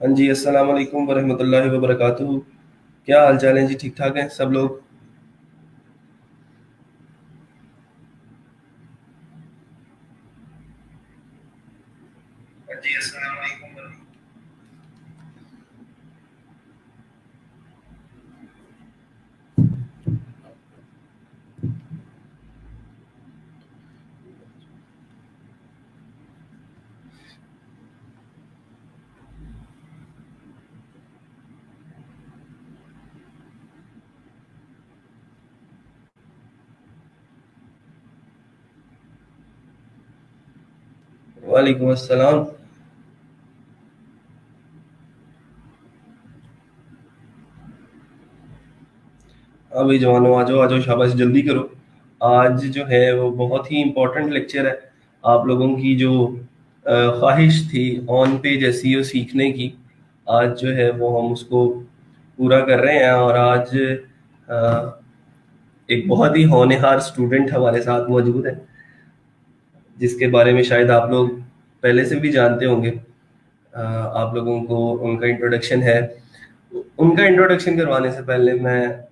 हाँ जी, अस्सलाम वालेकुम वरहमतुल्लाहि वबरकातुहू। क्या हाल चाल है जी? ठीक ठाक हैं सब लोग? हाँ जी, अस्सलाम वालेकुम। वालेकुम अस्सलाम। हाँ भाई जवानों, आ जाओ आ जाओ, शाबाश जल्दी करो। आज जो है वो बहुत ही इम्पोर्टेंट लेक्चर है। आप लोगों की जो ख्वाहिश थी ऑन पेज एसईओ सीखने की, आज जो है वो हम उसको पूरा कर रहे हैं। और आज एक बहुत ही होनहार स्टूडेंट हमारे साथ मौजूद है, जिसके बारे में शायद आप लोग पहले से भी जानते होंगे। आप लोगों को उनका इंट्रोडक्शन है। उनका इंट्रोडक्शन करवाने से पहले मैं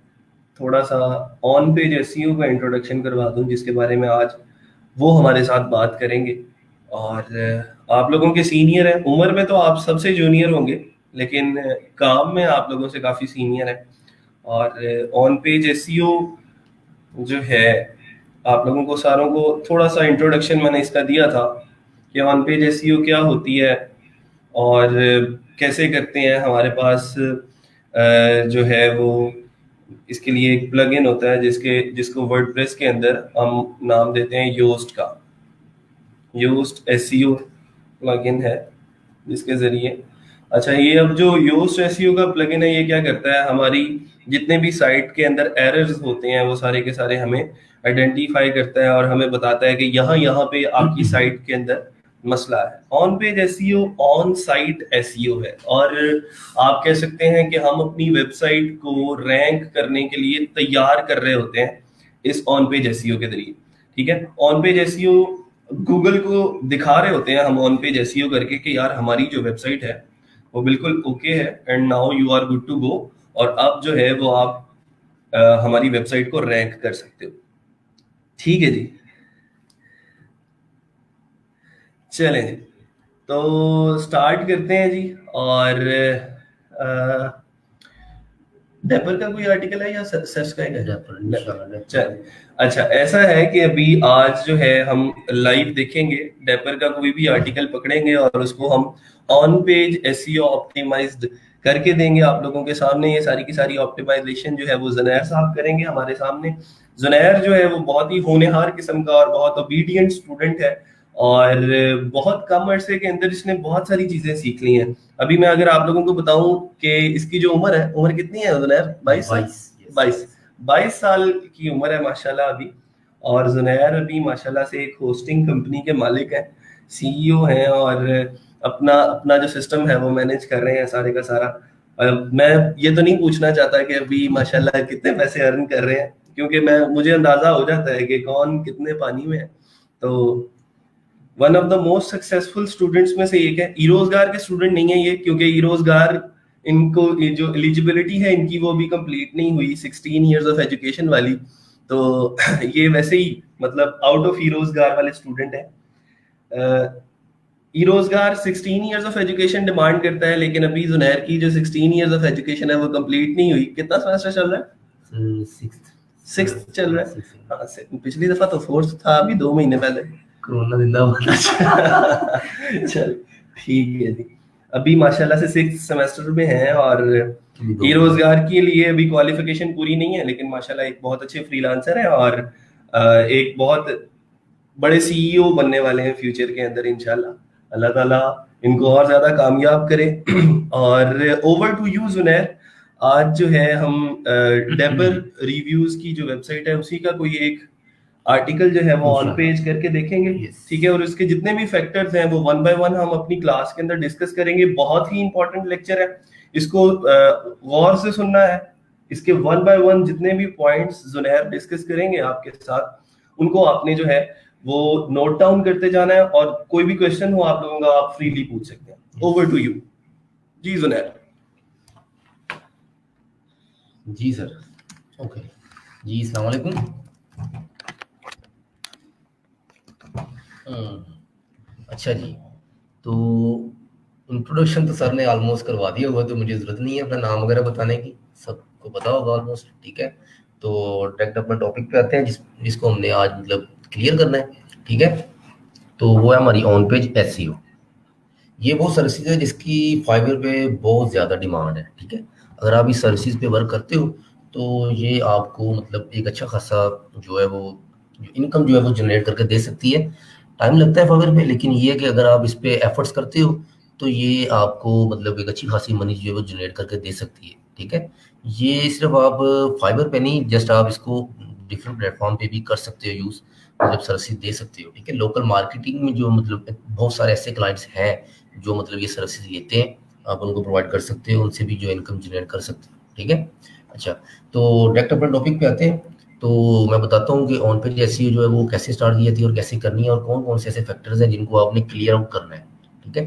थोड़ा सा ऑन पेज एसईओ का इंट्रोडक्शन करवा दूं, जिसके बारे में आज वो हमारे साथ बात करेंगे। और आप लोगों के सीनियर हैं, उम्र में तो आप सबसे जूनियर होंगे, लेकिन काम में आप लोगों से काफ़ी सीनियर हैं। और ऑन पेज एसईओ जो है, आप लोगों को सारों को थोड़ा सा इंट्रोडक्शन मैंने इसका दिया था कि ऑन पेज एसईओ क्या होती है और कैसे करते हैं। हमारे पास जो है वो इसके लिए एक प्लगइन होता है जिसको वर्डप्रेस के अंदर हम नाम देते हैं योस्ट का। योस्ट एसईओ प्लगइन है जिसके जरिए, अच्छा ये अब जो योस्ट एसईओ का प्लगइन है, ये क्या करता है, हमारी जितने भी साइट के अंदर एरर्स होते हैं वो सारे के सारे हमें आइडेंटिफाई करता है और हमें बताता है कि यहाँ यहाँ पे आपकी साइट के अंदर मसला है। On page SEO on site SEO है, और आप कह सकते हैं कि हम अपनी वेबसाइट को रैंक करने के लिए तैयार कर रहे होते हैं इस ऑन पेज एसईओ के जरिए। ठीक है, ऑन पेज एसईओ गूगल को दिखा रहे होते हैं हम ऑन पेज एसईओ करके कि यार हमारी जो वेबसाइट है वो बिल्कुल ओके है, and now you are good to go. और अब जो है वो आप हमारी वेबसाइट को रैंक कर सकते हो। ठीक है जी, चलें जी, तो स्टार्ट करते हैं जी। और डेपर का कोई आर्टिकल है या सर्च का है? डेपर, चल। अच्छा, ऐसा है कि अभी आज जो है हम लाइव देखेंगे, डेपर का कोई भी आर्टिकल पकड़ेंगे और उसको हम ऑन पेज एसईओ ऑप्टिमाइज्ड करके देंगे आप लोगों के सामने। ये सारी की सारी ऑप्टिमाइजेशन जो है वो जुनैर साहब करेंगे हमारे सामने। जुनैर जो है वो बहुत ही होनहार किस्म का और बहुत ओबीडियंट स्टूडेंट है, और बहुत कम अरसे के अंदर इसने बहुत सारी चीजें सीख ली हैं। अभी मैं अगर आप लोगों को बताऊं कि इसकी जो उम्र है, उम्र कितनी है जुनैर? 22 साल। 22 22 साल की उम्र है माशाल्लाह अभी। और जुनैर अभी माशाल्लाह से एक होस्टिंग कंपनी के मालिक हैं, सीईओ हैं, और अपना अपना जो सिस्टम है वो मैनेज कर रहे हैं सारे का सारा। मैं ये तो नहीं पूछना चाहता कि अभी माशाल्लाह कितने पैसे अर्न कर रहे हैं, क्योंकि मैं मुझे अंदाजा हो जाता है कि कौन कितने पानी में है। तो one of the most successful students में से एक है। ई रोजगार के स्टूडेंट नहीं है ये, क्योंकि ई रोजगार इनको ये जो एलिजिबिलिटी है इनकी वो भी कंप्लीट नहीं हुई 16 इयर्स ऑफ एजुकेशन वाली। तो ये वैसे ही मतलब आउट ऑफ ई रोजगार वाले स्टूडेंट है। ई रोजगार 16 इयर्स ऑफ एजुकेशन डिमांड करता है, लेकिन अभी जुनैर की जो 16 इयर्स ऑफ एजुकेशन है वो कंप्लीट नहीं हुई। कितना सेमेस्टर चल रहा है? सिक्स्थ चल रहा है। हाँ, पिछली दफा तो फोर्थ था, अभी 2 महीने पहले कोरोना जिंदाबाद। चल ठीक है जी, अभी माशाल्लाह से सिक्स सेमेस्टर में है, और ई रोजगार के लिए अभी क्वालिफिकेशन पूरी नहीं है, लेकिन माशाल्लाह एक बहुत अच्छे फ्रीलांसर है, और एक बहुत बड़े सीईओ बनने वाले हैं फ्यूचर के अंदर इंशाल्लाह। अल्लाह ताला इनको और ज्यादा कामयाब करे। और ओवर टू यू जुनैर। आज जो है हम डेबर रिव्यूज की जो वेबसाइट है उसी का कोई एक आर्टिकल जो है वो ऑन पेज करके देखेंगे। ठीक है, और इसके जितने भी फैक्टर्स हैं वो वन बाय वन हम अपनी क्लास के अंदर डिस्कस करेंगे। बहुत ही इंपॉर्टेंट लेक्चर है, इसको गौर से सुनना है। इसके वन बाय वन जितने भी पॉइंट्स जुनैर डिस्कस करेंगे आपके साथ, उनको आपने जो है वो नोट डाउन करते जाना है, और कोई भी क्वेश्चन हो आप लोगों का आप फ्रीली पूछ सकते हैं। Over to you. जी जुनैर। जी सर। ओके जी, अस्सलाम वालेकुम। अच्छा जी, तो इंट्रोडक्शन तो सर ने ऑलमोस्ट करवा दिया होगा, तो मुझे ज़रूरत नहीं है अपना नाम वगैरह बताने की, सबको पता होगा ऑलमोस्ट। ठीक है, तो डायरेक्ट अपना टॉपिक पे आते हैं जिसको हमने आज मतलब क्लियर करना है। ठीक है, तो वो है हमारी ऑन पेज एसईओ। ये वो सर्विसेज है जिसकी फाइवर पे बहुत ज़्यादा डिमांड है। ठीक है, अगर आप इस सर्विसेज पे वर्क करते हो तो ये आपको मतलब एक अच्छा खासा जो है वो इनकम जो है वो जनरेट करके दे सकती है। टाइम लगता है फाइवर पे, लेकिन ये है कि अगर आप इस पे एफर्ट्स करते हो तो ये आपको मतलब एक अच्छी खासी मनी जो है वो जनरेट करके दे सकती है। ठीक है, ये सिर्फ आप फाइवर पे नहीं, जस्ट आप इसको डिफरेंट प्लेटफॉर्म पे भी कर सकते हो यूज़, मतलब सर्विस दे सकते हो। ठीक है, लोकल मार्केटिंग में जो मतलब बहुत सारे ऐसे क्लाइंट्स हैं जो मतलब ये सर्विसेज लेते हैं, आप उनको प्रोवाइड कर सकते हो, उनसे भी जो इनकम जनरेट कर सकते हो। ठीक है, अच्छा, तो डायरेक्ट अपने टॉपिक पे आते हैं। तो मैं बताता हूँ कि ऑन पेज एसईओ जो है वो कैसे स्टार्ट की जाती है और कैसे करनी है, और कौन कौन से ऐसे फैक्टर्स हैं जिनको आपने क्लियर आउट करना है। ठीक है,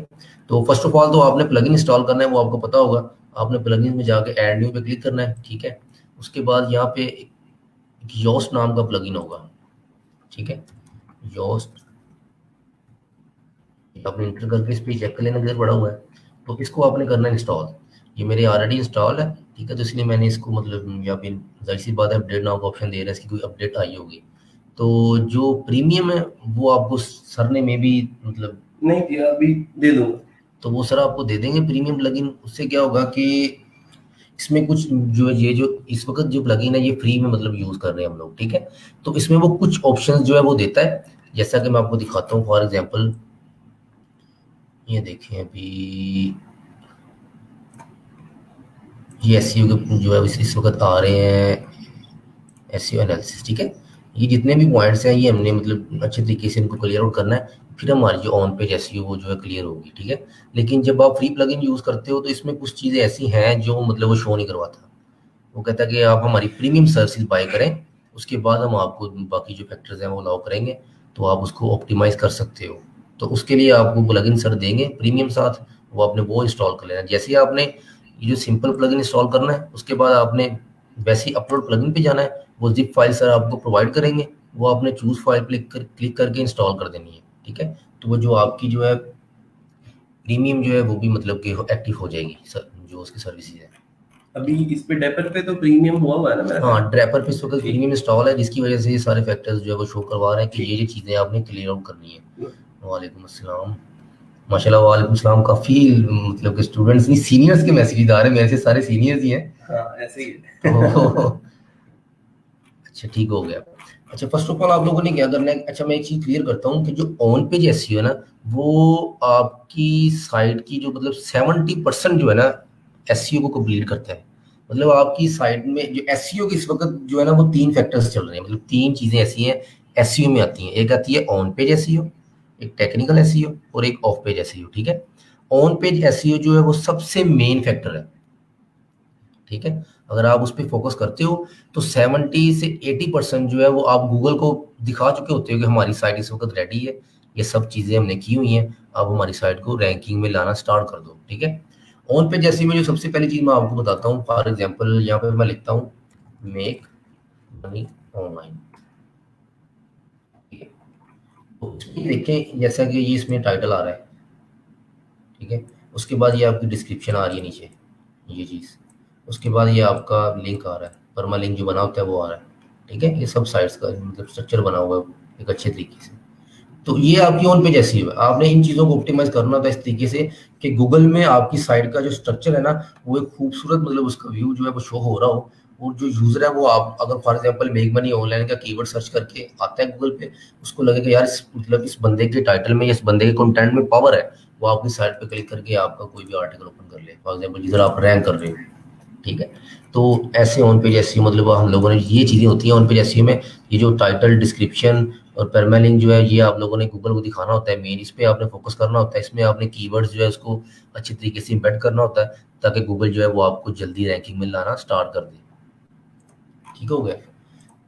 तो फर्स्ट ऑफ ऑल तो आपने प्लगइन इंस्टॉल करना है, वो आपको पता होगा। आपने प्लगइन में जाके ऐड न्यू पे क्लिक करना है। ठीक है, उसके बाद यहाँ पे एक योस्ट नाम का प्लगइन होगा। ठीक है, योस्ट आपने इंटर करके इस पे चेक कर लेना किधर पड़ा हुआ है, तो इसको आपने करना है इंस्टॉल। ये मेरे ऑलरेडी इंस्टॉल है। ठीक है, तो इसलिए मैंने इसको मतलब यहाँ पे जाहिर सी बात है अपडेट नाउ का ऑप्शन दे रहा है, इसकी कोई अपडेट आई होगी। तो जो प्रीमियम है वो आपको सर ने में भी मतलब नहीं दिया, अभी दे दूंगा। तो वो सर आपको दे देंगे प्रीमियम प्लगइन। उससे क्या होगा कि इसमें कुछ जो है ये जो इस वक्त जो प्लगइन है ये फ्री में मतलब यूज़ कर रहे हैं हम लोग। ठीक है, तो इसमें वो कुछ ऑप्शंस जो है वो देता है, जैसा कि मैं आपको दिखाता हूँ। फॉर एग्जांपल ये देखें अभी ये एसईओ के जो है इस वक्त आ रहे हैं एसईओ एनालिसिस। ठीक है, ये जितने भी पॉइंट्स हैं ये हमने मतलब अच्छे तरीके से इनको क्लियर आउट करना है, फिर हमारी जो ऑन पेज एसईओ वो जो है क्लियर होगी। ठीक है, लेकिन जब आप फ्री प्लगइन यूज़ करते हो तो इसमें कुछ चीज़ें ऐसी हैं जो मतलब वो शो नहीं करवाता। वो कहता है कि आप हमारी प्रीमियम सर्विसेज बाय करें, उसके बाद हम आपको बाकी जो फैक्टर्स हैं वो अलाउ करेंगे, तो आप उसको ऑप्टिमाइज़ कर सकते हो। तो उसके लिए आपको प्लगइन सर देंगे प्रीमियम साथ, वो आपने वो इंस्टॉल कर लेना। जैसे ही आपने ये जो सिंपल प्लगइन इंस्टॉल करना है, उसके बाद आपने वैसे ही अपलोड प्लगइन पे जाना है। वो ज़िप फाइल सर आपको प्रोवाइड करेंगे, वो आपने चूज़ फाइल क्लिक करके इंस्टॉल कर देनी है। ठीक है, तो वो जो आपकी जो है प्रीमियम जो है वो भी मतलब कि एक्टिव हो जाएगी सर, जो उसकी सर्विसेज है। अभी इस पे डेपर पे तो प्रीमियम हुआ हुआ है ना मेरा? हाँ, ड्रैपर पे इस वक्त ठीक। प्रीमियम इंस्टॉल है, जिसकी वजह से ये सारे फैक्टर्स जो है वो शो करवा रहे हैं कि ये चीज़ें आपने क्लियर आउट करनी है। वालेकुम अस्सलाम। माशाल्लाह, वालेकुम सलाम। काफ़ी मतलब कि स्टूडेंट्स नहीं, सीनियर्स के मैसेज आ रहे हैं, मेरे से सारे सीनियर्स ही हैं। हाँ ऐसे ही है। तो अच्छा, ठीक हो गया। अच्छा, फर्स्ट ऑफ ऑल आप लोगों ने क्या करना है, अच्छा मैं एक चीज़ क्लियर करता हूँ कि जो ऑन पेज एसईओ है ना, वो आपकी साइट की जो मतलब 70% जो है ना एसईओ को कंप्लीट करता है। मतलब आपकी साइट में जो एसईओ की इस वक्त जो है ना वो 3 फैक्टर्स चल रहे हैं, मतलब 3 चीज़ें ऐसी हैं एसईओ में आती हैं। एक आती है ऑन पेज एसईओ, एक टेक्निकल एसईओ और एक ऑफ पेज एसईओ। ठीक है, ऑन पेज एसईओ जो है वो सबसे मेन फैक्टर है। ठीक है, अगर आप उस पे फोकस करते हो तो 70 से 80% जो है वो आप गूगल को दिखा चुके होते हो कि हमारी साइट इस वक्त रेडी है, ये सब चीज़ें हमने की हुई हैं, अब हमारी साइट को रैंकिंग में लाना स्टार्ट कर दो। ठीक है, ऑन पे जैसे में जो सबसे पहली चीज़ मैं आपको बताता हूँ, फॉर एग्जांपल यहाँ पे मैं लिखता हूँ मेक मनी ऑनलाइन। ठीक है, तो इसमें देखें जैसा कि ये इसमें टाइटल आ रहा है। ठीक है, उसके बाद ये आपकी डिस्क्रिप्शन आ रही है नीचे, ये चीज़, उसके बाद ये आपका लिंक आ रहा है, परमा लिंक जो बना होता है वो आ रहा है। ठीक है, ये सब साइट्स का मतलब स्ट्रक्चर बना हुआ है एक अच्छे तरीके से। तो ये आपकी ऑन पेज ऐसी है, आपने इन चीज़ों को ऑप्टिमाइज करना था इस तरीके से कि गूगल में आपकी साइट का जो स्ट्रक्चर है ना वो एक खूबसूरत मतलब उसका व्यू जो है वो शो हो रहा हो, और जो यूज़र है वो आप अगर for example make money online का कीवर्ड सर्च करके आता है गूगल पे, उसको लगेगा यार इस मतलब इस बंदे के टाइटल में, इस बंदे के कंटेंट में पावर है, वो आपकी साइट पे क्लिक करके आपका कोई भी आर्टिकल ओपन कर ले, फॉर एग्जांपल जिधर आप रैंक कर रहे हो। ठीक है, तो ऐसे ऑन पेज एसईओ मतलब हम लोगों ने ये चीज़ें होती हैं ऑन पेज एसईओ में, ये जो टाइटल डिस्क्रिप्शन और परमालिंक जो है ये आप लोगों ने गूगल को दिखाना होता है मेन, इस पे आपने फोकस करना होता है, इसमें आपने कीवर्ड्स जो है उसको अच्छी तरीके से इम्बेड करना होता है ताकि गूगल जो है वो आपको जल्दी रैंकिंग में लाना स्टार्ट कर दे। ठीक हो गया,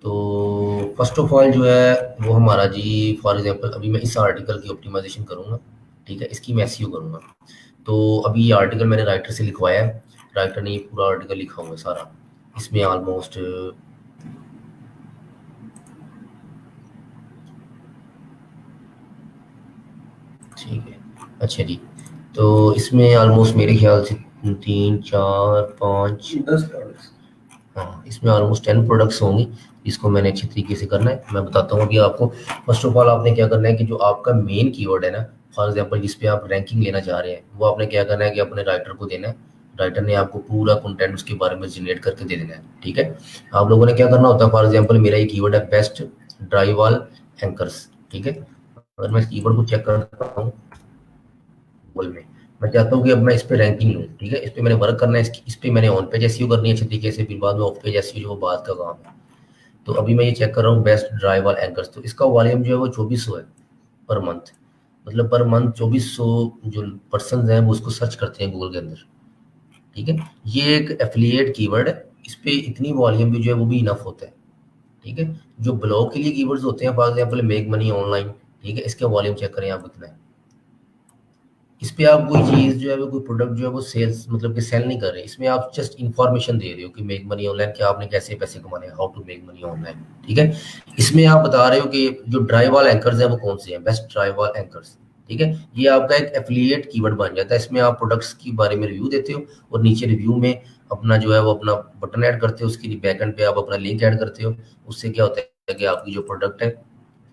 तो फर्स्ट ऑफ ऑल जो है वो हमारा जी, फॉर एग्जांपल अभी मैं इस आर्टिकल की ऑप्टिमाइजेशन करूंगा। ठीक है, इसकी मैं एसईओ करूँगा। तो अभी ये आर्टिकल मैंने राइटर से लिखवाया है, राइटर ने ये पूरा आर्टिकल लिखा हुआ है सारा, इसमें ऑलमोस्ट ठीक है। अच्छा जी, तो इसमें ऑलमोस्ट मेरे ख्याल से 3 4 5 10 प्रोडक्ट्स। हाँ, इसमें ऑलमोस्ट 10 प्रोडक्ट्स होंगी। इसको मैंने अच्छी तरीके से करना है, मैं बताता हूँ अभी आपको। फर्स्ट ऑफ ऑल आपने क्या करना है कि जो आपका मेन कीवर्ड है ना, फॉर एग्जांपल जिस पे आप रैंकिंग लेना चाह रहे हैं, वो आपने क्या करना है कि अपने राइटर को देना है। राइटर ने आपको पूरा कंटेंट उसके बारे में जनरेट करके दे देना है, ठीक है। आप लोगों ने क्या करना होता है, फॉर एग्जांपल मेरा ये कीवर्ड है बेस्ट ड्राई वॉल एंकर्स, ठीक है। अगर मैं इस कीवर्ड को चेक करता हूँ गूगल में, मैं चाहता हूँ कि अब मैं इस पे रैंकिंग लूँ, ठीक है। इस पे मैंने वर्क करना है, इस पे मैंने ऑन पेज एसईओ करनी है अच्छी तरीके से, फिर बाद में ऑफ पेज एसईओ, जो वो बात का काम है। तो अभी मैं ये चेक कर रहा हूँ बेस्ट ड्राई वॉल एंकर्स, तो इसका वॉल्यूम जो है वो 2400 है पर मंथ। मतलब पर मंथ 2400 जो पर्सन हैं वो उसको सर्च करते हैं गूगल के अंदर, ठीक है। ये एक एफिलिएट कीवर्ड है, इस पे इतनी वॉल्यूम भी जो है वो भी इनफ होता है, ठीक है। जो ब्लॉग के लिए कीवर्ड्स होते हैं, for example make money online, ठीक है, इसका वॉल्यूम चेक करें आप कितना है। इस पे आप कोई चीज़ जो है वो कोई प्रोडक्ट जो है वो सेल्स मतलब कि सेल नहीं कर रहे, इसमें आप जस्ट इन्फॉर्मेशन दे रहे हो कि मेक मनी ऑनलाइन, कि आपने कैसे पैसे कमाने हैं, how to make money online, ठीक है। इसमें आप बता रहे हो कि जो ड्राई वॉल एंकर्स हैं वो कौन से हैं, बेस्ट ड्राई वॉल एंकर्स, ठीक है। ये आपका एक एफिलिएट कीवर्ड बन जाता है। इसमें आप प्रोडक्ट्स के बारे में रिव्यू देते हो और नीचे रिव्यू में अपना जो है वो अपना बटन ऐड करते हो, उसकी बैक एंड पे आप अपना लिंक ऐड करते हो। उससे क्या होता है कि आपकी जो प्रोडक्ट है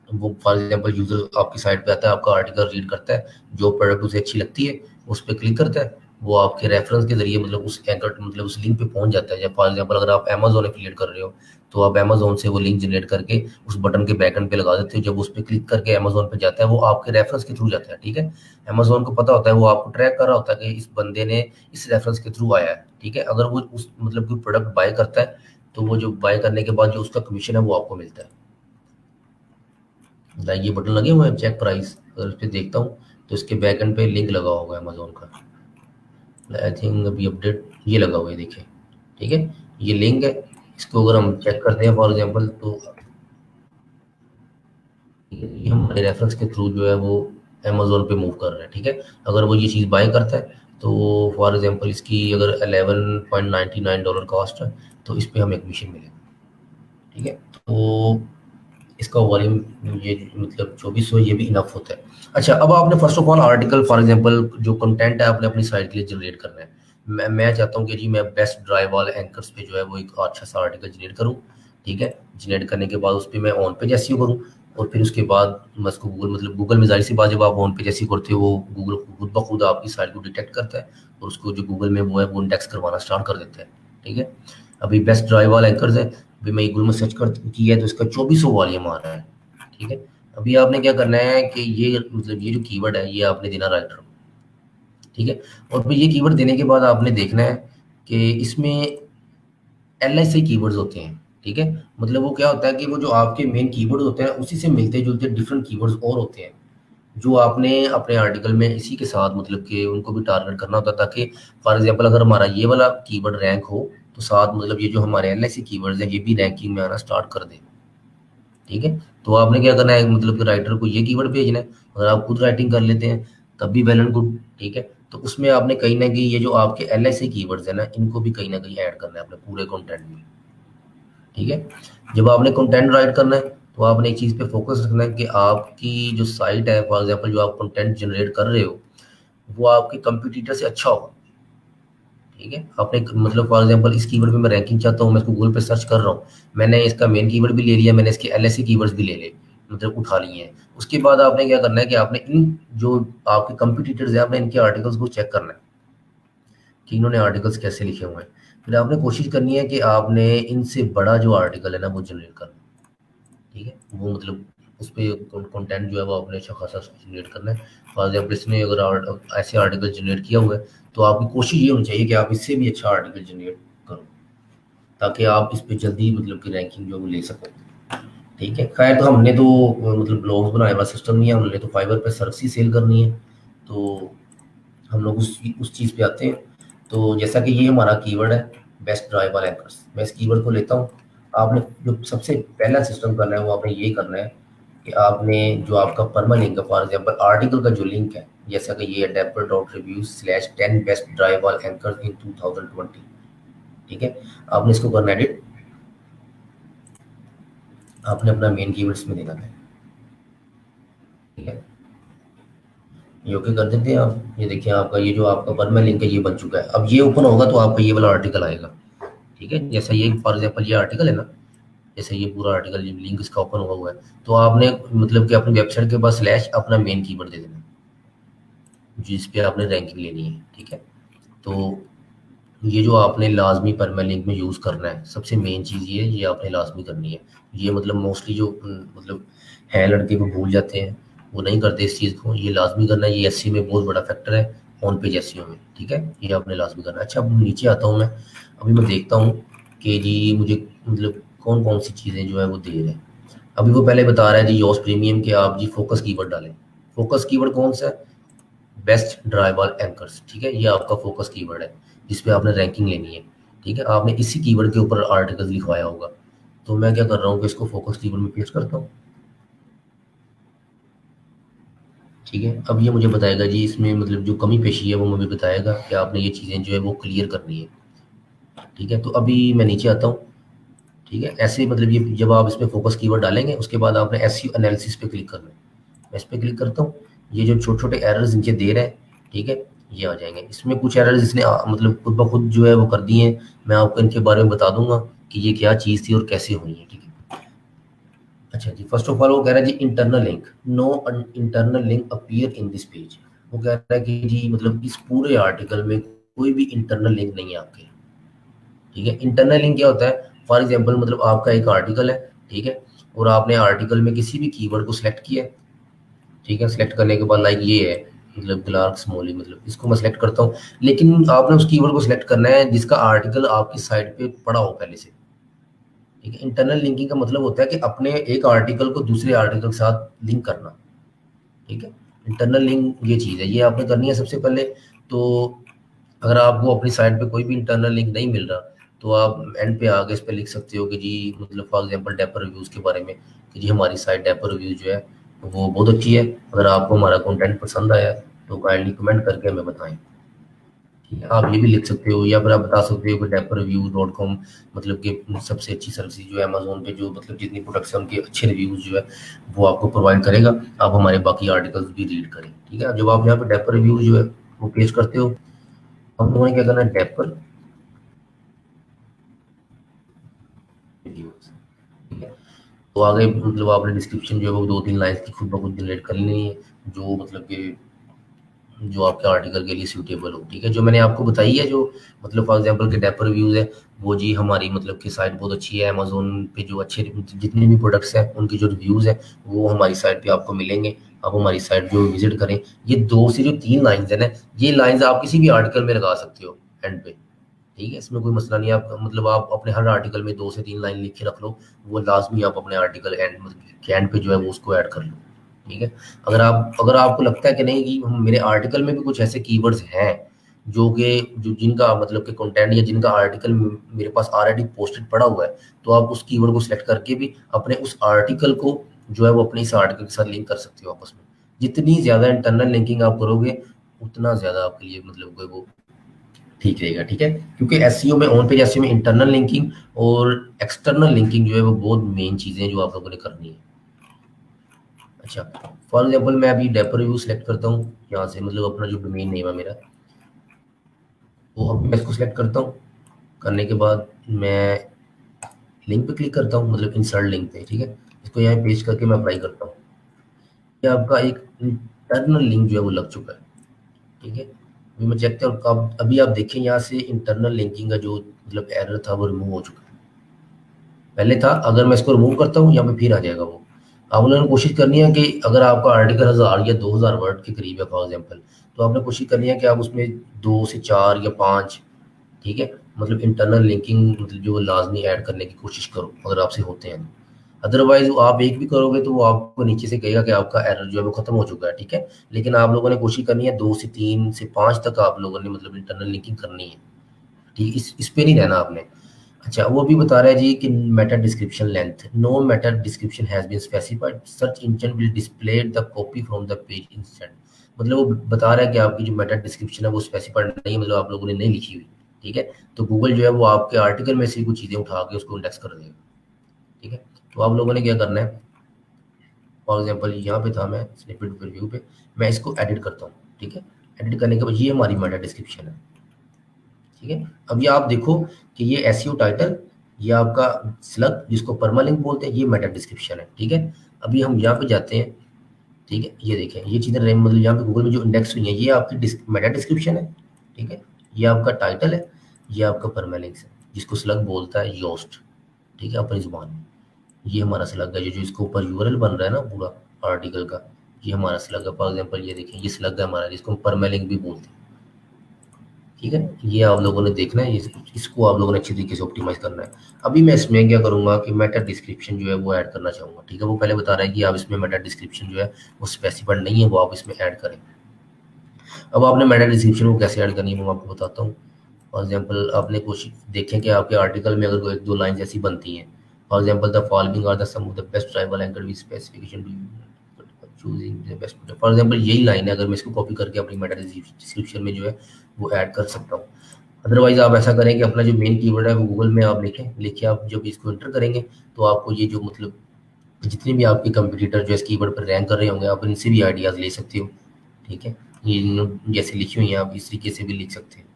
वो फॉर एग्जांपल यूजर आपकी साइट पे आता है, आपका आर्टिकल रीड करता है, जो प्रोडक्ट उसे अच्छी लगती है उस पर क्लिक करता है, वो आपके रेफरेंस के जरिए मतलब उस एंकर मतलब उस लिंक पे पहुंच जाता है। जब फॉर एग्जांपल अगर आप अमेजोन एफिलिएट कर रहे हो, तो आप अमेजोन से वो लिंक जनरेट करके उस बटन के बैक एंड पे लगा देते हो। जब उस पर क्लिक करके अमेजोन पे जाता है, वो आपके रेफरेंस के थ्रू जाता है, ठीक है। अमेजोन को पता होता है, वो आपको ट्रैक कर रहा होता है कि इस बंदे ने इस रेफरेंस के थ्रू आया है, ठीक है। अगर वो उस मतलब कोई प्रोडक्ट बाय करता है, तो वो जो बाय करने के बाद जो उसका कमीशन है वो आपको मिलता है। लाइक ये बटन लगे हुए हैं चेक प्राइस, अगर इस पे देखता हूँ तो इसके बैक एंड पे लिंक लगा होगा अमेजोन का, आई थिंक अभी अपडेट ये लगा हुआ है, देखिए, ठीक है। ये लिंक है, इसको अगर हम चेक करते हैं फॉर एग्जांपल, तो ये हमारे रेफरेंस के थ्रू जो है वो अमेजोन पे मूव कर रहा है, ठीक है। अगर वो ये चीज़ बाय करता है, तो फॉर एग्जांपल इसकी अगर 11.99 कॉस्ट है, तो इस पे हमें कमीशन मिलेगा, ठीक है। तो इसका वॉल्यूम ये मतलब 2400 ये भी इनफ होता है। अच्छा, अब आपने first of all article for example जो कंटेंट है आपने अपनी साइट के लिए जनरेट करना है। मैं चाहता हूँ कि जी मैं बेस्ट ड्राई वॉल एंकर्स पे जो है वो एक अच्छा सा आर्टिकल जनरेट करूँ, ठीक है। जनरेट करने के बाद उस पर मैं ऑन पेज एसईओ करूँ, और फिर उसके बाद मैं उसको गूगल मतलब गूगल में जाहिर सी बात, जब आप ऑन पेज एसईओ करते हो वो गूगल खुद ब खुद आपकी साइट को डिटेक्ट करता है और उसको जो गूगल में वो है वो इंडेक्स करवाना स्टार्ट कर देता है, ठीक है। अभी बेस्ट ड्राई वॉल एंकर्स है, अभी मैं गूगल में सर्च कर किया है तो इसका 2400 वॉल्यूम आ रहा है, ठीक है। अभी आपने क्या करना है कि ये मतलब ये जो कीवर्ड है ये आपने देना राइटर को, ठीक है। और फिर ये कीवर्ड देने के बाद आपने देखना है कि इसमें एलआईसी कीवर्ड्स होते हैं, ठीक है। मतलब वो क्या होता है कि वो जो आपके मेन कीवर्ड होते हैं उसी से मिलते जुलते डिफरेंट कीवर्ड्स और होते हैं, जो आपने अपने आर्टिकल में इसी के साथ मतलब कि उनको भी टारगेट करना होता है, ताकि फॉर एग्जांपल अगर हमारा ये वाला कीवर्ड रैंक हो, तो साथ मतलब ये जो हमारे एलआईसी कीवर्ड्स हैं ये भी रैंकिंग में आना स्टार्ट कर दें, ठीक है। तो आपने क्या करना है मतलब कि राइटर को ये कीवर्ड भेजना है। अगर आप खुद राइटिंग कर लेते हैं तब भी वेल एंड गुड, ठीक है। तो उसमें आपने कहीं ना कहीं ये जो आपके एल आई सी कीवर्ड्स है ना, इनको भी कहीं ना कहीं ऐड करना है अपने पूरे कंटेंट में, ठीक है। जब आपने कंटेंट राइट करना है, तो आपने एक चीज़ पे फोकस रखना है कि आपकी जो साइट है फॉर एग्जांपल जो आप कंटेंट जनरेट कर रहे हो वो आपके कंपटीटर से अच्छा हो, ठीक है। आपने मतलब फॉर एग्जांपल इस कीवर्ड पे मैं रैंकिंग चाहता हूँ, मैं इसको गूगल पे सर्च कर रहा हूँ, मैंने इसका मेन कीवर्ड भी ले लिया, मैंने इसके एलएससी कीवर्ड्स भी ले लिए, मतलब उठा लिए हैं। उसके बाद आपने क्या करना है कि आपने इन जो आपके कंपटीटर्स हैं आपने इनके आर्टिकल्स को चेक करना है कि इन्होंने आर्टिकल्स कैसे लिखे हुए हैं। फिर आपने कोशिश करनी है कि आपने इनसे बड़ा जो आर्टिकल है ना वो जनरेट करना, ठीक है। वो मतलब उस पे कंटेंट जो है वो आपने अच्छा खासा जनरेट करना है। फॉर एग्जाम्पल इसने अगर ऐसे आर्टिकल जनरेट किया हुआ है, तो आपकी कोशिश ये होनी चाहिए कि आप इससे भी अच्छा आर्टिकल जनरेट करो, ताकि आप इस पे जल्दी मतलब कि रैंकिंग जो है वो ले सको, ठीक है। खैर, तो हमने तो मतलब ब्लॉग्स बनाने वाला सिस्टम नहीं है, हमने तो फाइवर पे सर्विस ही सेल करनी है। तो हम लोग उस चीज़ पे आते हैं। तो जैसा कि ये हमारा कीवर्ड है बेस्ट ड्राइवर एंकर्स, मैं इस कीवर्ड को लेता हूँ। आपने जो सबसे पहला सिस्टम करना है वो आपने ये करना है कि आपने जो आपका परमालिंक है, फॉर एग्जांपल आर्टिकल का जो लिंक है, जैसा कि ये dapper dot review slash 10 best drywall anchor in 2020, ठीक है। आपने इसको करना एडिट, आपने अपना मेन कीवर्ड्स में देना है, ठीक है। ये ओके कर देते हैं आप। ये देखिए आपका ये जो आपका परमा लिंक है ये बन चुका है। अब ये ओपन होगा तो आपका ये वाला आर्टिकल आएगा, ठीक है। जैसा ये फॉर एग्जांपल ये आर्टिकल है ना, जैसे ये पूरा आर्टिकल लिंक इसका ओपन हुआ है, तो आपने मतलब कि अपनी वेबसाइट के पास स्लैश अपना मेन कीवर्ड दे देना जिस पे आपने रैंकिंग लेनी है, ठीक है। तो ये जो आपने लाजमी परमा लिंक में यूज़ करना है, सबसे मेन चीज़ ये आपने लाजमी करनी है। ये मतलब मोस्टली जो मतलब है लड़के वो भूल जाते हैं, वो नहीं करते इस चीज़ को। ये लाजमी करना है, ये एसईओ में बहुत बड़ा फैक्टर है, ऑन पेज एसईओ में, ठीक है। ये आपने लाजमी करना है। अच्छा, अब नीचे आता हूँ मैं, अभी मैं देखता हूँ कि जी मुझे मतलब कौन कौन सी चीज़ें जो है वो दे रहे हैं। अभी वो पहले बता रहा है जी योस प्रीमियम के आप जी फोकस कीवर्ड डालें। फोकस कीवर्ड कौन सा है? बेस्ट ड्राइवल एंकर्स, ठीक है। ये आपका फोकस कीवर्ड है जिस पे आपने रैंकिंग लेनी है, ठीक है। आपने इसी कीवर्ड के ऊपर आर्टिकल लिखवाया होगा। तो मैं क्या कर रहा हूँ कि इसको फोकस कीवर्ड में पेस्ट करता हूँ, ठीक है। अब ये मुझे बताएगा जी इसमें मतलब जो कमी पेशी है वो मुझे बताएगा कि आपने ये चीज़ें जो है वो क्लियर करनी है, ठीक है। तो अभी मैं नीचे आता हूँ, ठीक है। ऐसे मतलब ये जब आप इसमें फोकस कीवर्ड डालेंगे उसके बाद आपने एसईओ एनालिसिस पे क्लिक करना है। मैं इस पे क्लिक करता हूँ, ये जो छोटे छोटे एरर्स नीचे दे रहे हैं, ठीक है, ये आ जाएंगे। इसमें कुछ एरर्स इसने मतलब खुद ब खुद जो है वो कर दिए हैं। मैं आपको इनके बारे में बता दूंगा कि ये क्या चीज़ थी और कैसे हुई है, ठीक है। अच्छा जी, फर्स्ट ऑफ ऑल वो कह रहा है जी internal link, no internal link appear in this page. वो कह रहा है कि जी मतलब इस पूरे आर्टिकल में कोई भी इंटरनल लिंक नहीं है आपके, ठीक है। इंटरनल लिंक क्या होता है? फॉर एग्जांपल मतलब आपका एक आर्टिकल है, ठीक है, और आपने आर्टिकल में किसी भी कीवर्ड को सिलेक्ट किया, ठीक है। सिलेक्ट करने के बाद लाइक ये है मतलब ग्लार्क स्मोली, मतलब इसको मैं सिलेक्ट करता हूँ, लेकिन आपने उस कीवर्ड को सिलेक्ट करना है जिसका आर्टिकल आपकी साइट पे पड़ा हो पहले से, ठीक है। इंटरनल लिंकिंग का मतलब होता है कि अपने एक आर्टिकल को दूसरे आर्टिकल के साथ लिंक करना, ठीक है। इंटरनल लिंक ये चीज़ है, ये आपने करनी है सबसे पहले। तो अगर आपको अपनी साइट पे कोई भी इंटरनल लिंक नहीं मिल रहा तो आप एंड पे आगे इस पे लिख सकते हो कि जी मतलब फॉर एग्जांपल डेपर रिव्यूज़ के बारे में कि जी हमारी साइट डेपर रिव्यूज़ जो है वो बहुत अच्छी है, अगर आपको हमारा कंटेंट पसंद आया तो काइंडली कमेंट करके हमें बताएं, ठीक है। आप ये भी लिख सकते हो, या फिर आप बता सकते हो कि डेपर रिव्यू डॉट कॉम मतलब कि सबसे अच्छी सर्विस जो है अमेजोन पे जो मतलब जितनी प्रोडक्ट्स है उनके अच्छे रिव्यूज़ जो है वो आपको प्रोवाइड करेगा। आप हमारे बाकी आर्टिकल्स भी रीड करें, ठीक है। जब आप यहाँ पे डेपर रिव्यू जो है वो पेश करते हो, हम लोगों ने क्या करना है, डेपर रिव्यूज, ठीक है। तो आगे मतलब आपने डिस्क्रिप्शन जो है वो 2-3 लाइन्स की खुद ब खुद जनरेट कर लेनी है जो मतलब कि जो आपके आर्टिकल के लिए सूटेबल हो, ठीक है। जो मैंने आपको बताई है जो मतलब फॉर एग्जांपल के डेपर रिव्यूज़ है वो जी हमारी मतलब की साइट बहुत अच्छी है, अमेज़न पे जो अच्छे जितने भी प्रोडक्ट्स हैं उनकी जो रिव्यूज़ हैं वो हमारी साइट पे आपको मिलेंगे। आप हमारी साइट जो विज़िट करें। ये 2 से जो 3 लाइन्स हैं ना, ये लाइन्स आप किसी भी आर्टिकल में लगा सकते हो एंड पे, ठीक है। इसमें कोई मसला नहीं है। आप मतलब आप अपने हर आर्टिकल में 2 से 3 लाइन लिख के रख लो, वो लाज़मी आप अपने आर्टिकल एंड मतलब के एंड पे जो है वो उसको ऐड कर लो, ठीक है। अगर आपको लगता है कि नहीं कि मेरे आर्टिकल में भी कुछ ऐसे कीवर्ड्स हैं जो कि जो जिनका मतलब कि कंटेंट या जिनका आर्टिकल मेरे पास ऑलरेडी पोस्टेड पड़ा हुआ है, तो आप उस कीवर्ड को सिलेक्ट करके भी अपने उस आर्टिकल को जो है वो अपने इस आर्टिकल के साथ लिंक कर सकते हो आपस में। जितनी ज़्यादा इंटरनल लिंकिंग आप करोगे उतना ज़्यादा आपके लिए मतलब कोई वो ठीक रहेगा, ठीक है। क्योंकि एसईओ में ऑन पेज एसईओ में इंटरनल लिंकिंग और एक्सटर्नल लिंकिंग जो है वो बहुत मेन चीज़ें हैं जो आप लोगों ने करनी है। अच्छा, फॉर एग्जांपल मैं अभी डेपर रिव्यू सेलेक्ट करता हूँ यहाँ से, मतलब अपना जो डोमेन नेम है मेरा, वो अब मैं इसको सिलेक्ट करता हूँ। करने के बाद मैं लिंक पे क्लिक करता हूँ, मतलब इंसर्ट लिंक पे, ठीक है। इसको यहाँ पेस्ट करके मैं अप्लाई करता हूँ। ये आपका एक इंटरनल लिंक जो है वो लग चुका है, ठीक है। अभी मैं चेक कर अब अभी आप देखिए यहाँ से इंटरनल लिंकिंग का जो मतलब एरर था वो रिमूव हो चुका है। पहले था, अगर मैं इसको रिमूव करता हूँ यहाँ पे फिर आ जाएगा वो। आप लोगों ने कोशिश करनी है कि अगर आपका आर्टिकल 1000 या 2000 वर्ड के करीब है फॉर एग्जांपल, तो आपने कोशिश करनी है कि आप उसमें 2 से 4 या 5, ठीक है, मतलब इंटरनल लिंकिंग मतलब जो लाजमी ऐड करने की कोशिश करो अगर आपसे होते हैं। अदरवाइज आप एक भी करोगे तो वो आपको नीचे से कहेगा कि आपका एरर जो है वो खत्म हो चुका है, ठीक है। लेकिन आप लोगों ने कोशिश करनी है 2 से 3 से 5 तक आप लोगों ने मतलब इंटरनल लिंकिंग करनी है, ठीक। इस पे नहीं रहना आपने। अच्छा, वो भी बता रहा है जी कि meta description length, no meta description has been specified, search engine will display the copy from the page instead. मतलब वो बता रहा है कि आपकी जो मेटा डिस्क्रिप्शन है वो स्पेसिफाइड नहीं है, मतलब आप लोगों ने नहीं लिखी हुई। ठीक है, तो गूगल जो है वो आपके आर्टिकल में से कुछ चीज़ें उठा के उसको इंडेक्स कर देगा। ठीक है, तो आप लोगों ने क्या करना है, फॉर एग्जाम्पल यहाँ पे था, मैं स्निपेट प्रीव्यू पे मैं इसको एडिट करता हूँ। ठीक है, एडिट करने के बाद ये हमारी मेटा डिस्क्रिप्शन है। ठीक है, अब ये आप देखो कि ये एसईओ टाइटल, ये आपका स्लग जिसको परमालिंक बोलते हैं, ये मेटा डिस्क्रिप्शन है। ठीक है, अभी हम यहाँ पे जाते हैं। ठीक है, ये देखें ये चीज़ें मतलब यहाँ पे गूगल में जो इंडेक्स हुई है ये आपकी मेटा डिस्क्रिप्शन है। ठीक है, ये आपका टाइटल है, ये आपका परमालिंक्स है जिसको स्लग बोलता है योस्ट। ठीक है, अपनी जुबान में ये हमारा स्लग है, जो जो इसके ऊपर यूआरएल बन रहा है ना पूरा आर्टिकल का, ये हमारा स्लग है। फॉर एग्जाम्पल ये देखें, ये स्लग है हमारा जिसको हम परमालिंक भी बोलते हैं। ठीक है, ये आप लोगों ने देखना है, इसको आप लोगों ने अच्छी तरीके से ऑप्टिमाइज करना है। अभी मैं इसमें क्या करूंगा कि मेटा डिस्क्रिप्शन जो है वो ऐड करना चाहूंगा। ठीक है, वो पहले बता रहा है कि आप इसमें मेटा डिस्क्रिप्शन जो है वो स्पेसिफाइड नहीं है, वो आप इसमें ऐड करें। अब आपने मेटा डिस्क्रिप्शन को कैसे ऐड करनी है मैं आपको बताता हूँ। फॉर एग्जाम्पल आपने कोशिश देखें कि आपके आर्टिकल में अगर कोई एक दो लाइन ऐसी बनती हैं, for example the following are the some of the best tribal anchor with specification to choosing the best. For example यही लाइन है, अगर मैं इसको कॉपी करके अपनी मेटा डिस्क्रिप्शन में जो है वो ऐड कर सकता हूँ। अदरवाइज आप ऐसा करें कि अपना जो मेन कीवर्ड है वो गूगल में आप लिखें, लिखिए आप जब इसको एंटर करेंगे तो आपको ये जो मतलब जितने भी आपके कंपटीटर जो इस कीवर्ड पर रैंक कर रहे होंगे आप इनसे भी आइडियाज़ ले सकते हो। ठीक है, ये जैसे लिखी हुई है आप इस तरीके से भी लिख सकते हैं।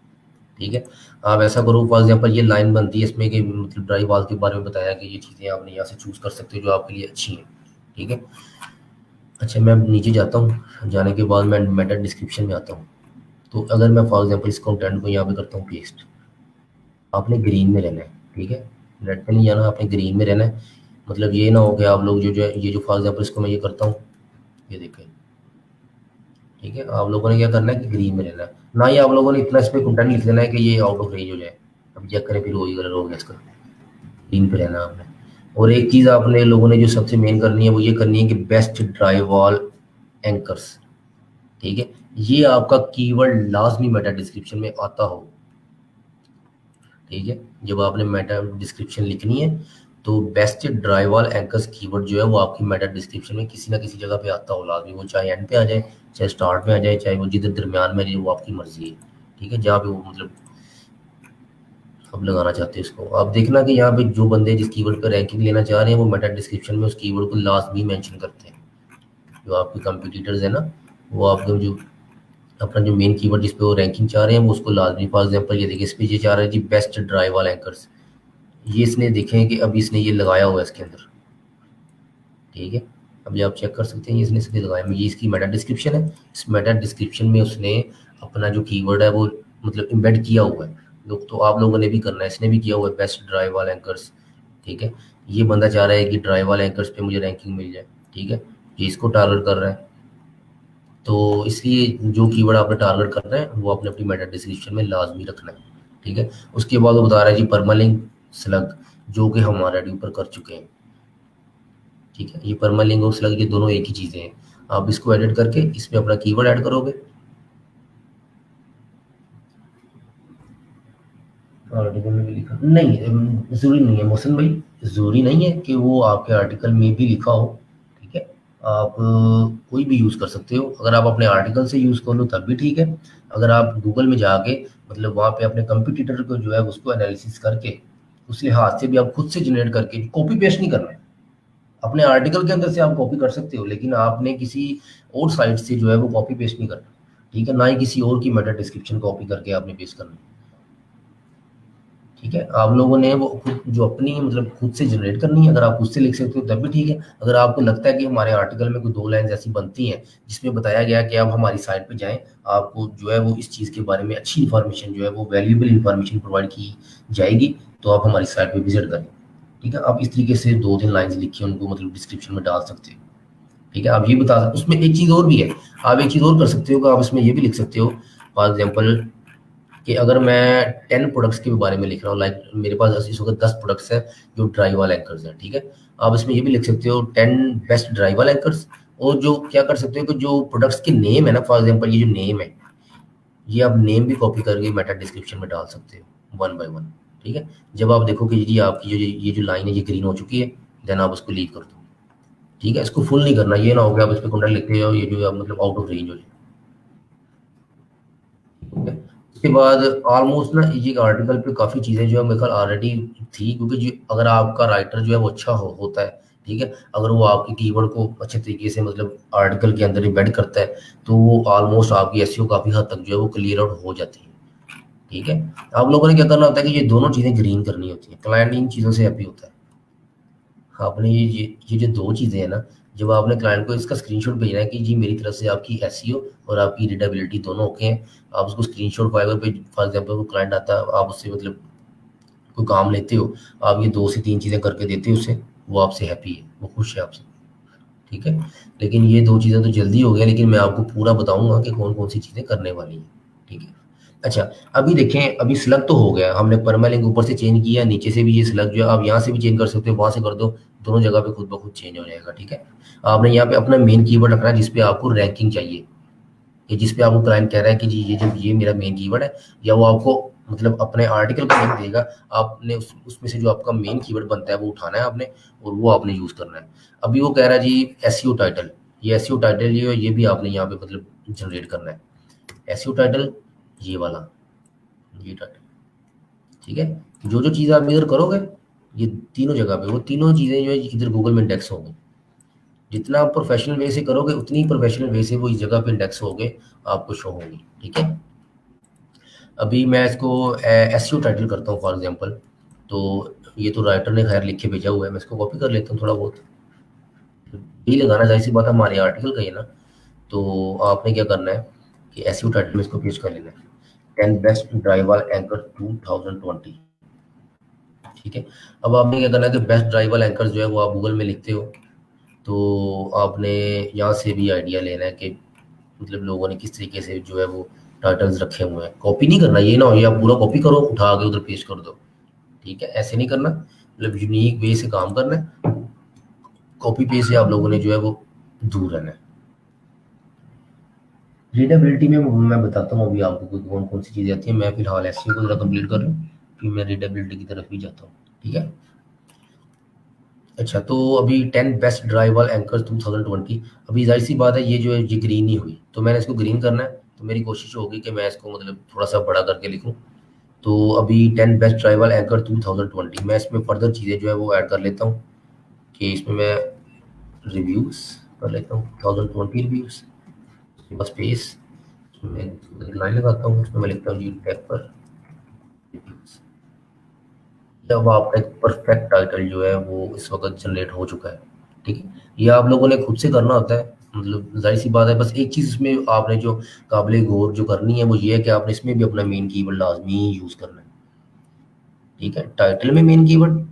ठीक है, आप ऐसा करो, फॉर एग्जांपल ये लाइन बनती है इसमें कि मतलब ड्राई वॉल के बारे में बताया कि ये चीज़ें आपने यहाँ से चूज़ कर सकते हो जो आपके लिए अच्छी हैं। ठीक है, अच्छा मैं नीचे जाता हूँ, जाने के बाद मैं मेटा डिस्क्रिप्शन में आता हूँ। तो अगर मैं फॉर एग्जांपल इस कंटेंट को यहाँ पे करता हूँ पेस्ट, आपने ग्रीन में रहना है। ठीक है, रेड पे नहीं जाना, आपने ग्रीन में रहना है। मतलब ये ना हो कि आप लोग जो है ये जो फॉर एग्जांपल इसको मैं ये करता हूँ, ये देखें। ठीक है, आप लोगों ने क्या करना है कि ग्रीन में रहना है, ना ही आप लोगों ने इतना इस पे कंटेंट लिख देना है कि ये आउट ऑफ रेंज हो जाए। अब चेक करें, फिर वही कलर हो गया इसका, ग्रीन पे रहना है आपने। और एक चीज़ आपने लोगों ने जो सबसे मेन करनी है वो ये करनी है कि बेस्ट ड्राई वॉल एंकर्स। ठीक है, ये आपका कीवर्ड लाजमी मेटा डिस्क्रिप्शन में आता हो। ठीक है, जब आपने मेटा डिस्क्रिप्शन लिखनी है तो best dry wall anchors keyword जो है वो आपकी मेटा डिस्क्रिप्शन में किसी ना किसी जगह पे आता हो लाजमी, वो चाहे एंड पे आ जाए, चाहे स्टार्ट में आ जाए, चाहे वो जिधर दरमियान में आ जाए, वो आपकी मर्जी है। ठीक है, जहाँ पे वो मतलब आप लगाना चाहते हैं इसको, आप देखना कि यहाँ पे जो बंदे जिस कीवर्ड पर रैंकिंग लेना चाह रहे हैं वो मेटा डिस्क्रिप्शन में उस कीवर्ड को लाजमी मेंशन करते हैं। जो आपके कंपटीटर्स है ना, वो आपके जो अपना जो मेन कीवर्ड जिस पे वो रैंकिंग चाह रहे हैं वो उसको लाजमी, फॉर एग्जांपल ये देखिए इस पे ये चाह रहा है जी बेस्ट ड्राई वॉल एंकर्स, ये इसने देखें कि अभी इसने ये लगाया हुआ है इसके अंदर। ठीक है, अभी आप चेक कर सकते हैं ये इसने लगाया, ये इसकी मेटा डिस्क्रिप्शन है। इस मेटा डिस्क्रिप्शन में उसने अपना जो कीवर्ड है वो मतलब एम्बेड किया हुआ है। लोग तो आप लोगों ने भी करना है, इसने भी किया हुआ है बेस्ट ड्राई वॉल एंकर्स। ठीक है, ये बंदा चाह रहा है कि ड्राई वॉल एंकर्स पे मुझे रैंकिंग मिल जाए। ठीक है, ये इसको टारगेट कर रहा है, तो इसलिए जो कीवर्ड आपने टारगेट कर रहे हैं वो आपने अपनी मेटा डिस्क्रिप्शन में लाजमी रखना है। ठीक है, उसके बाद वो बता रहा है जी परमालिंक स्लग, जो कि हम ऑलरेडी ऊपर कर चुके हैं। ठीक है, ये परमालिंक और स्लग ये दोनों एक ही चीज़ें हैं। आप इसको एडिट करके इसमें अपना कीवर्ड ऐड करोगे। आर्टिकल में भी लिखा नहीं, ज़रूरी नहीं है मोहसिन भाई, ज़रूरी नहीं है कि वो आपके आर्टिकल में भी लिखा हो। ठीक है, आप कोई भी यूज़ कर सकते हो, अगर आप अपने आर्टिकल से यूज़ कर लो तब भी ठीक है। अगर आप गूगल में जाके मतलब वहाँ पे अपने कंपटीटर को जो है उसको एनालिसिस करके उस लिहाज से भी आप खुद से जनरेट करके, कॉपी पेस्ट नहीं करना है। अपने आर्टिकल के अंदर से आप कॉपी कर सकते हो, लेकिन आपने किसी और साइट से जो है वो कॉपी पेस्ट नहीं करना। ठीक है, ना ही किसी और की मेटा डिस्क्रिप्शन कॉपी करके आपने पेस्ट करना है। ठीक है, आप लोगों ने वो खुद जो अपनी मतलब खुद से जनरेट करनी है, अगर आप खुद से लिख सकते हो तब भी ठीक है। अगर आपको लगता है कि हमारे आर्टिकल में कोई दो लाइन ऐसी बनती हैं जिसमें बताया गया है कि आप हमारी साइट पे जाएं, आपको जो है वो इस चीज़ के बारे में अच्छी इन्फॉर्मेशन जो है वो वैल्यूएबल इन्फॉर्मेशन प्रोवाइड की जाएगी, तो आप हमारी साइट पे विजिट करें। ठीक है, आप इस तरीके से दो तीन लाइन्स लिख के उनको मतलब डिस्क्रिप्शन में डाल सकते हो। ठीक है, आप ये बता सकते, उसमें एक चीज़ और भी है, आप एक चीज़ और कर सकते हो कि आप इसमें ये भी लिख सकते हो, फॉर एग्जाम्पल कि अगर मैं 10 प्रोडक्ट्स के बारे में लिख रहा हूँ, लाइक मेरे पास इस वक्त 10 प्रोडक्ट्स हैं जो ड्राई वाल एंकर्स हैं। ठीक है, आप इसमें ये भी लिख सकते हो 10 बेस्ट ड्राई वाल एंकर्स, और जो क्या कर सकते हो कि जो प्रोडक्ट्स के नेम है ना, फॉर एग्जांपल ये जो नेम है, ये आप नेम भी कॉपी करके मेटा डिस्क्रिप्शन में डाल सकते हो वन बाय वन। ठीक है। जब आप देखो कि जी आपकी जो ये जो लाइन है ये ग्रीन हो चुकी है, देन आप उसको लीव कर दो। ठीक है, इसको फुल नहीं करना, ये ना हो गया आप इस पे कॉन्ट्रैक्ट लिखते हो ये जो है मतलब आउट ऑफ रेंज हो जाए। ठीक है, उसके बाद ऑलमोस्ट ना ये आर्टिकल पे काफ़ी चीज़ें जो है मेरे ख्याल ऑलरेडी थी, क्योंकि जो अगर आपका राइटर जो है वो अच्छा होता है, ठीक है, अगर वो आपके कीवर्ड को अच्छे तरीके से मतलब आर्टिकल के अंदर एम्बेड करता है, तो वो ऑलमोस्ट आपकी एसईओ काफ़ी हद तक जो है वो क्लियर आउट हो जाती है। ठीक है, आप लोगों ने क्या करना होता है कि ये दोनों चीज़ें ग्रीन करनी होती है, क्लाइंट इन चीज़ों से हैप्पी होता है। आपने ये जो दो चीज़ें हैं ना, जब आपने क्लाइंट को इसका स्क्रीनशॉट भेजना है कि जी मेरी तरफ से आपकी एसईओ और आपकी रीडेबिलिटी दोनों ओके हैं, आप उसको स्क्रीनशॉट फाइवर पे फॉर एग्जांपल वो क्लाइंट आता है, आप उससे मतलब कोई काम लेते हो, आप ये 2 से 3 चीज़ें करके देते हो उसे, वो आपसे हैप्पी है, वो खुश है आपसे। ठीक है, लेकिन ये 2 चीज़ें तो जल्दी हो गया, लेकिन मैं आपको पूरा बताऊँगा कि कौन-कौन सी चीज़ें करने वाली हैं। ठीक है। अच्छा, अभी देखें, अभी स्लग तो हो गया, हमने परमालिंक ऊपर से चेंज किया, नीचे से भी ये स्लग जो है आप यहाँ से भी चेंज कर सकते हो, वहाँ से कर दो, दोनों जगह पे खुद ब खुद चेंज हो जाएगा। ठीक है। आपने यहाँ पे अपना मेन कीवर्ड रखना है जिस पे आपको रैंकिंग चाहिए, कि जिस पे आपको क्लाइंट कह रहा है कि जी ये मेरा मेन कीवर्ड है, या वो आपको मतलब अपने आर्टिकल का लिंक देगा, आपने उसमें से जो आपका मेन कीवर्ड बनता है वो उठाना है आपने, और वो आपने यूज़ करना है। अभी वो कह रहा है जी एसईओ टाइटल, ये एसईओ टाइटल ये भी आपने यहाँ पे मतलब जनरेट करना है। एसईओ टाइटल ये वाला, ये टाइटल। ठीक है, जो चीज़ आप इधर करोगे, ये तीनों जगह पे वो तीनों चीज़ें जो है इधर गूगल में इंडेक्स होंगी। जितना आप प्रोफेशनल वे से करोगे उतनी ही प्रोफेशनल वे से वो इस जगह पे इंडेक्स होंगे, आपको शो होंगी। ठीक है, अभी मैं इसको एसईओ टाइटल करता हूँ फॉर एग्जांपल। तो ये तो राइटर ने खैर लिख के भेजा हुआ है, मैं इसको कॉपी कर लेता हूँ थोड़ा बहुत। यही लगाना, जाहिर सी बात है हमारे आर्टिकल का ही है ना। तो आपने क्या करना है कि एसईओ टाइटल में इसको पेश कर लेना है, 10 बेस्ट ड्राइवर एंकर 2020। ठीक है, अब आपने क्या करना है कि बेस्ट ड्राइवर एंकर जो है वो आप गूगल में लिखते हो, तो आपने यहाँ से भी आइडिया लेना है कि मतलब लोगों ने किस तरीके से जो है वो टाइटल्स रखे हुए हैं। कॉपी नहीं करना, ये ना हो ये आप पूरा कॉपी करो उठा के उधर पेस्ट कर दो। ठीक है, ऐसे नहीं करना, मतलब यूनिक वे से काम करना है। कॉपी पेस्ट से आप लोगों ने जो है वो दूर रहना है। रीडेबिलिटी में मैं बताता हूँ अभी आपको कौन कौन सी चीज़ें आती हैं। मैं फिलहाल एसईओ को जरा कंप्लीट कर लूँ, फिर मैं रीडेबिलिटी की तरफ भी जाता हूँ। ठीक है। अच्छा, तो अभी 10 बेस्ट ड्राइवर एंकर्स 2020, अभी जाहिर सी बात है ये जो है ये ग्रीन ही हुई, तो मैंने इसको ग्रीन करना है। तो मेरी कोशिश होगी कि मैं इसको मतलब थोड़ा सा बड़ा करके लिखूं। तो अभी 10 बेस्ट ड्राइवर एंकर 2020, मैं इसमें फर्दर चीज़ें जो है वो ऐड कर लेता हूँ, कि इसमें मैं रिव्यूज़ कर लेता हूँ 2020 रिव्यूज़। उसके बाद स्पेस में एक लाइन लगाता हूँ, उसमें मैं लिखता हूँ जी टैग पर रिव्यूज़। जब आपका एक परफेक्ट टाइटल जो है वो इस वक्त जनरेट हो चुका है। ठीक है, ये आप लोगों ने खुद से करना होता है, मतलब जाहिर सी बात है। बस एक चीज़ इसमें आपने जो काबिल गौर जो करनी है वो ये है कि आपने इसमें भी अपना मेन कीवर्ड लाजमी यूज़ करना है। ठीक है, टाइटल में मेन कीवर्ड,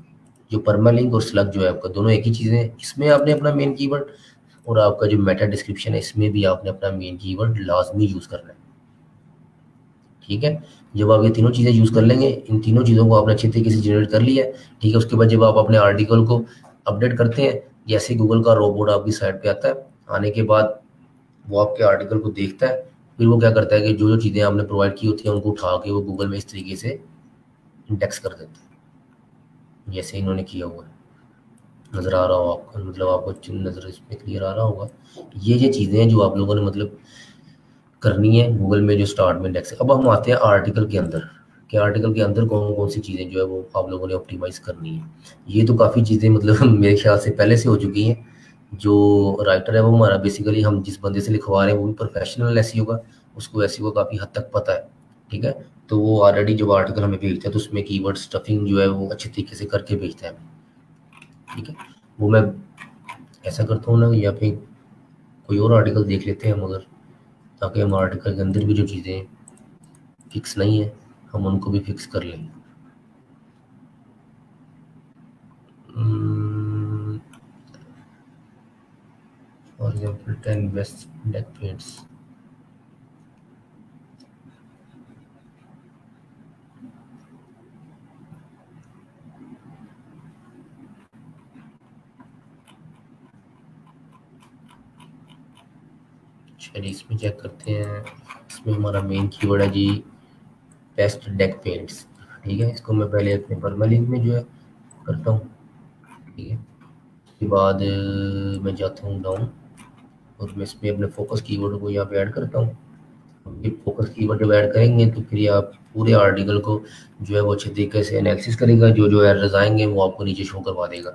जो परमालिंक और स्लग जो है आपका दोनों एक ही चीज़ें हैं, इसमें आपने अपना मेन कीवर्ड, और आपका जो मेटा डिस्क्रिप्शन है इसमें भी आपने अपना मेन कीवर्ड लाजमी यूज़ करना है। ठीक है, जब आप ये तीनों चीज़ें यूज़ कर लेंगे, इन तीनों चीज़ों को आपने अच्छे तरीके से जनरेट कर लिया है। ठीक है, उसके बाद जब आप अपने आर्टिकल को अपडेट करते हैं, जैसे गूगल का रोबोट आपकी साइट पे आता है, आने के बाद वो आपके आर्टिकल को देखता है, फिर वो क्या करता है कि जो चीज़ें आपने प्रोवाइड की होती हैं उनको उठा के वो गूगल में इस तरीके से इंडेक्स कर देता है, जैसे इन्होंने किया हुआ है। नज़र आ रहा हो आपको, मतलब आपको नज़र इसमें क्लियर आ रहा होगा। ये चीज़ें हैं जो आप लोगों ने मतलब करनी है गूगल में जो स्टार्ट में इंडेक्स है। अब हम आते हैं आर्टिकल के अंदर, कि आर्टिकल के अंदर कौन कौन सी चीज़ें जो है वो आप लोगों ने ऑप्टिमाइज़ करनी है। ये तो काफ़ी चीज़ें मतलब मेरे ख्याल से पहले से हो चुकी हैं। जो राइटर है वो हमारा बेसिकली हम जिस बंदे से लिखवा रहे हैं वो भी प्रोफेशनल एसईओ का, उसको एसईओ का काफ़ी हद तक पता है। ठीक है, तो वो ऑलरेडी जब आर्टिकल हमें भेजता है तो उसमें कीवर्ड स्टफिंग जो है वो अच्छे तरीके से करके भेजता है। ठीक है, वो मैं ऐसा करता हूँ ना, या फिर कोई और आर्टिकल देख लेते हैं हम अगर, ताकि हम आर्टिकल के अंदर भी जो चीज़ें फिक्स नहीं है हम उनको भी फिक्स कर लें। For example 10 best deck paints. चलिए इसमें चेक करते हैं, इसमें हमारा मेन कीवर्ड है जी बेस्ट डेक पेंट्स। ठीक है, इसको मैं पहले अपने परमालिंक में जो है करता हूँ। ठीक है, उसके बाद मैं जाता हूँ डाउन और मैं इसमें अपने फोकस कीवर्ड को यहाँ पे ऐड करता हूँ। ये फोकस कीवर्ड जब ऐड करेंगे तो फिर ये आप पूरे आर्टिकल को जो है वो अच्छे तरीके से एनालिसिस करेगा, जो जो एरर्स आएंगे वो आपको नीचे शो करवा देगा।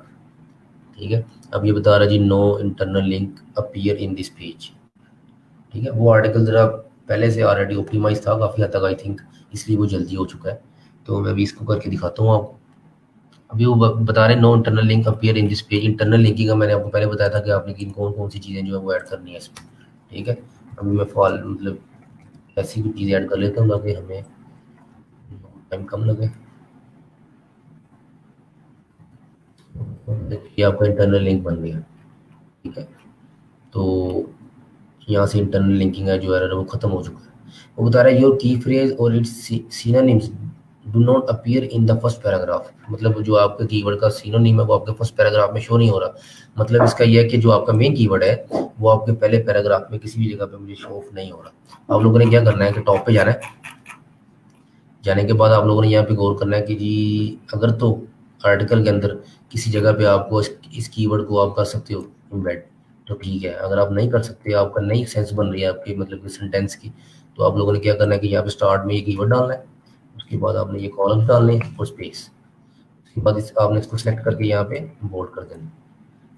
ठीक है, अब ये बता रहा जी no internal link appear in this page. ठीक है, वो आर्टिकल ज़रा पहले से ऑलरेडी ऑप्टिमाइज था काफ़ी हद तक आई थिंक, इसलिए वो जल्दी हो चुका है। तो मैं भी इसको करके दिखाता हूँ आपको। अभी वो बता रहे हैं no internal link appear in this page. Internal linking का मैंने आपको पहले बताया था कि आपने किन कौन कौन सी चीज़ें जो है वो ऐड करनी है इसमें। ठीक है, अभी मैं फॉल मतलब ऐसी कुछ चीज़ें ऐड कर लेता हूँ ताकि हमें टाइम कम लगे। देखिए आपका इंटरनल लिंक बन गया। ठीक है, तो यहाँ से इंटरनल लिंकिंग है जो एरर है वो खत्म हो चुका है। वो बता रहा है योर की फ्रेज और its synonyms do not appear in the first paragraph. मतलब जो आपके कीवर्ड का सिनोनिम है वो आपके फर्स्ट पैराग्राफ में शो नहीं हो रहा। मतलब इसका यह है कि जो आपका मेन कीवर्ड है वो आपके पहले पैराग्राफ में किसी भी जगह पे मुझे शो ऑफ नहीं हो रहा। आप लोगों ने क्या करना है कि टॉप पे जाना है, जाने के बाद आप लोगों ने यहाँ पे गौर करना है कि जी अगर तो आर्टिकल के अंदर किसी जगह पे आपको इस कीवर्ड को आप कर सकते हो इम्बेड तो ठीक है। अगर आप नहीं कर सकते, आपका नई सेंस बन रही है आपकी मतलब कि सेंटेंस की, तो आप लोगों ने क्या करना है कि यहाँ पे स्टार्ट में ये कीवर्ड डालना है, उसके बाद आपने ये कॉलम्स डालने हैं और स्पेस, उसके बाद आपने इसको सेलेक्ट करके यहाँ पे बोल्ड कर देना।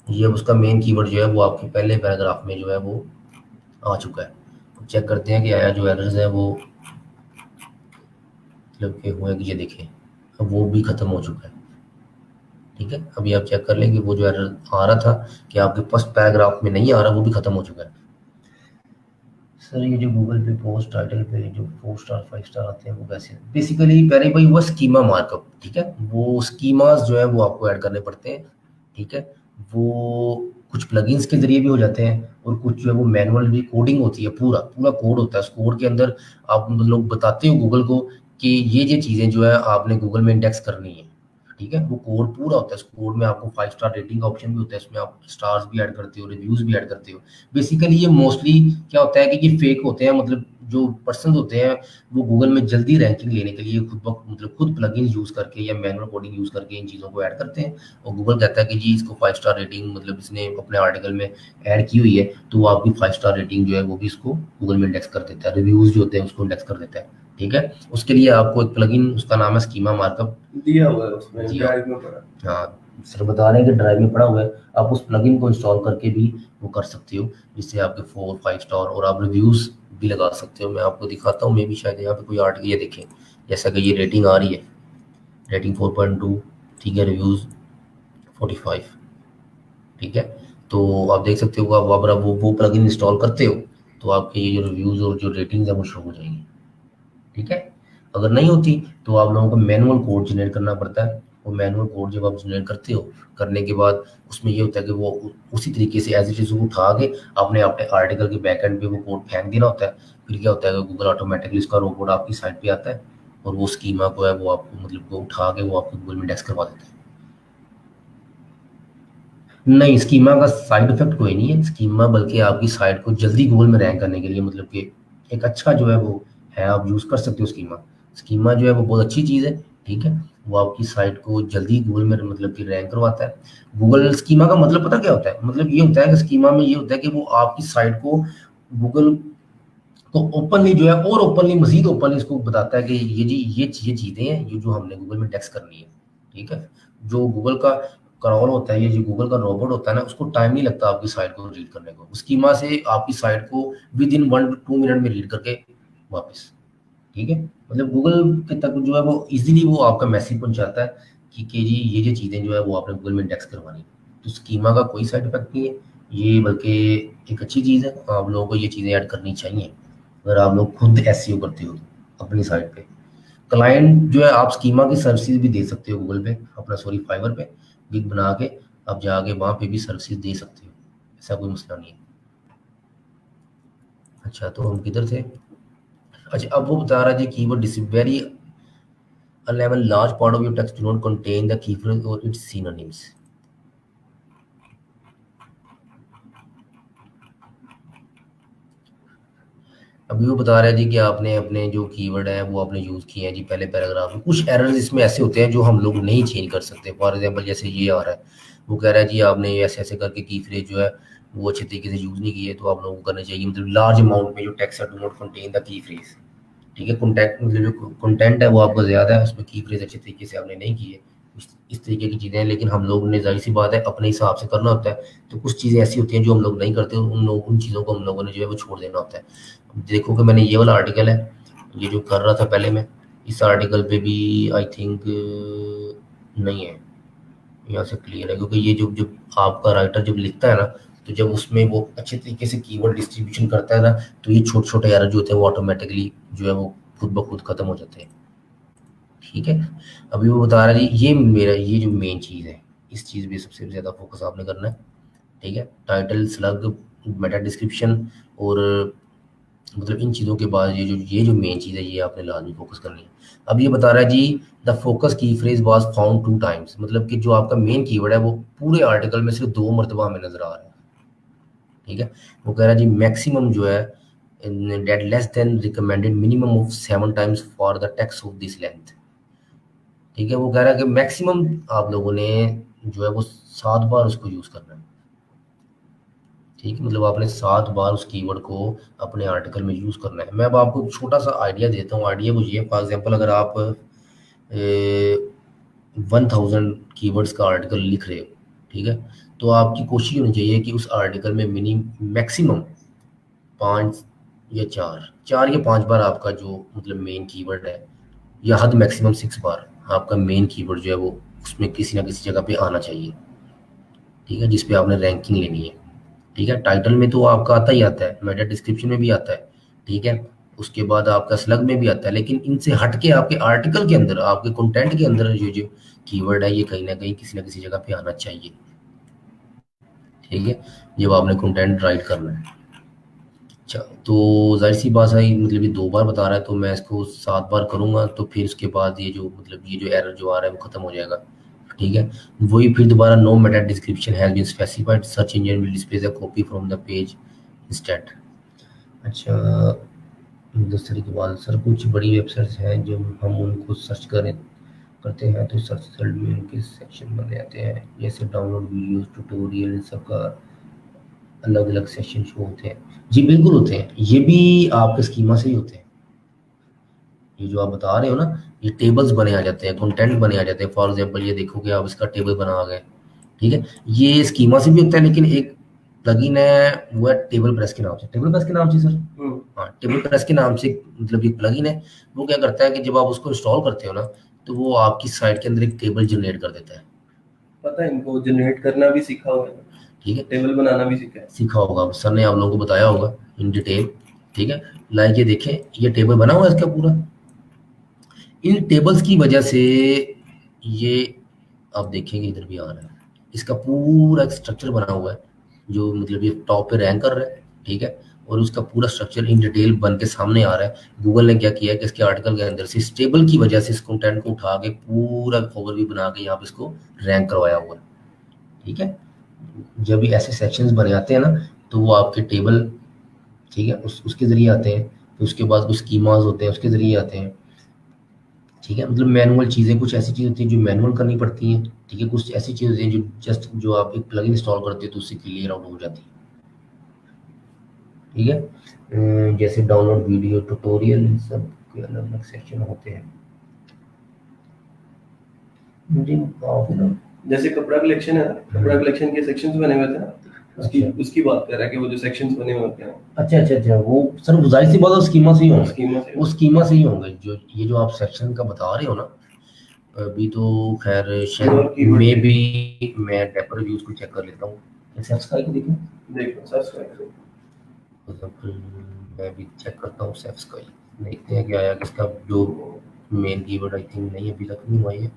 ये अब उसका मेन कीवर्ड जो है वो आपके पहले पैराग्राफ में जो है वो आ चुका है। चेक करते हैं कि आया जो एरर्स है वो मतलब के हुए कि ये देखें अब वो भी खत्म हो चुका है। ठीक है, अभी आप चेक कर लें कि वो जो एरर आ रहा था कि आपके फर्स्ट पैराग्राफ में नहीं आ रहा वो भी खत्म हो चुका है। सर ये जो गूगल पे पोस्ट टाइटल पे जो 4 स्टार 5 स्टार आते हैं वो कैसे? बेसिकली पहले भाई वो स्कीमा मार्कअप। ठीक है, वो स्कीमास जो है वो आपको ऐड करने पड़ते हैं। ठीक है, वो कुछ प्लगइन्स के जरिए भी हो जाते हैं और कुछ जो है वो मैनुअल भी कोडिंग होती है, पूरा पूरा कोड होता है। उस कोड के अंदर आप लोग बताते हो गूगल को कि ये चीज़ें जो है आपने गूगल में इंडेक्स करनी है। ठीक है, वो कोड पूरा होता है। उस कोड में आपको 5 स्टार रेटिंग का ऑप्शन भी होता है, इसमें आप स्टार्स भी ऐड करते हो, रिव्यूज भी ऐड करते हो। बेसिकली ये मोस्टली क्या होता है कि ये फेक होते हैं, मतलब जो पर्सन होते हैं वो गूगल में जल्दी रैंकिंग लेने के लिए मतलब खुद प्लगइन यूज करके या मैनुअल कोडिंग यूज करके इन चीज़ों को ऐड करते हैं। और गूगल कहता है कि जी इसको 5 स्टार रेटिंग मतलब इसने अपने आर्टिकल में ऐड की हुई है तो वो आपकी 5 स्टार रेटिंग जो है वो भी इसको गूगल में इंडेक्स कर देता है, रिव्यूज जो होते हैं उसको इंडेक्स कर देता है। ठीक है, उसके लिए आपको एक प्लगइन उसका नाम है स्कीमा मार्कअप दिया हुआ है उसमें दिया। ड्राइव में पड़ा। हाँ, सर बता रहे हैं कि ड्राइव में पड़ा हुआ है, आप उस प्लगइन को इंस्टॉल करके भी वो कर सकते हो, जिससे आपके 4 5 स्टार और आप रिव्यूज भी लगा सकते हो। मैं आपको दिखाता हूँ, मे भी शायद यहाँ पे कोई आर्टिकल ये देखें, जैसा कि ये रेटिंग आ रही है, रेटिंग 4.2। ठीक है, रिव्यूज 45। ठीक है, तो आप देख सकते हो आप अगर आप वो प्लगइन इंस्टॉल करते हो तो आपके ये जो रिव्यूज और जो रेटिंग्स है वो शो हो जाएंगी। ठीक है, अगर नहीं होती तो आप लोगों को मैनुअल कोड जनरेट करना पड़ता है। वो मैनुअल कोड जब आप जनरेट करते हो, करने के बाद उसमें ये होता है कि वो उसी तरीके से एज इट इज उठा के आपने अपने आर्टिकल के बैक एंड पे वो कोड फेंक देना होता है। फिर क्या होता है कि गूगल ऑटोमेटिकली उसका रोबोट आपकी साइट पे आता है और वो स्कीमा को है वो आपको मतलब वो उठा के वो आपको गूगल में इंडेक्स करवा देता है। नहीं, स्कीमा का साइड इफेक्ट कोई नहीं है। स्कीमा बल्कि आपकी साइट को जल्दी गूगल में रैंक करने के लिए मतलब कि एक अच्छा जो है वो है, आप यूज़ कर सकते हो स्कीमा। स्कीमा जो है वो बहुत अच्छी चीज़ है। ठीक है, वो आपकी साइट को जल्दी गूगल में मतलब कि रैंक करवाता है। गूगल स्कीमा का मतलब पता क्या होता है? मतलब ये होता है कि स्कीमा में ये होता है कि वो आपकी साइट को गूगल को ओपनली जो है और ओपनली मजीद ओपनली इसको बताता है कि ये जी ये चीज़ें हैं ये जो हमने गूगल में टेक्स्ट करनी है। ठीक है, जो गूगल का क्रॉल होता है, ये जो गूगल का रोबोट होता है ना, उसको टाइम नहीं लगता आपकी साइट को रीड करने को। स्कीमा से आपकी साइट को विद इन 1 to 2 मिनट में रीड करके वापस। ठीक है, मतलब गूगल के तक जो है वो इजीली वो आपका मैसेज पहुंचाता है कि जी ये चीज़ें जो है वो आपने गूगल में इंडेक्स करवानी है। तो स्कीमा का कोई साइड इफेक्ट नहीं है, ये बल्कि एक अच्छी चीज़ है। आप लोगों को ये चीज़ें ऐड करनी चाहिए अगर आप लोग खुद एसईओ करते हो तो अपनी साइट पे। क्लाइंट जो है आप स्कीमा की सर्विसेज भी दे सकते हो गूगल पे, अपना सॉरी फाइवर पे गिग बना के आप जाके वहाँ पे भी सर्विसेज दे सकते हो, ऐसा कोई मसला नहीं है। अच्छा, तो हम किधर थे? अच्छा, अब वो बता रहा है कीवर्ड वेरी अनलेवन large part of your text do not contain the keyword और इट्स सिनोनिम्स। अभी वो बता रहा है जी कि आपने अपने जो कीवर्ड है वो आपने यूज़ किए हैं जी पहले पैराग्राफ में। कुछ एरर्स इसमें ऐसे होते हैं जो हम लोग नहीं चेंज कर सकते। फॉर एग्जांपल जैसे ये आ रहा है, वो कह रहा है जी आपने ये ऐसे ऐसे करके की फ्रेज जो है वो अच्छे तरीके से यूज़ नहीं की है, तो आप लोगों को करना चाहिए मतलब लार्ज अमाउंट में जो टेक्स्ट है do not contain the key phrase. ठीक है, कॉन्टैक्ट मतलब जो कंटेंट है वो आपका ज़्यादा है, उसमें की फ्रेज अच्छे तरीके से आपने नहीं की है। इस तरीके की चीज़ें हैं, लेकिन हम लोग ने ज़ाहिर सी बात है अपने हिसाब से करना होता है। तो कुछ चीज़ें ऐसी होती हैं जो हम लोग नहीं करते, उन चीज़ों को हम लोगों ने जो है वो छोड़ देना होता है। अब देखो कि मैंने ये वाला आर्टिकल है, ये जो कर रहा था पहले मैं, इस आर्टिकल पे भी आई थिंक नहीं है, यहाँ से क्लियर है, क्योंकि ये जो जब आपका राइटर जब लिखता है ना, तो जब उसमें वो अच्छे तरीके से कीवर्ड डिस्ट्रीब्यूशन करता है ना, तो ये छोटे छोटे एरर जो होते हैं वो ऑटोमेटिकली जो है वो खुद ब खुद खत्म हो जाते हैं। ठीक है, अभी वो बता रहा है जी ये मेरा ये जो मेन चीज़ है, इस चीज़ पे सबसे ज़्यादा फोकस आपने करना है। ठीक है, टाइटल, स्लग, मेटा डिस्क्रिप्शन और मतलब इन चीज़ों के बाद ये जो मेन चीज़ है ये आपने लाजमी फोकस करनी है। अब ये बता रहा है जी द फोकस की फ्रेज वाज फाउंड 2 टाइम्स, मतलब कि जो आपका मेन कीवर्ड है वो पूरे आर्टिकल में सिर्फ 2 मरतबा हमें नज़र आ रहा है। ठीक है, वो कह रहा है जी मैक्सिमम जो है that less than recommended minimum of 7 times for the text of this length. ठीक है, वो कह रहा है कि मैक्सिमम आप लोगों ने जो है वो 7 बार उसको यूज़ करना है। ठीक है, मतलब आपने 7 बार उस कीवर्ड को अपने आर्टिकल में यूज़ करना है। मैं अब आपको एक छोटा सा आइडिया देता हूँ। आइडिया वो ये है, फॉर एग्जांपल अगर आप 1000 कीवर्ड्स का आर्टिकल लिख रहे हो, ठीक है, तो आपकी कोशिश होनी चाहिए कि उस आर्टिकल में मैक्सिमम 5 या 4 या 5 बार आपका जो मतलब मेन कीवर्ड है, या हद मैक्सिमम 6 बार आपका मेन कीवर्ड जो है वो उसमें किसी ना किसी जगह पे आना चाहिए। ठीक है, जिस पे आपने रैंकिंग लेनी है। ठीक है, टाइटल में तो आपका आता ही आता है, मेटा डिस्क्रिप्शन में भी आता है। ठीक है, उसके बाद आपका स्लग में भी आता है, लेकिन इनसे हट के आपके आर्टिकल के अंदर, आपके कंटेंट के अंदर जो जो कीवर्ड है ये कहीं ना कहीं किसी ना किसी जगह पे आना चाहिए। ठीक है, जब आपने कंटेंट राइट करना है। अच्छा, तो जाहिर सी बात है मतलब ये 2 बार बता रहा है, तो मैं इसको 7 बार करूँगा, तो फिर उसके बाद ये जो मतलब ये जो एरर जो आ रहा है वो खत्म हो जाएगा। ठीक है, वही फिर दोबारा no meta description has been specified, search engine will display the copy from the page instead. अच्छा, दूसरे के बाद सर कुछ बड़ी वेबसाइट्स हैं जब हम उनको सर्च करते हैं तो सर्च रिजल्ट में उनके सेक्शन बन जाते हैं, जैसे डाउनलोड वीडियोस, ट्यूटोरियल, इन सब का अलग अलग सेक्शन शो होते हैं। जी बिल्कुल होते हैं, ये भी आपके स्कीमा से ही होते हैं। ये जो आप बता रहे हो ना, ये टेबल्स बने आ जाते हैं, कंटेंट बने आ जाते हैं। फॉर एग्जांपल ये देखो कि आप इसका टेबल बना आ गए। ठीक है, ये स्कीमा से भी होता है, लेकिन एक प्लगइन है वो है टेबल प्रेस के नाम से। टेबल प्रेस के नाम से सर, हाँ टेबल प्रेस के नाम से मतलब एक प्लगइन है। वो क्या करता है कि जब आप उसको इंस्टॉल करते हो ना, तो वो आपकी साइट के अंदर एक टेबल जनरेट कर देता है। पता है, इनको जनरेट करना भी सीखा हुआ है, ठीक है, टेबल बनाना भी सीखा है। सीखा होगा सर ने, आप लोगों को बताया होगा इन डिटेल। ठीक है, लाइक ये देखें, ये टेबल बना हुआ है इसका पूरा। इन टेबल्स की वजह से ये आप देखेंगे इधर भी आ रहा है, इसका पूरा एक स्ट्रक्चर बना हुआ है जो मतलब ये टॉप पे रैंक कर रहा है। ठीक है, और उसका पूरा स्ट्रक्चर इन डिटेल बन के सामने आ रहा है। गूगल ने क्या किया है कि इसके आर्टिकल के अंदर से इस टेबल की वजह से इस कंटेंट को उठा के पूरा ओवरव्यू बना के यहाँ पे इसको रैंक करवाया हुआ है। ठीक है, जब भी ऐसे सेक्शंस बने आते हैं ना, तो वो आपके टेबल, ठीक है, उसके ज़रिए आते हैं। फिर उसके बाद कुछ स्कीमास होते हैं उसके ज़रिए आते हैं। ठीक है, मतलब मैनुअल चीज़ें, कुछ ऐसी चीज़ होती हैं जो मैनुअल करनी पड़ती हैं। ठीक है, कुछ ऐसी चीज़ होती हैं जो जस्ट जो आप एक प्लगइन इंस्टॉल करते हो तो उससे क्लियर आउट हो जाती है। ठीक है, जैसे डाउनलोड वीडियो, ट्यूटोरियल, इन सब के अलग अलग सेक्शन होते हैं। मुझे आप ना, जैसे कपड़ा कलेक्शन है ना, कपड़ा कलेक्शन के सेक्शंस बने हुए थे ना, उसकी अच्छा उसकी बात कर रहा है कि वो जो सेक्शंस बने हुए होते हैं अच्छा अच्छा अच्छा, वो सर जाहिर सी बात है स्कीमा से ही होंगे, स्कीमा से। वो स्कीमा से ही होंगे। जो ये जो आप सेक्शन का बता रहे हो ना, अभी तो खैर और शायद कीवर्ड मे भी मैं डेपर रिव्यूज को चेक कर लेता हूँ। सब्सक्राइब देखें, देखो सब्सक्राइब। मतलब मैं भी चेक करता हूँ सेफ्स का ही, देखते हैं क्या आया किसका जो मेन कीवर्ड। आई थिंक नहीं अभी तक नहीं हुआ ये।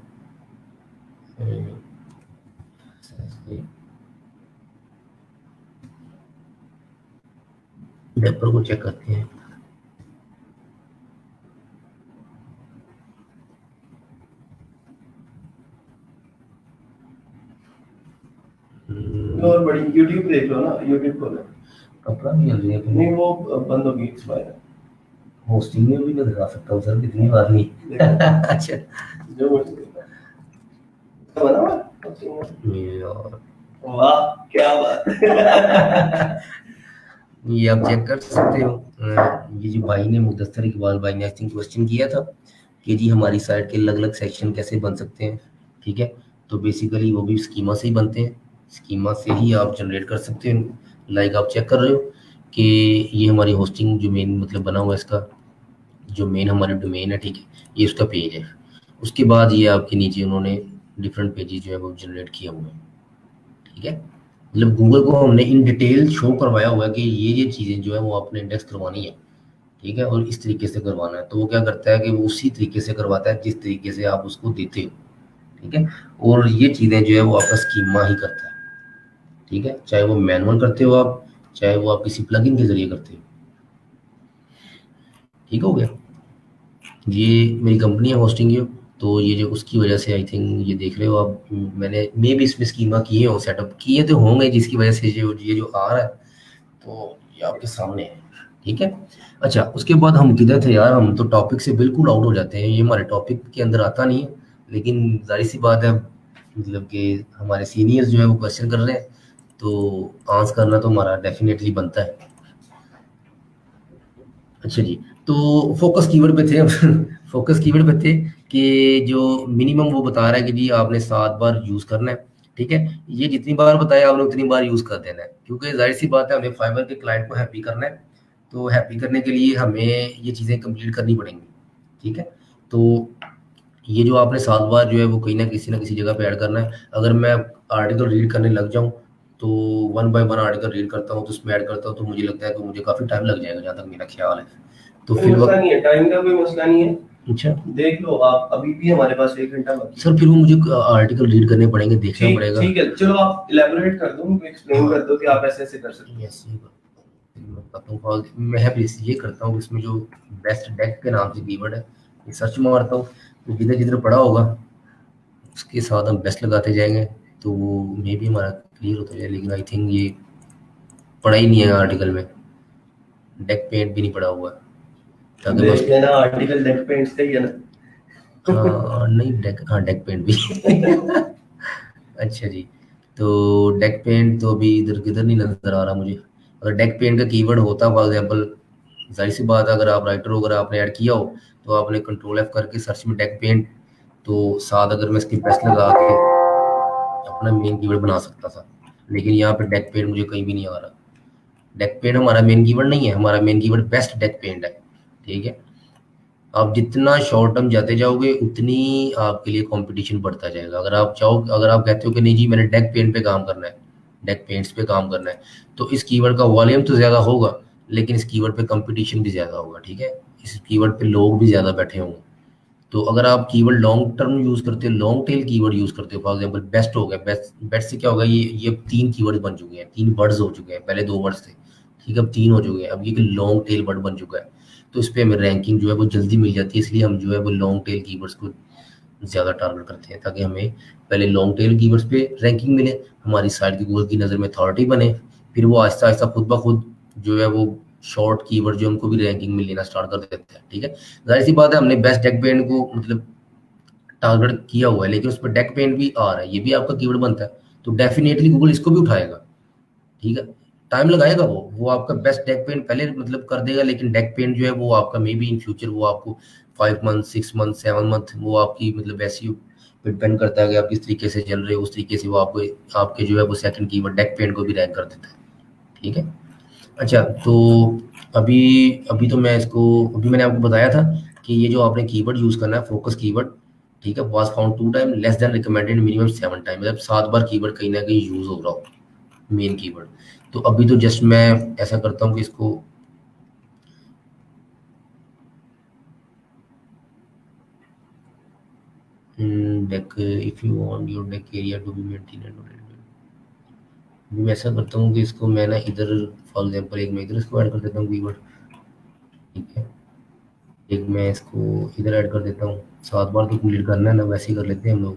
डेपर को चेक करते हैं। और बड़ी यूट्यूब देख लो ना, यूट्यूब खोलो। कपड़ा भी जल्दी है नहीं वो बंद होगी, एक्सपायर है। होस्टिंग में भी मैं दिखा सकता हूँ सर, कितनी बार नहीं। अच्छा जो बना हुआ यार, वाह क्या बात ये आप चेक कर सकते हो। ये जो भाई ने, मुदस्सर इकबाल भाई ने आई थिंक क्वेश्चन किया था कि जी हमारी साइट के अलग अलग सेक्शन कैसे बन सकते हैं, ठीक है। तो बेसिकली वो भी स्कीमा से ही बनते हैं, स्कीमा से ही आप जनरेट कर सकते हो। लाइक आप चेक कर रहे हो कि ये हमारी होस्टिंग जो मेन मतलब बना हुआ है, इसका जो मेन हमारी डोमेन है, ठीक है, ये उसका पेज है। उसके बाद ये आपके नीचे उन्होंने डिफरेंट पेजेस जो है वो जनरेट किए हुए हैं, ठीक है। मतलब गूगल को हमने इन डिटेल शो करवाया हुआ है कि ये चीज़ें जो है वो आपने इंडेक्स करवानी है, ठीक है, और इस तरीके से करवाना है। तो वो क्या करता है कि वो उसी तरीके से करवाता है जिस तरीके से आप उसको देते हो, ठीक है। और ये चीज़ें जो है वो आपका स्कीमा ही करता है, ठीक है, चाहे वो मैनुअल करते हो आप, चाहे वो आप किसी प्लगइन के जरिए करते हो। ठीक हो गया। ये मेरी कंपनी है होस्टिंग ये, तो ये जो उसकी वजह से आई थिंक ये देख रहे हो आप, मैंने मे भी इसमें स्कीमा किए हो, सेटअप किए तो होंगे, जिसकी वजह से जो ये जो आ रहा है, तो ये आपके सामने है, ठीक है। अच्छा, उसके बाद हम किधर थे यार, हम तो टॉपिक से बिल्कुल आउट हो जाते हैं, ये हमारे टॉपिक के अंदर आता नहीं है। लेकिन जाहिर सी बात है, मतलब कि हमारे सीनियर्स जो है वो क्वेश्चन कर रहे हैं, तो आंसर करना तो हमारा डेफिनेटली बनता है। अच्छा जी, तो फोकस कीवर्ड पे थे हम। फोकस कीवर्ड पे थे कि जो मिनिमम वो बता रहा है कि जी आपने 7 बार यूज़ करना है, ठीक है। ये जितनी बार बताया आपने उतनी बार यूज़ कर देना है, क्योंकि जाहिर सी बात है हमें फाइवर के क्लाइंट को हैप्पी करना है। तो हैप्पी करने के लिए हमें ये चीज़ें कंप्लीट करनी पड़ेंगी, ठीक है। तो ये जो आपने 7 बार जो है वो कहीं ना किसी जगह पे ऐड करना है। अगर मैं आर्टिकल रीड करने लग जाऊँ, तो one by one article read करता हूँ, तो उसमें ऐड करता हूँ, तो मुझे लगता है कि मुझे काफ़ी टाइम लग जाएगा, जहाँ तक मेरा ख्याल है। तो कोई फिर मसला वक्त, नहीं है, टाइम का कोई मसला नहीं है। अच्छा देख लो आप, अभी भी हमारे पास 1 घंटा बाकी है। सर, फिर वो मुझे आर्टिकल रीड करने पड़ेंगे, देखना ठीक पड़ेगा। ठीक है, चलो आप इलेबोरेट कर दो, उनको एक्सप्लेन हाँ, कर दो कि आप ऐसे ऐसे कर सकते यस, मैं बताता हूँ। मैं भी ये करता हूँ, इसमें जो बेस्ट डेक के नाम से कीवर्ड है, ये सर्च मारता हूँ, तो जिधर जिधर पड़ा होगा उसके साथ हम बेस्ट लगाते जाएंगे, तो वो मे भी हमारा क्लियर होता जाए। लेकिन आई थिंक ये पड़ा ही नहीं है आर्टिकल में, डेक पेंट भी नहीं पड़ा हुआ है, हो। ताकि मैं देख उसको, लेना, आर्टिकल डेक पेंट्स का ही है ना। हाँ नहीं, डेक, हाँ डेक पेंट भी। अच्छा जी, तो डेक पेंट तो अभी इधर किधर नहीं नज़र आ रहा मुझे। अगर डेक पेंट का कीवर्ड होता फॉर एग्जांपल, जाहिर सी बात है, अगर आप राइटर हो, अगर आपने ऐड किया हो, तो आपने कंट्रोल एफ करके सर्च में डेक पेंट, तो साथ अगर मैं इसकी प्रेस लगा के अपना मेन कीवर्ड बना सकता था। लेकिन यहाँ पे डेक पेंट मुझे कहीं भी नहीं आ रहा। डेक पेंट हमारा मेन कीवर्ड नहीं है, हमारा main keyword best deck paint है, ठीक है। आप जितना शॉर्ट टर्म जाते जाओगे उतनी आपके लिए कंपटीशन बढ़ता जाएगा। अगर आप चाहो, अगर आप कहते हो कि नहीं जी मैंने डेक पेंट पे काम करना है, डेक पेंट्स पे काम करना है, तो इस कीवर्ड का वॉल्यूम तो ज़्यादा होगा, लेकिन इस कीवर्ड पे कंपटीशन भी ज़्यादा होगा, ठीक है। इस कीवर्ड पे लोग भी ज़्यादा बैठे होंगे। तो अगर आप कीवर्ड लॉन्ग टर्म यूज़ करते हो, लॉन्ग टेल कीवर्ड यूज़ करते हो, फॉर एग्जांपल बेस्ट हो गया, बेस्ट, बेस्ट से क्या होगा, ये 3 कीवर्ड बन चुके हैं, 3 वर्ड्स हो चुके हैं, पहले 2 वर्ड्स थे, ठीक है, अब 3 हो चुके हैं, अब ये लॉन्ग टेल वर्ड बन चुका है। तो इस पे हमें रैंकिंग जो है वो जल्दी मिल जाती है, इसलिए हम जो है वो लॉन्ग टेल कीवर्ड्स को ज़्यादा टारगेट करते हैं, ताकि हमें पहले लॉन्ग टेल कीवर्ड्स पे रैंकिंग मिले, हमारी साइट की गूगल की नज़र में अथॉरिटी बने, फिर वो आहिस्ता आहिस्ता खुद ब खुद जो है वो शॉर्ट कीवर्ड जो उनको भी रैंकिंग में लेना स्टार्ट कर देते हैं, ठीक है। जाहिर सी बात है, हमने बेस्ट डेक पेंट को मतलब टारगेट किया हुआ है, लेकिन उस पर डेक पेंट भी आ रहा है, ये भी आपका कीवर्ड बनता है, तो डेफिनेटली गूगल इसको भी उठाएगा, ठीक है। टाइम लगाएगा, वो आपका बेस्ट डेक पेंट पहले मतलब कर देगा, लेकिन डेक पेंट जो है वो आपका मे बी इन फ्यूचर वो आपको 5 मंथ, 6 मंथ, 7 मंथ, वो आपकी मतलब ऐसी डिपेंड करता है कि आप किस तरीके से चल रहे हो, उस तरीके से वो आपको आपके जो है वो सेकंड कीवर्ड डेक पेंट को भी रैंक कर देता है, ठीक है। अच्छा, तो अभी अभी तो मैं इसको, अभी मैंने आपको बताया था कि ये जो आपने कीवर्ड यूज़ करना है, फोकस कीवर्ड, ठीक है, was found 2 time, less than recommended minimum 7 time, मतलब 7 बार कीवर्ड कहीं ना कहीं यूज़ हो रहा हो, मेन कीवर्ड। तो अभी तो जस्ट मैं ऐसा करता हूँ कि इसको deck, if you want your deck area to be maintain, अभी मैं ऐसा करता हूँ कि इसको मैं ना इधर, फॉर एग्जांपल एक मैं इधर इसको ऐड कर देता हूँ कीवर्ड, ठीक है, एक मैं इसको इधर ऐड कर देता हूँ। 7 बार तो कंप्लीट करना है ना, वैसे ही कर लेते हैं हम लोग,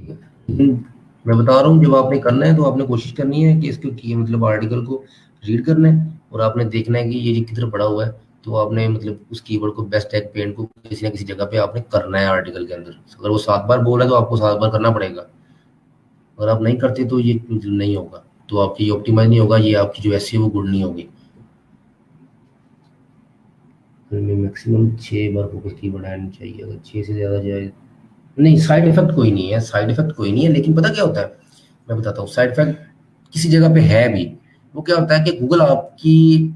ठीक है। लेकिन मैं बता रहा हूँ, जब आपने करना है तो आपने कोशिश करनी है कि इसको की मतलब आर्टिकल को रीड करना है, और आपने देखना है कि ये जो किधर पड़ा हुआ है, तो आपने मतलब उस कीवर्ड को बेस्ट टैग पेंट को किसी ना किसी जगह पे आपने करना है आर्टिकल के अंदर। अगर वो 7 बार बोल रहा है तो आपको 7 बार करना पड़ेगा। अगर आप नहीं करते तो ये मतलब नहीं होगा, तो आपकी ये ऑप्टिमाइज़ नहीं होगा, ये आपकी जो एसईओ वो गुड नहीं होगी। फिर में मैक्सिमम 6 बार फोकस कीवर्ड आना चाहिए, अगर 6 से ज़्यादा जाए नहीं, साइड इफ़ेक्ट कोई नहीं है, साइड इफ़ेक्ट कोई नहीं है, लेकिन पता क्या होता है? मैं बताता हूँ साइड इफ़ेक्ट किसी जगह पे है भी। वो क्या होता है कि गूगल आपकी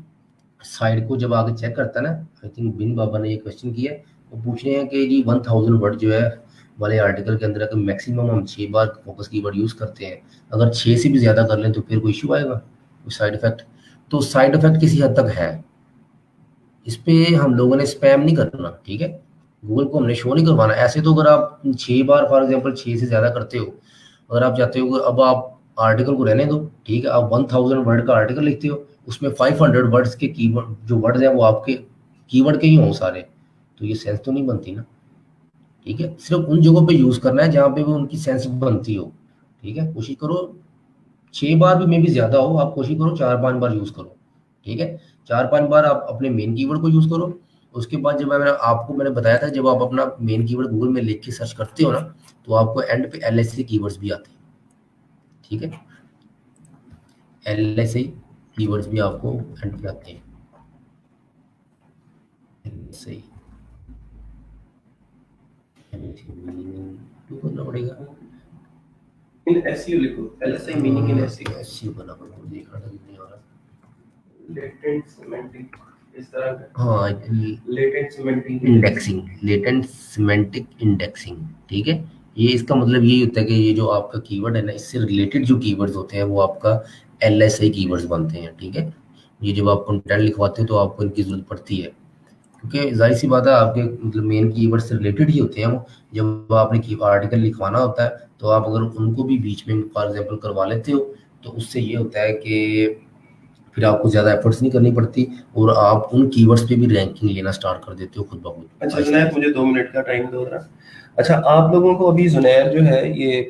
साइट को जब आगे चेक करता है ना, आई थिंक बिन बाबा ने ये क्वेश्चन किया है, वो पूछ रहे हैं कि जी 1000 वर्ड जो है वाले आर्टिकल के अंदर अगर मैक्सिमम हम 6 बार फोकस कीवर्ड यूज़ करते हैं, अगर 6 से भी ज़्यादा कर लें तो फिर कोई इश्यू आएगा, कोई साइड इफ़ेक्ट? तो साइड इफ़ेक्ट किसी हद तक है। इस पे हम लोगों ने स्पैम नहीं करना, ठीक है? गूगल को हमने शो नहीं करवाना। ऐसे तो अगर आप 6 बार फॉर एग्ज़ाम्पल 6 से ज़्यादा करते हो, अगर आप चाहते हो कि अब आप आर्टिकल को रहने दो, ठीक है? आप 1000 वर्ड का आर्टिकल लिखते हो, उसमें 500 वर्ड्स के कीवर्ड जो वर्ड्स हैं वो आपके कीवर्ड के ही हों सारे, तो ये सेंस तो नहीं बनती ना, ठीक है? सिर्फ़ उन जगहों पे यूज़ करना है जहाँ पे वो उनकी सेंस बनती हो, ठीक है? कोशिश करो 6 बार भी मे बी ज़्यादा हो, आप कोशिश करो 4-5 बार यूज़ करो, ठीक है? 4-5 बार आप अपने मेन कीवर्ड को यूज़ करो। उसके बाद जब मैंने बताया था, जब आप अपना मेन कीवर्ड गूगल में लिख के सर्च करते हो ना, तो आपको एंड पे एलएसई कीवर्ड्स भी आते हैं, ठीक है? एलएसई कीवर्ड्स भी आपको एंड पे आते हैं। एलएसई तो करना पड़ेगा। इन एसईओ लिखो, LSI meaning in SEO, SEO करना पड़ेगा, देखना तो नहीं आ रहा। लेटेंट सिमेंटिक, इस तरह का हाँ, actually latent semantic indexing, latent semantic indexing, ठीक है? ये इसका मतलब यही होता है कि ये जो आपका कीवर्ड है ना, इससे रिलेटेड जो कीवर्ड्स होते हैं वो आपका एलएसआई कीवर्ड्स बनते हैं, ठीक है? ये जब आप कंटेंट लिखवाते हो तो आपको इनकी ज़रूरत पड़ती है, क्योंकि ज़ाहिर सी बात है आपके मतलब मेन कीवर्ड से रिलेटेड ही होते हैं वो। जब आपने की आर्टिकल लिखवाना होता है तो आप अगर उनको भी बीच में फॉर एग्जांपल करवा लेते हो, तो उससे ये होता है कि फिर आपको ज़्यादा एफर्ट्स नहीं करनी पड़ती, और आप उन कीवर्ड्स पे भी रैंकिंग लेना स्टार्ट कर देते हो खुद ब खुद। अच्छा जुनैर, मुझे 2 मिनट का टाइम दो जरा। अच्छा, आप लोगों को अभी जुनैर जो है ये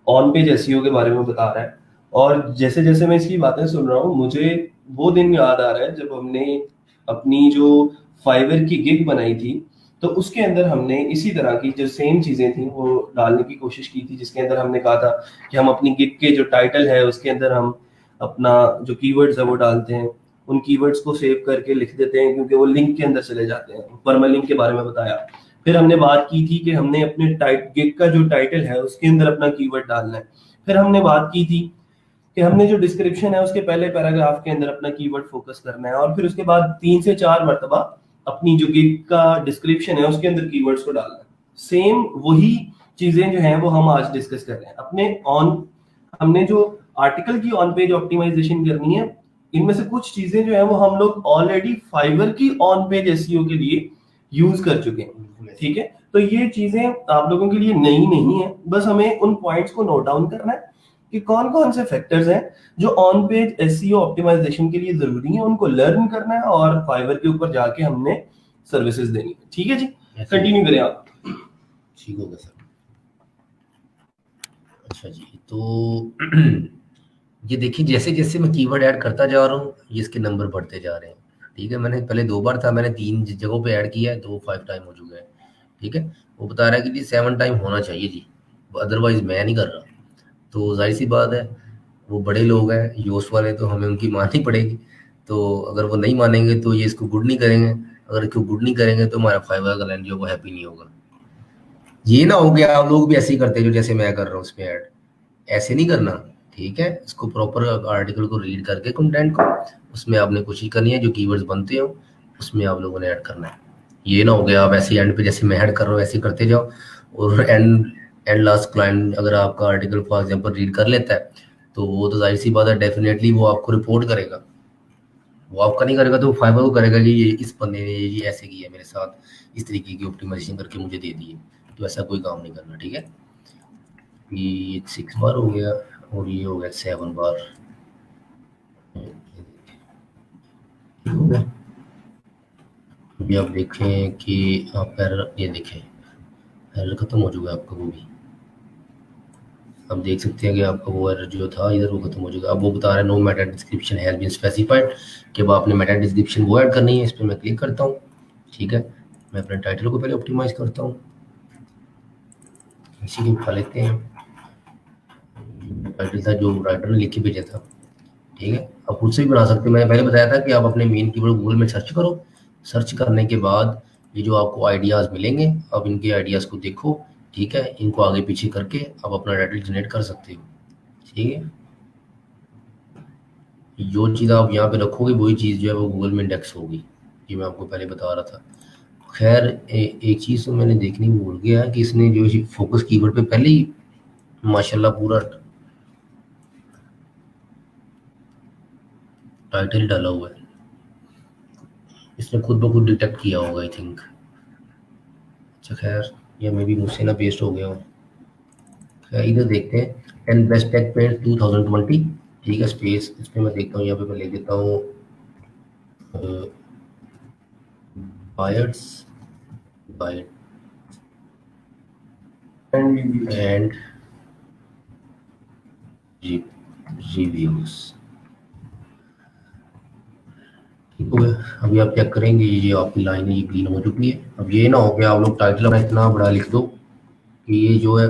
ऑन पेज एसईओ के बारे में बता रहा है, और जैसे जैसे मैं इसकी बातें सुन रहा हूँ मुझे वो दिन याद आ रहा है जब हमने अपनी जो फाइवर की गिग बनाई थी, तो उसके अंदर हमने इसी तरह की जो सेम चीजें थी वो डालने की कोशिश की थी, जिसके अंदर हमने कहा था कि हम अपनी गिग के जो टाइटल है उसके अंदर हम अपना जो कीवर्ड्स है वो डालते हैं, उन कीवर्ड्स को सेव करके लिख देते हैं क्योंकि वो लिंक के अंदर चले जाते हैं। ऊपर मैं लिंक के बारे में बताया। फिर हमने बात की थी कि हमने अपने गिग का जो टाइटल है उसके अंदर अपना कीवर्ड डालना है। फिर हमने बात की थी कि हमने जो डिस्क्रिप्शन है उसके पहले पैराग्राफ के अंदर अपना कीवर्ड फोकस करना है, और फिर उसके बाद 3 से 4 मरतबा अपनी जो गिग का डिस्क्रिप्शन है उसके अंदर कीवर्ड्स को डालना है। सेम वही चीजें जो हैं वो हम आज डिस्कस कर रहे हैं। अपने ऑन हमने जो आर्टिकल की ऑन पेज ऑप्टिमाइजेशन करनी है, इनमें से कुछ चीजें जो है वो हम लोग ऑलरेडी फाइवर की ऑन पेज एसईओ के लिए यूज कर चुके हैं, ठीक है? तो ये चीजें आप लोगों के लिए नई नहीं है, बस हमें उन पॉइंट्स को नोट डाउन करना है कि कौन कौन से फैक्टर्स हैं जो ऑन पेज एसईओ ऑप्टिमाइजेशन के लिए जरूरी है, उनको लर्न करना है और फाइवर के ऊपर जाके हमने सर्विसेज देनी है। ठीक है जी, कंटिन्यू करें आप। ठीक होगा सर। अच्छा जी, तो ये देखिए जैसे जैसे मैं कीवर्ड ऐड करता जा रहा हूँ ये इसके नंबर बढ़ते जा रहे हैं, ठीक है? मैंने पहले 2 बार था, मैंने 3 जगहों पे ऐड किया है, तो 5 टाइम हो चुका है, ठीक है? वो बता रहा है कि जी 7 टाइम होना चाहिए जी, अदरवाइज मैं नहीं कर रहा। तो जाहिर सी बात है, वो बड़े लोग हैं योस वाले, तो हमें उनकी माननी पड़ेगी। तो अगर वो नहीं मानेंगे तो ये इसको गुड नहीं करेंगे, अगर इसको गुड नहीं करेंगे तो हमारा फाइबर का लैंड जो है वो हैप्पी नहीं होगा। ये ना हो गया आप लोग भी ऐसे ही करते हैं जो जैसे मैं कर रहा हूँ उसमें ऐड, ऐसे नहीं करना, ठीक है? इसको प्रॉपर आर्टिकल को रीड करके कंटेंट को उसमें आपने कोशिश करनी है जो कीवर्ड्स बनते हो उसमें आप लोगों ने ऐड करना है। ये ना हो गया आप ऐसे एंड पे जैसे मैं ऐड कर रहा हूँ ऐसे करते जाओ, और एंड एंड लास्ट क्लाइंट अगर आपका आर्टिकल फॉर एग्जांपल रीड कर लेता है तो वो तो जाहिर सी बात है डेफिनेटली वो आपको रिपोर्ट करेगा। वो आपका नहीं करेगा तो फाइबर को करेगा कि ये इस बंदे ने ये ऐसे किया मेरे साथ, इस तरीके की ऑप्टिमाइजेशन करके मुझे दे दी है। तो ऐसा कोई काम नहीं करना, ठीक है? ये 6 बार हो गया और ये हो गया 7 बार। अभी आप देखें कि आप एरर, ये देखें एरर खत्म हो चुका है आपका वो भी। आप देख सकते हैं कि आपका वो एरर जो था इधर वो खत्म हो जाएगा। अब वो बता रहा है no meta description has been specified, कि अब आपने मेटा डिस्क्रिप्शन वो ऐड करनी है। इस पर मैं क्लिक करता हूँ, ठीक है। मैं अपने टाइटल को पहले ऑप्टिमाइज करता हूँ, इसी को उठा लेते हैं। टाइटल था जो राइटर ने लिख के भेजा था, ठीक है। आप खुद से भी बना सकते हैं। मैंने पहले बताया था कि आप अपने मेन कीवर्ड गूगल में सर्च करो, सर्च करने के बाद ये जो आपको आइडियाज़ मिलेंगे, अब इनके आइडियाज़ को देखो, ठीक है। इनको आगे पीछे करके आप अपना टाइटल जनरेट कर सकते हो, ठीक है। जो चीज़ आप यहाँ पे रखोगे वही चीज़ जो है वो गूगल में इंडेक्स होगी, ये मैं आपको पहले बता रहा था। खैर एक चीज़ तो मैंने देखनी भूल गया कि इसने जो फोकस कीवर्ड पे पहले ही माशाल्लाह पूरा टाइटल डाला हुआ है। इसने खुद ब खुद डिटेक्ट किया होगा आई थिंक। अच्छा खैर, या मे बी मुझसे ना पेस्ट हो गया हो। खैर इधर देखते हैं 10 बेस्ट टेक पेंट 2020, ठीक है। स्पेस इसमें मैं देखता हूँ, यहाँ पे मैं ले देता हूँ बायर्स बाइट एंड रिव्यूज, ठीक हो गया। अभी आप चेक करेंगे ये आपकी लाइन ये ग्रीन हो चुकी है। अब ये ना हो कि आप लोग टाइटल अपना इतना बड़ा लिख दो कि ये जो है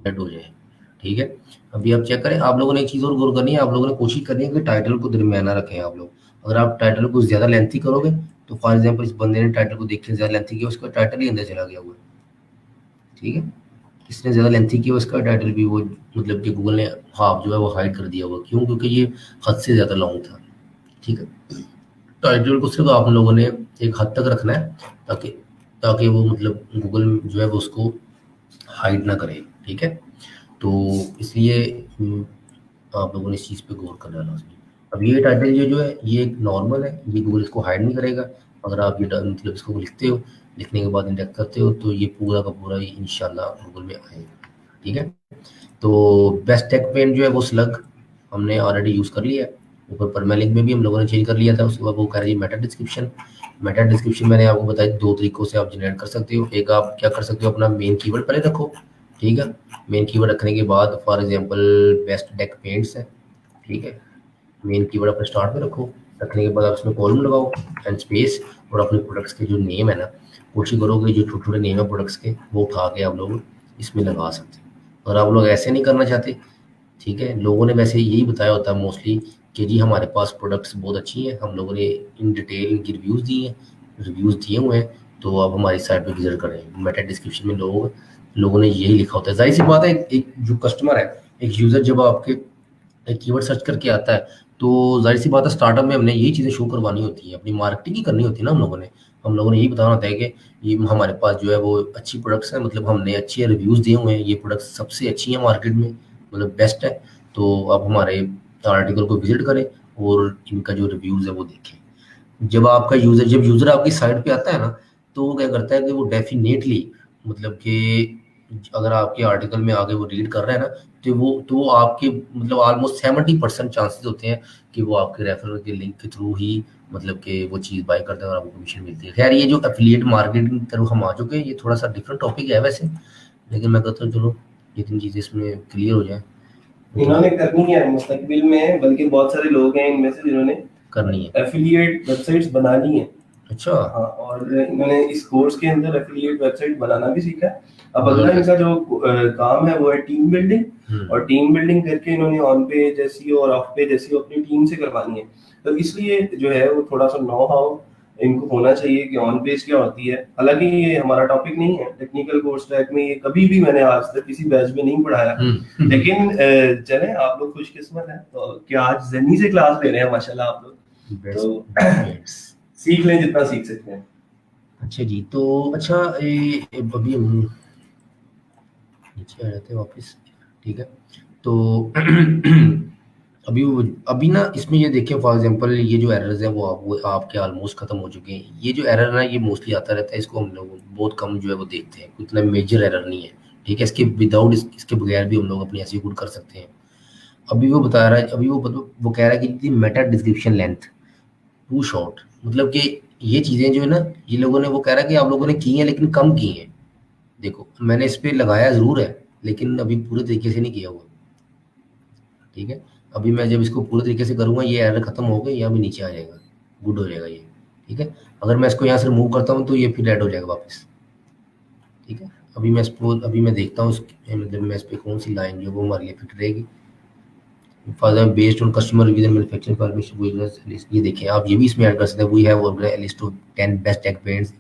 रेड हो जाए, ठीक है। अभी आप चेक करें, आप लोगों ने एक चीज़ और गौर करनी है, आप लोगों ने कोशिश करनी है कि टाइटल को दरमियाना रखें आप लोग। अगर आप टाइटल को ज़्यादा लेंथी करोगे तो फॉर एग्जाम्पल इस बंदे ने टाइटल को देख के ज़्यादा लेंथी किया, उसका टाइटल ही अंदर चला गया हुआ है, ठीक है। इसने ज़्यादा लेंथी किया, उसका टाइटल भी वो मतलब कि गूगल ने हाफ जो है वो हाइड कर दिया हुआ। क्यों? क्योंकि ये हद से ज़्यादा लॉन्ग था, ठीक है। टाइटल को सिर्फ आप लोगों ने एक हद तक रखना है, ताकि ताकि वो मतलब गूगल जो है वो उसको हाइड ना करे, ठीक है। तो इसलिए आप लोगों ने इस चीज़ पे गौर करना लाजमी। अब ये टाइटल ये जो है ये एक नॉर्मल है, ये गूगल इसको हाइड नहीं करेगा। अगर आप ये मतलब इसको लिखते हो, लिखने के बाद इंडेक्स करते हो तो ये पूरा का पूरा ही इंशाल्लाह गूगल में आएगा, ठीक है। तो बेस्ट टेक पेन जो है वो स्लग हमने ऑलरेडी यूज़ कर लिया है। ऊपर परमेलिंक में भी हम लोगों ने चेंज कर लिया था। उसके बाद वो कह रही है मेटा डिस्क्रिप्शन। मेटा डिस्क्रिप्शन मैंने आपको बताया 2 तरीकों से आप जनरेट कर सकते हो। एक आप क्या कर सकते हो, अपना मेन कीवर्ड पहले रखो, ठीक है। मेन कीवर्ड रखने के बाद for example best deck paints है, ठीक है। मेन कीवर्ड अपने स्टार्ट में रखो, रखने के बाद आप इसमें कॉलम लगाओ एंड स्पेस, और अपने प्रोडक्ट्स के जो नेम है ना, कोशिश करोगे जो छोटे छोटे नेम है प्रोडक्ट्स के वो उठा के आप लोग इसमें लगा सकते हो। अगर आप लोग ऐसे नहीं करना चाहते, ठीक है, लोगों ने वैसे यही बताया होता है मोस्टली कि जी हमारे पास प्रोडक्ट्स बहुत अच्छी हैं, हम लोगों ने इन डिटेल इनकी रिव्यूज़ दिए हुए हैं, तो आप हमारी साइट पे विजिट करें। मेटा डिस्क्रिप्शन में लोगों ने यही लिखा होता है। जाहिर सी बात है, एक जो कस्टमर है, एक यूज़र जब आपके एक कीवर्ड सर्च करके आता है तो जाहिर सी बात है स्टार्टअप में हमने यही चीज़ें शो करवानी होती है, अपनी मार्केटिंग ही करनी होती है ना। हम लोगों ने यही बताना होता है कि ये हमारे पास जो है वो अच्छी प्रोडक्ट्स हैं, मतलब हमने अच्छे रिव्यूज़ दिए हुए हैं, ये प्रोडक्ट्स सबसे अच्छी हैं मार्केट में, मतलब बेस्ट है। तो आप हमारे आर्टिकल को विजिट करें और इनका जो रिव्यूज़ है वो देखें। जब यूज़र आपकी साइट पे आता है ना, तो वो क्या करता है कि वो डेफिनेटली मतलब कि अगर आपके आर्टिकल में आगे वो रीड कर रहा है ना, तो वो आपके मतलब ऑलमोस्ट 70% चांसेस होते हैं कि वो आपके रेफरल के लिंक के थ्रू ही मतलब कि वो चीज़ बाय करते हैं और आपको कमीशन मिलती है। खैर ये जो एफिलिएट मार्केटिंग की तरफ हम आ चुके हैं, ये थोड़ा सा डिफरेंट टॉपिक है वैसे, लेकिन मैं कहता हूँ चलो ये 3 चीज़ें इसमें क्लियर हो जाए। इन्होंने करनी है मुस्तकबिल में, बल्कि बहुत सारे लोग हैं इनमें से जिन्होंने करनी है, एफिलिएट वेबसाइट्स बनानी है। अच्छा हाँ, और इन्होंने इस कोर्स के अंदर एफिलिएट वेबसाइट बनाना भी सीखा है। अब अगला इनका जो काम है वो है टीम बिल्डिंग, और टीम बिल्डिंग करके इन्होंने ऑन पेज एसईओ और ऑफ पेज एसईओ अपनी टीम से करवानी है। तो इसलिए जो है वो थोड़ा सा नो हाउ इनको होना चाहिए कि ऑन पेज क्या होती है। हालांकि ये हमारा टॉपिक नहीं है टेक्निकल कोर्स ट्रैक में, ये कभी भी मैंने आज तक किसी बैच में नहीं पढ़ाया, लेकिन चले आप लोग खुशकिस्मत हैं तो क्या आज जनी से क्लास ले रहे हैं माशाल्लाह आप लोग, तो सीख लें जितना सीख सकते हैं। अच्छा जी, तो अच्छा अभी हम नीचे आ जाते हैं वापस, ठीक है। तो अभी ना इसमें ये देखें फॉर एग्जांपल ये जो एरर्स हैं वो आपके ऑलमोस्ट खत्म हो चुके हैं। ये जो एरर ना ये मोस्टली आता रहता है, इसको हम लोग बहुत कम जो है वो देखते हैं, इतना मेजर एरर नहीं है, ठीक है। इसके बगैर भी हम लोग अपनी ऐसी गुड कर सकते हैं। अभी वो बता रहा है, वो कह रहा है कि meta description length too short, मतलब कि ये चीज़ें जो है ना, ये लोगों ने वो कह रहा है कि आप लोगों ने की हैं लेकिन कम की हैं। देखो मैंने इस पे लगाया ज़रूर है, लेकिन अभी पूरे तरीके से नहीं किया हुआ। ठीक है, अभी मैं जब इसको पूरे तरीके से करूँगा ये एरर खत्म हो गई, यहाँ भी नीचे आ जाएगा, गुड हो जाएगा ये। ठीक है, अगर मैं इसको यहाँ से रिमूव करता हूँ तो ये फिर रेड हो जाएगा वापस। ठीक है, अभी मैं देखता हूँ मतलब मैं इस पे कौन सी लाइन जो वो हमारे लिए फिट रहेगी। Further based on customer review and manufacturing permission, ये देखें आप, ये भी इसमें ऐड कर सकते हैं। We have organised a list of 10 best deck paints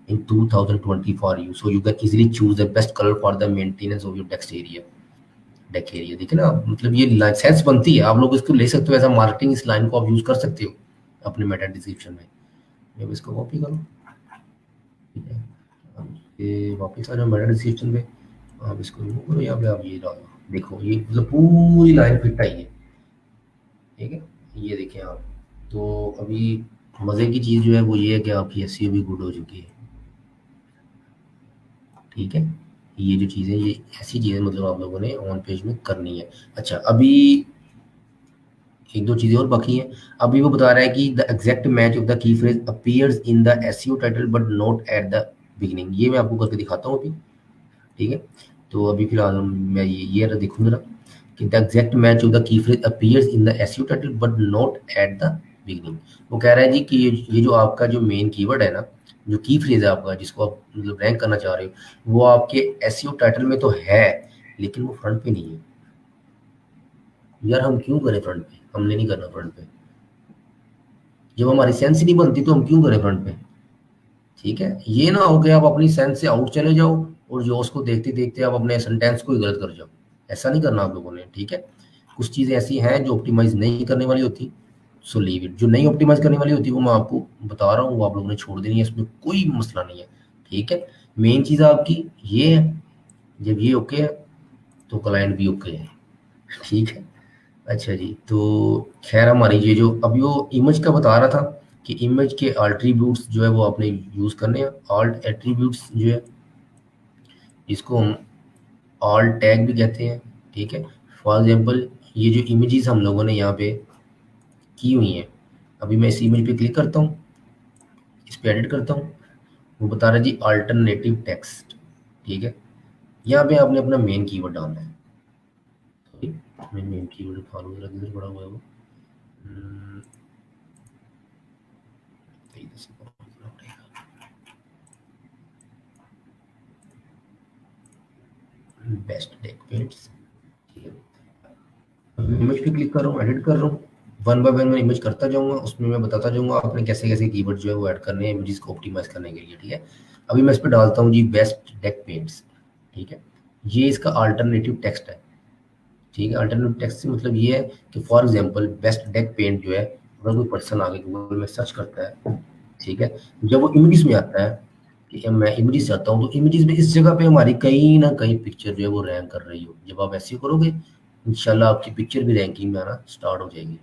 in 2020 for you, so you can easily choose the best color for the maintenance of your deck area. देखिए ना, मतलब ये सेंस बनती है, आप लोग इसको ले सकते हो एज अ मार्केटिंग, इस लाइन को आप यूज कर सकते हो अपने मेटा डिस्क्रिप्शन में। जब इसको कॉपी करो, ठीक है, अब ये वापस आ जाओ मेटा डिस्क्रिप्शन पे, आप इसको रिमूव करो, यहाँ पे आप ये डालो, देखो ये मतलब पूरी लाइन फिट आई है। ठीक है, ये देखें आप। तो अभी मज़े की चीज़ जो है वो ये है कि आपकी एसईओ भी गुड हो चुकी है। ठीक है, ये जो चीज़ें, ये ऐसी चीज़ें मतलब आप लोगों ने ऑन पेज में करनी है। अच्छा, अभी एक दो चीज़ें और बाकी हैं। अभी वो बता रहा है कि the exact match of the key phrase appears in the SEO title but not at the beginning. ये मैं आपको करके दिखाता हूँ अभी। ठीक है, तो अभी फिलहाल मैं ये देखूँ जरा कि the exact match of the key phrase appears in the SEO title but not at the beginning. वो कह रहा है जी कि ये जो आपका जो मेन कीवर्ड है ना, जो की फ्रेज है आपका जिसको आप मतलब रैंक करना चाह रहे हो, वो आपके एसईओ टाइटल में तो है लेकिन वो फ्रंट पे नहीं है। यार हम क्यों करें फ्रंट पे, हमने नहीं करना फ्रंट पे, जब हमारी सेंस ही नहीं बनती तो हम क्यों करें फ्रंट पे। ठीक है, ये ना हो कि आप अपनी सेंस से आउट चले जाओ और जो उसको देखते देखते आप अपने सेंटेंस को ही गलत कर जाओ। ऐसा नहीं करना आप लोगों ने। ठीक है, कुछ चीज़ें ऐसी हैं जो ऑप्टिमाइज नहीं करने वाली होती, सो लीव इट। जो नहीं ऑप्टिमाइज करने वाली होती वो मैं आपको बता रहा हूँ, वो आप लोगों ने छोड़ देनी है, इसमें कोई मसला नहीं है। ठीक है, मेन चीज़ आपकी ये है, जब ये ओके है तो क्लाइंट भी ओके है। ठीक है, अच्छा जी, तो खैर हमारी ये जो अभी वो इमेज का बता रहा था कि इमेज के एट्रीब्यूट्स जो है वो आपने यूज़ करने हैं। ऑल्ट एट्रीब्यूट्स जो है इसको हम ऑल टैग भी कहते हैं। ठीक है, फॉर एग्जांपल ये जो इमेजेस हम लोगों ने यहाँ पे की हुई हैं, अभी मैं इस इमेज पे क्लिक करता हूँ, इस पे एडिट करता हूँ, वो बता रहा है जी अल्टरनेटिव टेक्स्ट। ठीक है, यहाँ पे आपने अपना मेन कीवर्ड डालना है। ठीक, मैं मेन कीवर्ड फॉलो जरा किधर पड़ा हुआ है वो, हम्म, तो इधर से follow करना पड़ेगा। Best deck paints. ठीक है, इमेज पे क्लिक कर रहा हूँ, एडिट कर रहा हूँ, वन बाय वन मैं इमेज करता जाऊंगा, उसमें मैं बताता जाऊंगा आपने कैसे कैसे कीवर्ड जो है वो ऐड करने हैं इमेजेस को ऑप्टिमाइज करने के लिए। ठीक है, अभी मैं इस पर डालता हूँ जी बेस्ट डेक पेंट्स। ठीक है, ये इसका अल्टरनेटिव टेक्स्ट है। ठीक है, अल्टरनेटिव टेक्स्ट से मतलब ये है कि for example best deck paint जो है, अगर कोई पर्सन आगे गूगल में सर्च करता है, ठीक है, जब वो इमेजेस में आता है कि मैं इमेजेस चाहता हूँ, तो इमेजेस में इस जगह पे हमारी कहीं ना कहीं पिक्चर जो है वो रैंक कर रही हो। जब आप ऐसे करोगे इंशाल्लाह आपकी पिक्चर भी रैंकिंग में आना स्टार्ट हो जाएगी।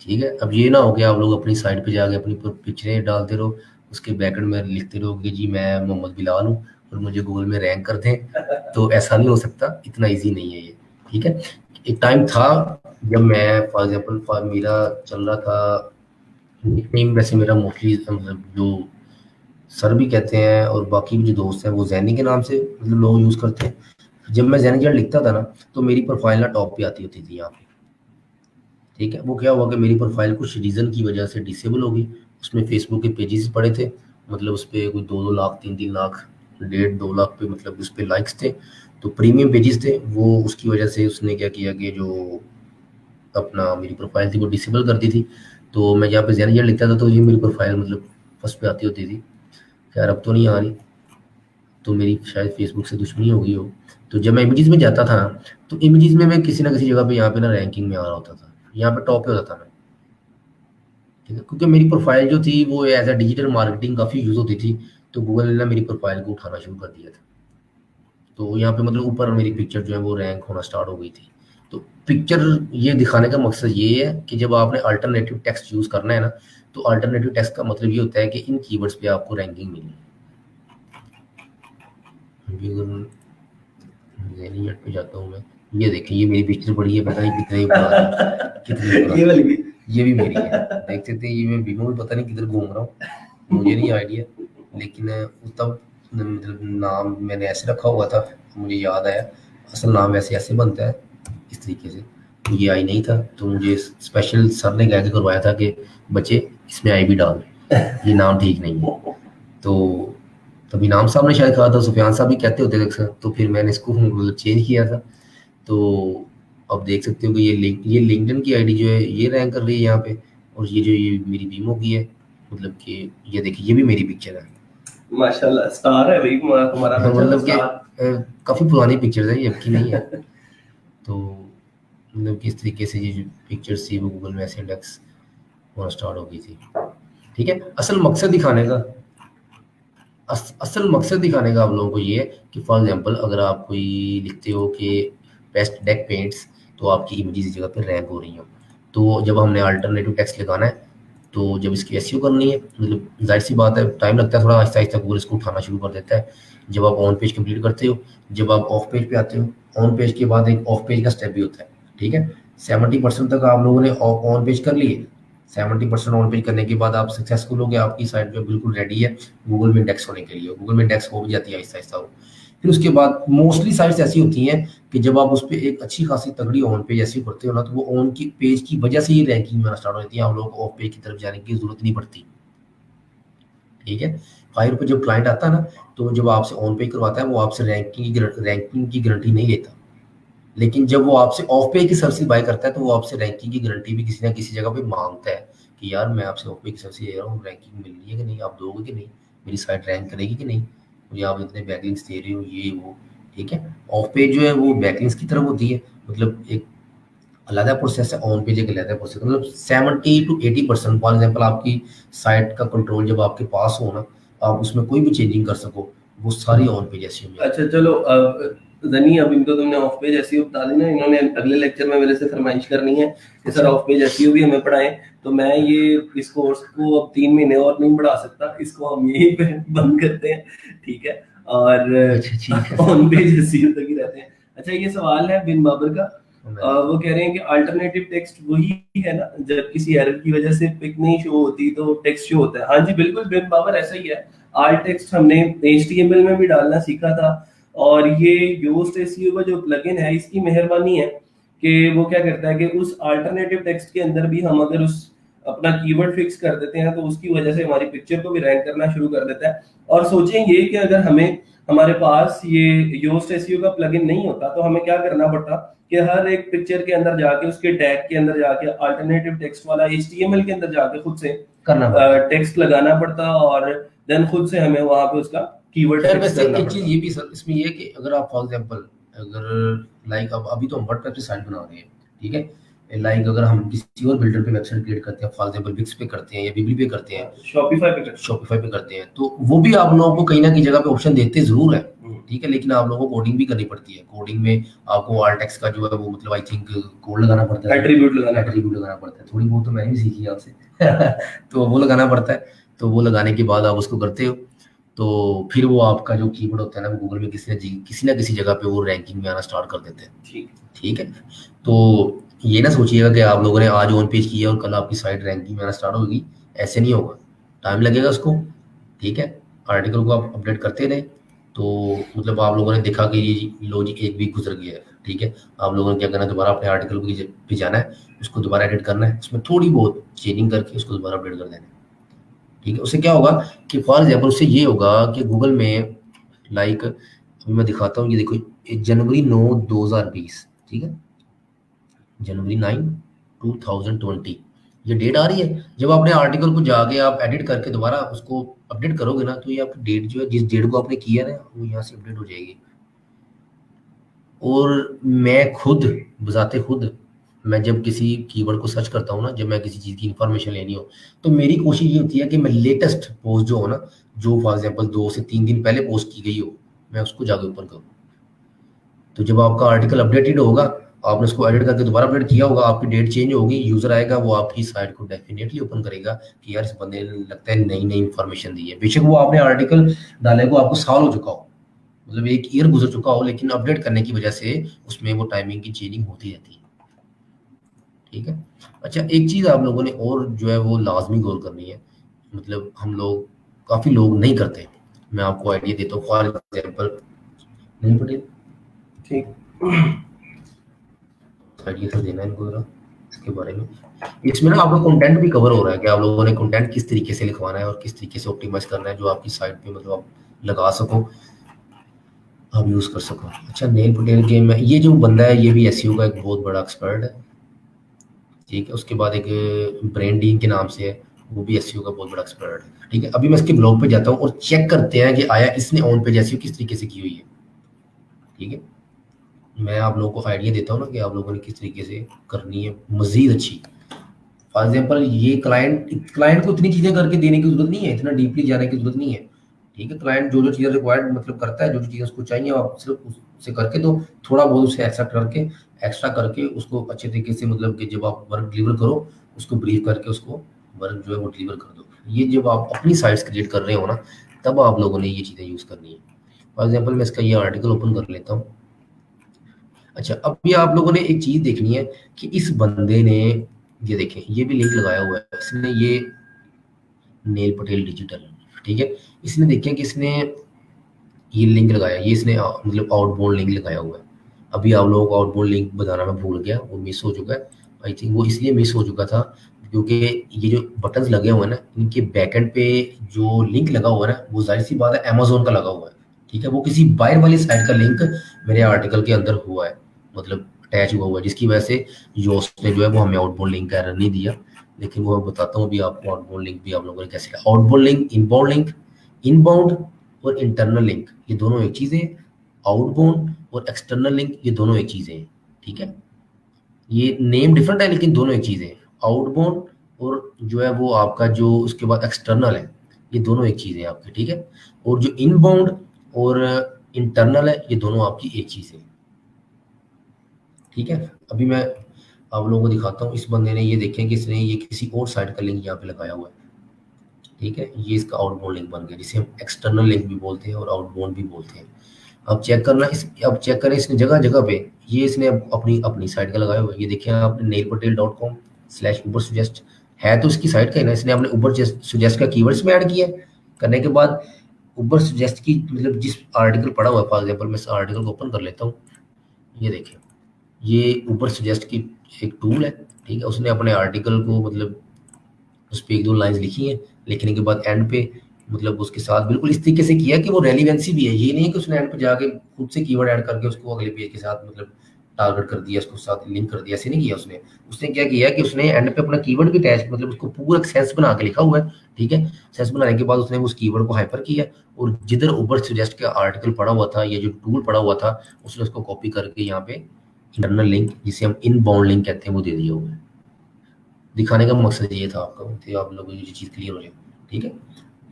ठीक है, अब ये ना हो गया आप लोग अपनी साइट पे जाके अपनी पिक्चरें डालते रहो, उसके बैकएंड में लिखते रहो कि जी मैं मोहम्मद बिलाल हूँ और मुझे गूगल में रैंक कर दें। तो ऐसा नहीं हो सकता, इतना ईजी नहीं है ये। ठीक है, एक टाइम था जब मैं फॉर एग्जाम्पल मेरा चल रहा था निकनेम, वैसे मेरा मोस्टली मतलब जो सर भी कहते हैं और बाकी भी जो दोस्त हैं वो जैनी के नाम से मतलब लोग यूज़ करते हैं। जब मैं जैनी जड़ लिखता था ना तो मेरी प्रोफाइल ना टॉप पे आती होती थी यहाँ पे। ठीक है, वो क्या हुआ कि मेरी प्रोफाइल कुछ रीज़न की वजह से डिसेबल हो गई। उसमें फेसबुक के पेजेस पड़े थे, मतलब उस पर कोई 2-2 लाख 3-3 लाख 1.5-2 लाख पे मतलब उस पर लाइक्स थे। तो प्रीमियम पेजेस थे वो, उसकी वजह से उसने क्या किया कि जो अपना मेरी प्रोफाइल थी वो डिसेबल कर दी थी। तो मैं जहाँ पे जैन लिखता था तो ये मेरी प्रोफाइल मतलब फर्स्ट पे आती होती थी। खैर अब तो नहीं आ रही, तो मेरी शायद फेसबुक से दुश्मनी हो गई हो। तो जब मैं इमेजेस में जाता था तो इमेजेस में मैं किसी ना किसी जगह पे यहाँ पे ना रैंकिंग में आ रहा होता था, यहाँ पे टॉप पे होता था मैं। ठीक है, क्योंकि मेरी प्रोफाइल जो थी वो एज अ डिजिटल मार्केटिंग काफ़ी यूज़ होती थी, तो गूगल ने ना मेरी प्रोफाइल को उठाना शुरू कर दिया था। तो यहाँ पे मतलब ऊपर मेरी पिक्चर जो है वो रैंक होना स्टार्ट हो गई थी। तो पिक्चर ये दिखाने का मकसद ये है कि जब आपने अल्टरनेटिव टेक्स्ट यूज़ करना है ना, तो अल्टरनेटिव टेक्स्ट का मतलब ये होता है कि इन कीवर्ड्स पे आपको रैंकिंग मिली। अभी अगर ज़ेनी एड पे जाता हूँ मैं, ये देखिए ये मेरी पिक्चर पड़ी है, पता नहीं कितने पुरानी कितनी पुरानी। ये वाली भी ये भी मेरी है, देख सकते हैं। ये मैं बीमो में पता नहीं किधर घूम रहा हूँ, मुझे नहीं आइडिया, लेकिन तब मतलब नाम मैंने ऐसे रखा हुआ था, मुझे याद आया असल नाम वैसे ऐसे बनता है इस तरीके से, तो ये आई नहीं था, तो मुझे स्पेशल सर ने कह के करवाया था कि बच्चे इसमें आई भी डाल, ये नाम ठीक नहीं है। तो तभी नाम साहब ने शायद कहा था, सुफियान साहब भी कहते होते थे अक्सर, तो फिर मैंने इसको मतलब चेंज किया था। तो अब देख सकते हो कि ये लिंक्डइन की आईडी जो है ये रैंक कर रही है यहाँ पे, और ये जो ये मेरी बीमो की है, मतलब कि ये देखिए ये भी मेरी पिक्चर है। माशाल्लाह स्टार है भाई हमारा हाँ, बच्चा तो मतलब कि स्टार। काफ़ी पुरानी पिक्चर्स है, ये अब की नहीं है। तो मतलब किस तरीके से ये जो पिक्चर्स थी वो गूगल में ऐसे इंडेक्स होना स्टार्ट हो गई थी। ठीक है, असल मकसद दिखाने का, असल मकसद दिखाने का आप लोगों को ये है कि फॉर एग्जांपल अगर आप कोई लिखते हो कि बेस्ट डेक पेंट्स, तो आपकी इमेजेस इस जगह पे रैंक हो रही हो। तो जब हमने अल्टरनेटिव टेक्स्ट लगाना है, तो जब इसकी एसईओ करनी है, मतलब जाहिर सी बात है टाइम लगता है थोड़ा, आहिस्ता आहिस्ता गूगल इसको उठाना शुरू कर देता है। जब आप ऑन पेज कंप्लीट करते हो, जब आप ऑफ पेज पे आते हो, ऑन पेज के बाद एक ऑफ पेज का स्टेप भी होता है। ठीक है, 70% तक आप लोगों ने ऑन पेज कर लिए, 70% ऑन पेज करने के बाद आप सक्सेसफुल हो गए, आपकी साइट पे बिल्कुल रेडी है गूगल में इंडेक्स होने के लिए, गूगल में इंडेक्स हो भी जाती है आहिस्ता आहिस्ता वो। फिर उसके बाद मोस्टली साइट्स ऐसी होती हैं कि जब आप उस पर एक अच्छी खासी तगड़ी ऑन पेज ऐसी करते हो ना, तो वो ऑन की पेज की वजह से ही रैंकिंग में आना स्टार्ट हो जाती है, आप लोगों को ऑफ पेज की तरफ जाने की जरूरत नहीं पड़ती। ठीक है, फाइव पे जब क्लाइंट आता है ना, तो जब आपसे ऑन पेज करवाता है वो आपसे रैंकिंग की गारंटी नहीं लेता, लेकिन जब वो आपसे ऑफ पे की सर्विस बाय करता है, तो वो आपसे रैंकिंग की गारंटी भी किसी ना किसी जगह पे मांगता है कि यार मैं आपसे ऑफ पे की सर्विस ले रहा हूँ, रैंकिंग मिल रही है कि नहीं, आप दोगे कि नहीं, मेरी साइट रैंक करेगी कि नहीं, मुझे आप इतने बैकलिंक्स दे रहे हो ये वो। ठीक है, ऑफ पेज जो है वो बैकलिंक्स की तरफ होती है, मतलब एक अलग प्रोसेस है, ऑन पेज एक अलग प्रोसेस, मतलब 70 to 80% फॉर एग्जाम्पल आपकी साइट का कंट्रोल जब आपके पास हो ना, आप उसमें कोई भी चेंजिंग कर सको, वो सारी ऑन पेज ऐसी में अच्छा चलो जनी अब इनको तुमने ऑफ पेज एसईओ बता दी ना, इन्होंने अगले लेक्चर में मेरे से फरमाइश करनी है कि सर ऑफ पेज एसईओ भी हमें पढ़ाएं। तो मैं ये इस कोर्स को अब 3 महीने और नहीं बढ़ा सकता, इसको हम यहीं पे बंद करते हैं। ठीक है, और अच्छा ठीक है। ऑन पेज एसईओ तक ही रहते हैं। अच्छा ये सवाल है बिन बाबर का, वो कह रहे हैं कि अल्टरनेटिव टेक्स्ट वही है ना, जब किसी एरर की वजह से पिक नहीं शो होती तो टेक्स्ट शो होता है। हाँ जी बिल्कुल बिन बाबर ऐसा ही है। आल्ट टेक्स्ट हमने HTML में भी डालना सीखा था, और ये योस्ट एसईओ का जो प्लगइन है इसकी मेहरबानी है कि वो क्या करता है कि उस अल्टरनेटिव टेक्स्ट के अंदर भी हम अगर उस अपना कीवर्ड फिक्स कर देते हैं तो उसकी वजह से हमारी पिक्चर को भी रैंक करना शुरू कर देता है। और सोचें ये कि अगर हमारे पास ये योस्ट एसईओ का प्लगइन नहीं होता तो हमें क्या करना पड़ता कि हर एक पिक्चर के अंदर जाके उसके टैग के अंदर जाके अल्टरनेटिव टेक्स्ट वाला HTML के अंदर जाके खुद से करना पड़ता टेक्स्ट लगाना पड़ता, और देन खुद से हमें वहां पे उसका कीवर्ड खैर, फिक्स वैसे करना एक चीज़ पड़ता। ये भी सर इसमें ये है कि अगर आप फॉर एग्जांपल अगर लाइक अब अभी तो हम वर्डप्रेस पे साइट बना रहे हैं, ठीक है, लाइक अगर हम किसी और बिल्डर पे वेबसाइट क्रिएट करते हैं, फॉर एग्जांपल विक्स पे करते हैं या बिबली पे करते हैं, शॉपिफाई पे करते शॉपिफाई पे करते हैं, तो वो भी आप लोगों को कहीं ना कहीं जगह पे ऑप्शन देते ज़रूर है। ठीक है, लेकिन आप लोगों को कोडिंग भी करनी पड़ती है, कोडिंग में आपको आल्ट टेक्स्ट का जो है वो मतलब आई थिंक कोड लगाना पड़ता है, एट्रीब्यूट लगाना पड़ता एट्रीब्यूट लगाना पड़ता है, थोड़ी बहुत तो मैंने भी सीखी है आपसे तो वो लगाना पड़ता है, तो वो लगाने के बाद आप उसको करते हो, तो फिर वो आपका जो कीवर्ड होता है ना, वो गूगल में किसी ना किसी जगह पे वो रैंकिंग में आना स्टार्ट कर देते हैं। ठीक। ठीक है, तो ये ना सोचिएगा कि आप लोगों ने आज ऑन पेज किया और कल आपकी साइट रैंकिंग में आना स्टार्ट होगी, ऐसे नहीं होगा, टाइम लगेगा उसको। ठीक है, आर्टिकल को आप अपडेट करते रहे, तो मतलब आप लोगों ने देखा कि ये लो जी 1 वीक गुजर गया है। ठीक है, आप लोगों ने क्या करना है, दोबारा अपने आर्टिकल पे जाना है, उसको दोबारा एडिट करना है, उसमें थोड़ी बहुत चेंजिंग करके उसको दोबारा अपडेट कर देना है। ठीक है, उससे क्या होगा कि फॉर एग्जाम्पल उससे ये होगा कि गूगल में लाइक अभी मैं दिखाता हूँ, ये देखो, जनवरी 9 2020, ठीक है, January 9 2020 ये डेट आ रही है। जब आपने आर्टिकल को जाके आप एडिट करके दोबारा उसको अपडेट करोगे ना, तो ये आपकी डेट जो है, जिस डेट को आपने किया ना, वो यहाँ से अपडेट हो जाएगी। और मैं खुद बजाते खुद, मैं जब किसी कीवर्ड को सर्च करता हूँ ना, जब मैं किसी चीज़ की इंफॉर्मेशन लेनी हो, तो मेरी कोशिश ये होती है कि मैं लेटेस्ट पोस्ट जो हो ना, जो फॉर एग्जांपल 2 से 3 दिन पहले पोस्ट की गई हो, मैं उसको जाके ओपन करूँ। तो जब आपका आर्टिकल अपडेटेड होगा, आपने उसको एडिट करके दोबारा अपडेट किया होगा, आपकी डेट चेंज होगी, यूजर आएगा, वो आपकी साइट को डेफिनेटली ओपन करेगा कि यार इस बंदे ने लगता है नई नई इंफॉर्मेशन दी है, बेशक वो आपने आर्टिकल डाले को आपको साल हो चुका हो, मतलब 1 ईयर गुजर चुका हो, लेकिन अपडेट करने की वजह से उसमें वो टाइमिंग की चेंजिंग होती रहती है। ठीक है, अच्छा एक चीज़ आप लोगों ने और जो है वो लाजमी गौर करनी है, मतलब हम लोग काफ़ी लोग नहीं करते, मैं आपको आइडिया देता हूँ। फॉर एग्जाम्पल नहीं पटेल, ठीक। आइडिया तो देना है इनको जरा इसके बारे में। इसमें ना आपका कंटेंट भी कवर हो रहा है कि आप लोगों ने कंटेंट किस तरीके से लिखवाना है और किस तरीके से ऑप्टिमाइज करना है, जो आपकी साइट पे मतलब आप लगा सको, आप यूज़ कर सको। अच्छा, नेल पटेल गेम में ये जो बंदा है ये भी एसईओ का एक बहुत बड़ा एक्सपर्ट है, ठीक है। उसके बाद एक ब्रांडिंग के नाम से है, वो भी एसईओ का बहुत बड़ा एक्सपर्ट है, ठीक है। अभी मैं इसके ब्लॉग पे जाता हूँ और चेक करते हैं कि आया इसने ऑन पेज एसईओ किस तरीके से की हुई है, ठीक है। मैं आप लोगों को आइडिया देता हूँ ना कि आप लोगों ने किस तरीके से करनी है मजीद अच्छी। फॉर एग्जाम्पल ये क्लाइंट क्लाइंट को इतनी चीज़ें करके देने की जरूरत नहीं है, इतना डीपली जाने की जरूरत नहीं है, ठीक है। क्लाइंट जो जो चीज़ें रिक्वायर्ड मतलब करता है, जो जो चीज़ें उसको चाहिए, आप सिर्फ उससे करके दो, थोड़ा बहुत उसे एक्स्ट्रा करके उसको अच्छे तरीके से मतलब कि जब आप वर्क डिलीवर करो, उसको ब्रीफ करके उसको वर्क जो है वो डिलीवर कर दो। ये जब आप अपनी साइट्स क्रिएट कर रहे हो ना, तब आप लोगों ने ये चीज़ें यूज़ करनी है। फॉर एग्जाम्पल मैं इसका ये आर्टिकल ओपन कर लेता हूँ। अच्छा, अब ये आप लोगों ने एक चीज़ देखनी है कि इस बंदे ने, ये देखें ये भी लिंक लगाया हुआ है इसने, ये नेल पटेल डिजिटल, ठीक है। इसने देखें कि इसने ये लिंक लगाया, ये इसने मतलब आउटबाउंड लिंक लगाया हुआ है। अभी आप लोगों को आउटबाउंड लिंक बताना मैं भूल गया, वो मिस हो चुका है। आई थिंक वो इसलिए मिस हो चुका था क्योंकि ये जो बटन्स लगे हुए हैं ना, इनके बैकएंड पे जो लिंक लगा हुआ है ना, वो जाहिर सी बात है अमेजोन का लगा हुआ है, ठीक है। वो किसी बाहर वाली साइट का लिंक मेरे आर्टिकल के अंदर हुआ है, मतलब अटैच हुआ हुआ है, जिसकी वजह से योस्ट ने जो है वो हमें आउटबाउंड लिंक का एरर नहीं दिया। लेकिन वो मैं बताता हूँ अभी आपको आउटबाउंड लिंक भी आप लोगों ने कैसे, आउटबाउंड लिंक, इनबाउंड और इंटरनल लिंक ये दोनों एक चीज़ है। आउटबाउंड और एक्सटर्नल लिंक ये दोनों एक चीज़ है, ठीक है। ये नेम डिफरेंट है लेकिन दोनों एक चीज़ है। आउटबाउंड और जो है वो आपका जो उसके बाद एक्सटर्नल है, ये दोनों एक चीज़ है आपकी, ठीक है। और जो इनबाउंड और इंटरनल है, ये दोनों आपकी एक चीज़ है, ठीक है। अभी मैं आप लोगों को दिखाता हूँ। इस बंदे ने ये देखें कि इसने ये किसी और साइट का लिंक यहाँ पे लगाया हुआ है, ठीक है। ये इसका आउटबाउंड लिंक बन गया, जिसे हम एक्सटर्नल लिंक भी बोलते हैं और आउटबाउंड भी बोलते हैं। अब चेक करना इस, अब चेक करें इसने जगह जगह पे ये इसने अपनी अपनी साइट का लगाया हुआ है। ये देखिए आपने nailpatel.com/uber suggest है तो इसकी साइट का ही ना, इसने अपने उबर सुजेस्ट का कीवर्ड्स में ऐड किया है। करने के बाद उबर सुजेस्ट की मतलब जिस आर्टिकल पड़ा हुआ है, फॉर एग्जाम्पल मैं इस आर्टिकल को ओपन कर लेता हूँ। ये देखिए ये उबर सुजेस्ट की एक टूल है, ठीक है। उसने अपने आर्टिकल को मतलब उस पे 1-2 लाइन्स लिखी हैं, लिखने के बाद एंड पे मतलब उसके साथ बिल्कुल इस तरीके से किया कि वो रेलिवेंसी भी है। ये नहीं है कि उसने एंड पे जाके खुद से कीवर्ड ऐड करके उसको अगले पेज के साथ मतलब टारगेट कर दिया, उसको साथ लिंक कर दिया, ऐसे नहीं किया उसने। उसने क्या किया कि उसने एंड पे अपना कीवर्ड भी अटैच मतलब उसको पूरा सेंस बना के लिखा हुआ है, ठीक है। सेंस बनाने के बाद उसने उस कीवर्ड को हाइपर किया और जिधर उबर सजेस्ट का आर्टिकल पड़ा हुआ था, ये जो टूल पड़ा हुआ था, उसने उसको कॉपी करके यहाँ पे इंटरनल लिंक जिसे हम इनबाउंड लिंक कहते हैं वो दे दिया हुआ है। दिखाने का मकसद ये था आपका कि आप लोगों को ये चीज़ क्लियर हो जाए, ठीक है।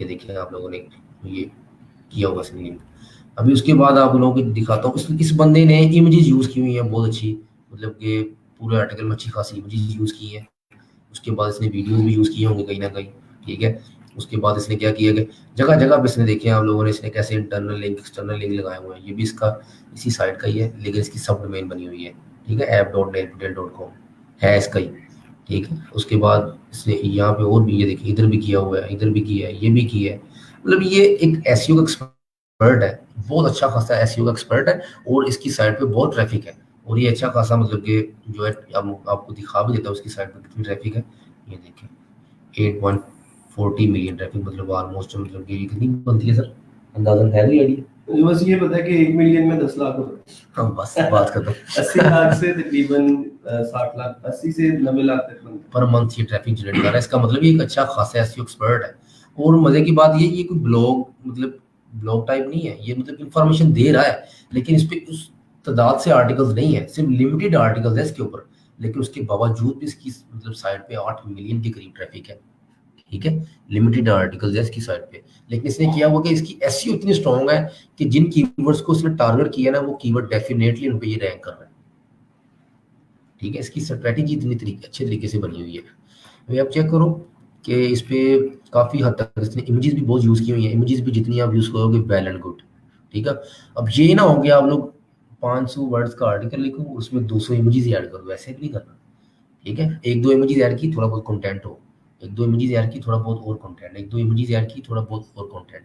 ये देखिए आप लोगों ने ये किया होगा सिंगिंग। अभी उसके बाद आप लोगों को दिखाता हूँ, इस बंदे ने इमेजेस यूज़ की हुई हैं बहुत अच्छी, मतलब कि पूरे आर्टिकल में अच्छी खासी इमेजेस यूज़ की हैं। उसके बाद इसने वीडियोस भी यूज़ किए होंगे कहीं ना कहीं, ठीक है। उसके बाद इसने क्या किया कि जगह जगह पे इसने देखे आप लोगों ने इसने कैसे इंटरनल लिंक एक्सटर्नल लिंक लगाए हुए हैं। ये भी इसका इसी साइट का ही है लेकिन इसकी सब डोमेन बनी हुई है, ठीक है। app.nailpatel.com है इसका ही, ठीक है। उसके बाद इसने यहाँ पे और भी ये देखिए इधर भी किया हुआ है, इधर भी किया है, ये भी किया है। मतलब ये एक एसईओ का एक्सपर्ट है, बहुत अच्छा खासा एसईओ का एक्सपर्ट है और इसकी साइट पे बहुत ट्रैफिक है। और ये अच्छा खासा मतलब कि जो है आपको दिखा भी देता हूँ उसकी साइट पे कितनी ट्रैफिक है। ये देखिए 8.40 मिलियन ट्रैफिक, मतलब ऑलमोस्ट मतलब कि ये कितनी बनती है सर, अंदाजन है भी आइडिया? मुझे बस ये पता है कि 1 मिलियन में 10 लाख होता है। हाँ बस बात खत्म। 80 लाख से तकरीबन 60 लाख, 80 से 90 लाख तक बनता है। पर मंथ ये ट्रैफिक जनरेट कर रहा है, इसका मतलब ये एक अच्छा खासा एसईओ एक्सपर्ट है। और मजे की बात ये कोई ब्लॉग मतलब ब्लॉग टाइप नहीं है, ये मतलब इंफॉर्मेशन दे रहा है लेकिन इस पे उस तादाद से आर्टिकल्स नहीं है, सिर्फ लिमिटेड आर्टिकल्स है इसके ऊपर। लेकिन उसके बावजूद भी इसकी मतलब साइट पे 8 मिलियन के करीब ट्रैफिक है, ठीक है। लिमिटेड आर्टिकल्स है इसकी साइट पे, लेकिन इसने किया हुआ कि इसकी एसईओ इतनी स्ट्रांग है कि जिन कीवर्ड्स को इसने टारगेट किया ना, वो कीवर्ड डेफिनेटली उन पे ये रैंक कर रहा है, ठीक है। इसकी स्ट्रेटेजी इतनी अच्छे तरीके से बनी हुई है। अभी आप चेक करो कि इस पे काफ़ी हद तक इसने इमेजेस भी बहुत यूज़ की हुई हैं। इमेजेस भी जितनी आप यूज़ करोगे वेल एंड गुड, ठीक है। अब ये ना हो गया आप लोग 500 वर्ड्स का आर्टिकल लिखो उसमें 200 इमेजेस ही ऐड करो, वैसे भी नहीं करना, ठीक है। 1-2 इमेजेस ऐड की, थोड़ा बहुत कंटेंट हो, 1-2 इमेजेस ऐड की, थोड़ा बहुत और कंटेंट, 1-2 इमेजेस ऐड की, थोड़ा बहुत और कंटेंट,